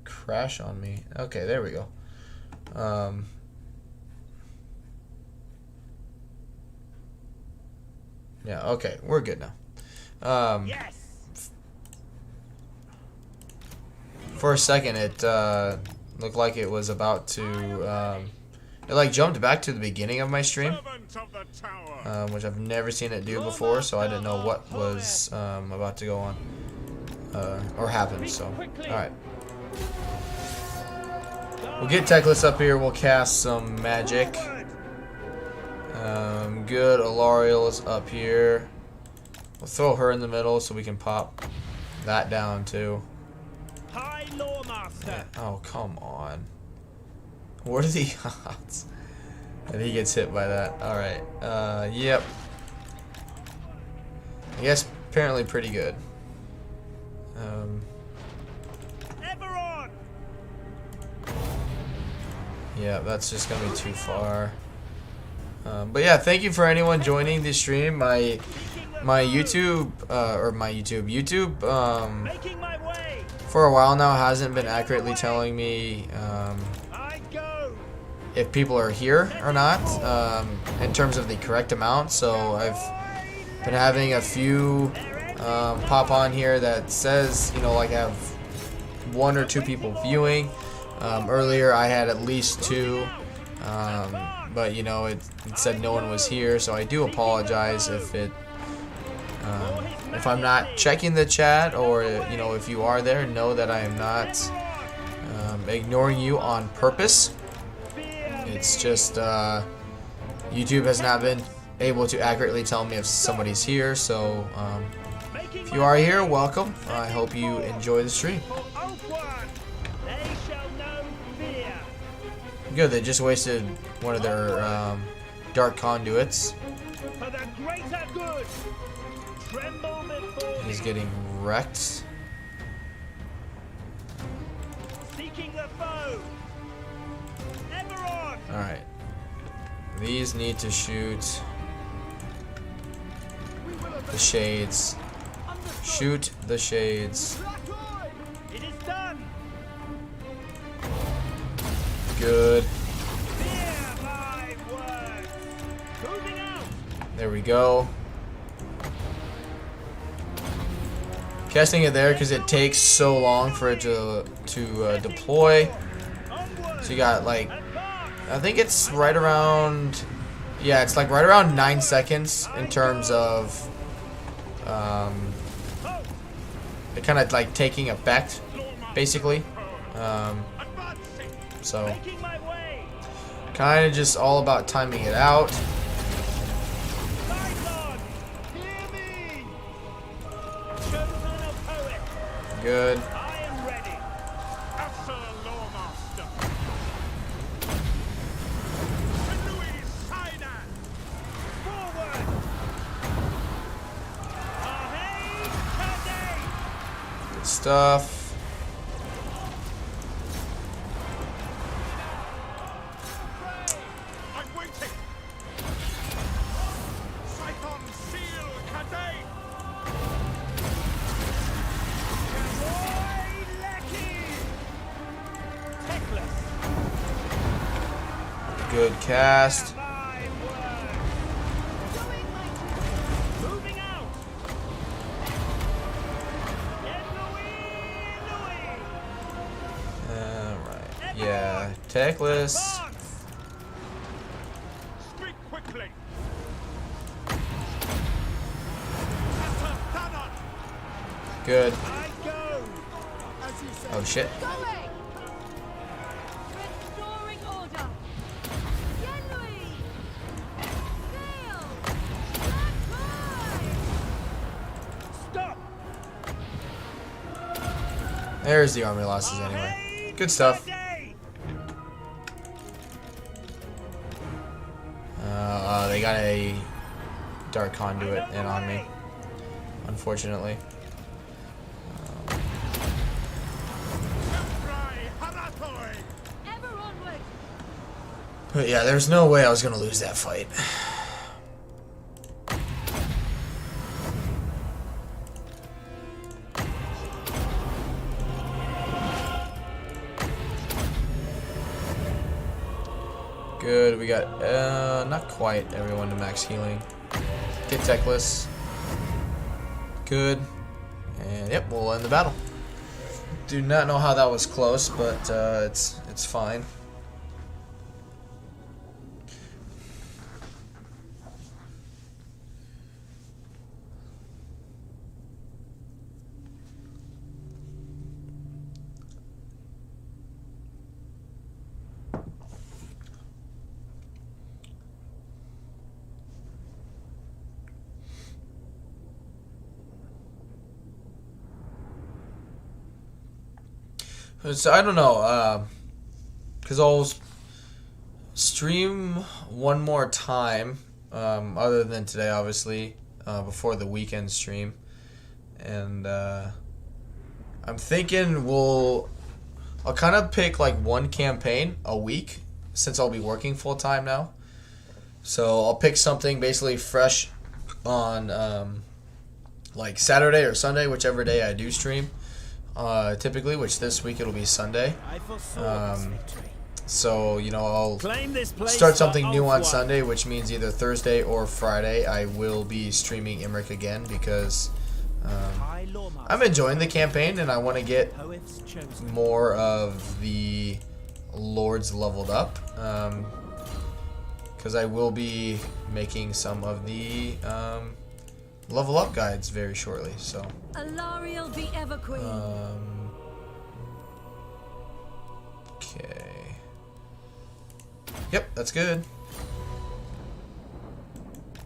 crash on me. Okay, there we go. Yeah, okay, we're good now. Yes. For a second, it looked like it was about to. It like jumped back to the beginning of my stream, Servant of the tower. which I've never seen it do before, so I didn't know what was about to go on or happen. So, all right, we'll get Techless up here. We'll cast some magic. Good. Alariel is up here. We'll throw her in the middle so we can pop that down too. High Lawmaster. Yeah. Oh, come on. What are the odds that he gets hit by that? Alright. Yep. I guess apparently pretty good. Ever on. Yeah, that's just gonna be too far. But yeah, thank you for anyone joining the stream. My YouTube YouTube Making my way. for a while now hasn't been accurately telling me I go. if people are here or not in terms of the correct amount. So I've been having a few pop on here that says, you know, like I have 1 or 2 people viewing. Earlier I had at least 2, but you know it said no one was here, so I do apologize if I'm not checking the chat, or you know, if you are there, know that I am not ignoring you on purpose. It's just YouTube has not been able to accurately tell me if somebody's here, so if you are here, welcome. I hope you enjoy the stream. They shall know fear. Good, they just wasted one of their dark conduits. For the greater good. Tremble before He's me. getting wrecked. Seeking the foe. Ever on. Alright. These need to shoot the shades. Shoot the shades. It is done. Good. Fear my words. Moving out. There we go. Casting it there because it takes so long for it to deploy. Onward. So you got like, Advance. I think it's right around, yeah, it's like right around 9 seconds in terms of it kind of like taking effect, basically. So Making my way. kind of just all about timing it out. Fight on. Hear me. Chosen a poet. Good. I am ready. Answer, Lawmaster. Louis Sinai. Forward. Ahey, Cadey. Good stuff. I'm waiting. Siphon, seal, Cadey. Roy Lecky. Techless. Good cast. My word. Moving Yeah, techless. Speak quickly. Good. I go. As you say. Oh shit. Going! Restoring order! Yenui! Sail! Stop. There's the army losses anyway. Good stuff. They got a dark conduit in on me, unfortunately. Ever onward! But yeah, there's no way I was gonna lose that fight. Good, we got not quite everyone to max healing. Get techless. Good. And yep, we'll end the battle. Do not know how that was close, but it's fine. So I don't know, because I'll stream one more time, other than today, obviously, before the weekend stream, and I'm thinking I'll kind of pick like one campaign a week, since I'll be working full time now. So I'll pick something basically fresh on like Saturday or Sunday, whichever day I do stream. Typically, which this week it'll be Sunday. So, you know, I'll start something new on Sunday, which means either Thursday or Friday I will be streaming Imrik again, because I'm enjoying the campaign and I want to get more of the lords leveled up, because I will be making some of the level up guides very shortly, so Alariel be ever queen. Okay. Yep, that's good.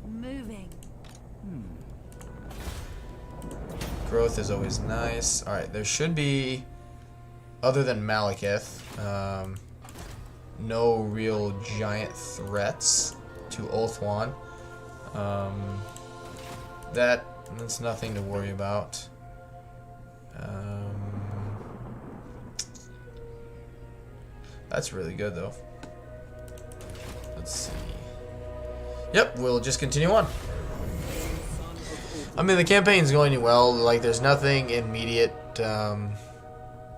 Moving. Growth is always nice. Alright, there should be, other than Malekith, no real giant threats to Ulthuan. That's nothing to worry about. That's really good, though. Let's see. Yep, we'll just continue on. I mean, the campaign's going well. Like, there's nothing immediate,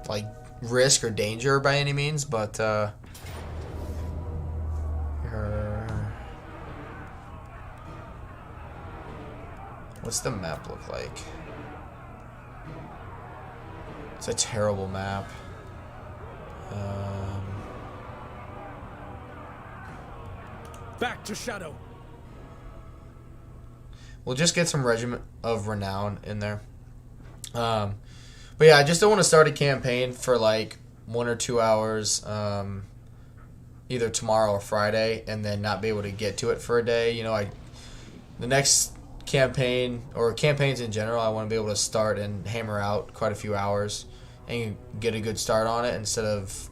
like, risk or danger by any means, but, what's the map look like? It's a terrible map. Back to Shadow. We'll just get some Regiment of Renown in there. But yeah, I just don't want to start a campaign for like 1 or 2 hours, either tomorrow or Friday, and then not be able to get to it for a day. You know, the next campaign, or campaigns in general, I want to be able to start and hammer out quite a few hours and get a good start on it, instead of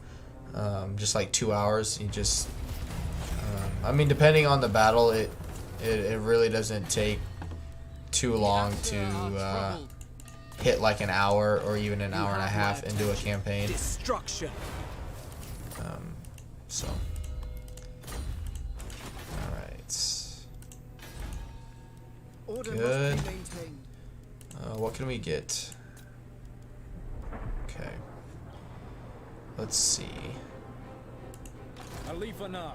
just like 2 hours. You just, I mean, depending on the battle, it really doesn't take too long to hit like an hour or even an hour and a half into a campaign. Destruction. So, all right. Order Good. must be maintained. What can we get? Okay. Let's see. Alifana.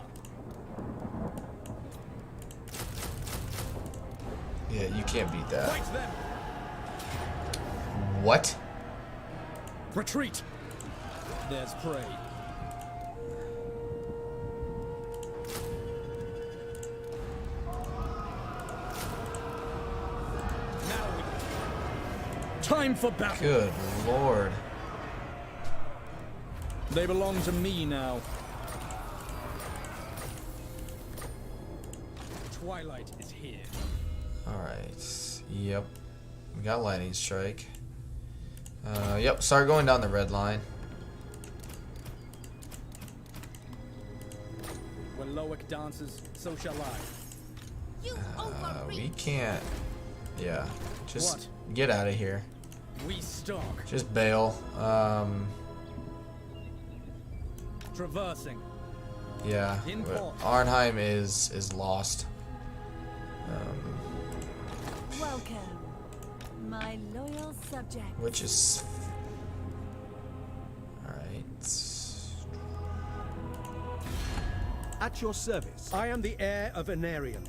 Yeah, you can't beat that. Fight them. What? Retreat. There's prey. Time for battle. Good lord. They belong to me now. Twilight is here. Alright. Yep. We got lightning strike. Yep, start going down the red line. When Loic dances, so shall I. We can't. Yeah. Just What? get out of here. We stalk. Just bail. Traversing. Yeah. In port. Arnheim is lost. Welcome, my loyal subject. Which is... Alright. At your service. I am the heir of Anarion.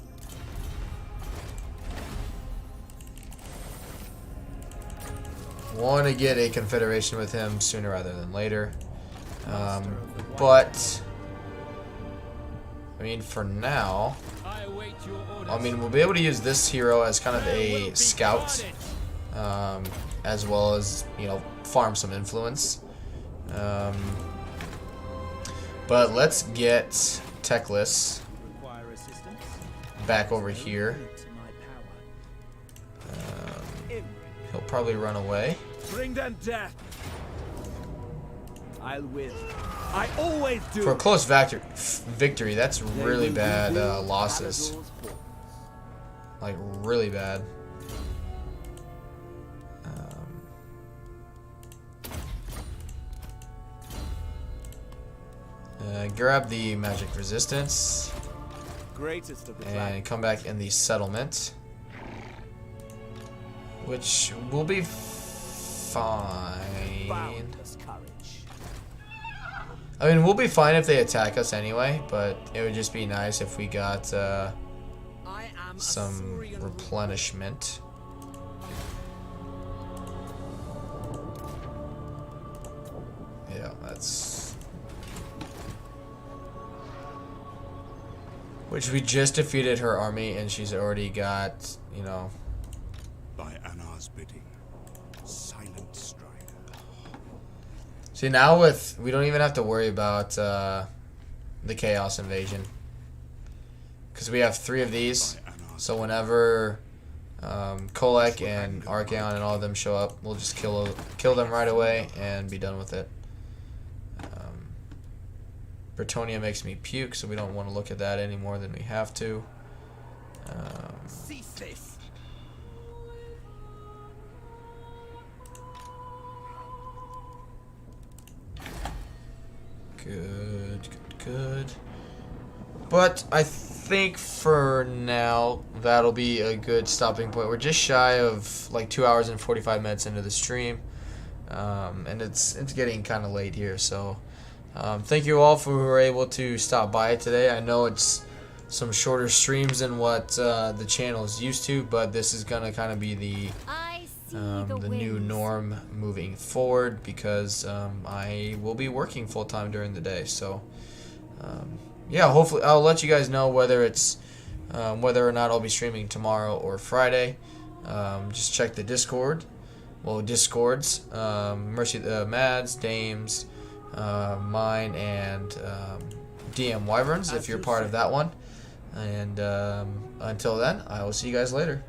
Want to get a confederation with him sooner rather than later. But... I mean, for now... I await your orders. I mean, we'll be able to use this hero as kind of a scout, as well as, you know, farm some influence. But let's get Techless Require assistance? back over here. To my power. He'll probably run away. Bring them death. I'll win. I always do. For a close victory, that's really bad losses. Like, really bad. Grab the magic resistance Greatest of the and come back in the settlement, which will be fine. boundless courage. I mean, we'll be fine if they attack us anyway, but it would just be nice if we got I am some replenishment. Yeah, that's... Which we just defeated her army, and she's already got, you know... By Anar's bidding, silent strider. See, now with... We don't even have to worry about the Chaos Invasion. Because we have 3 of these, so whenever Kolek and Archaon and all of them show up, we'll just kill them right away and be done with it. Bretonia makes me puke, so we don't want to look at that any more than we have to. Cease this. Good. But I think for now that'll be a good stopping point. We're just shy of like 2 hours and 45 minutes into the stream, and it's getting kind of late here. So thank you all for who were able to stop by today. I know it's some shorter streams than what the channel is used to, but this is gonna kind of be the new norm moving forward, because I will be working full time during the day. So yeah, hopefully I'll let you guys know whether it's whether or not I'll be streaming tomorrow or Friday. Just check the Discord. Well, Discords, Mercy, Mads, Dames, mine, and DM Wyverns if you're part of that one. And until then, I will see you guys later.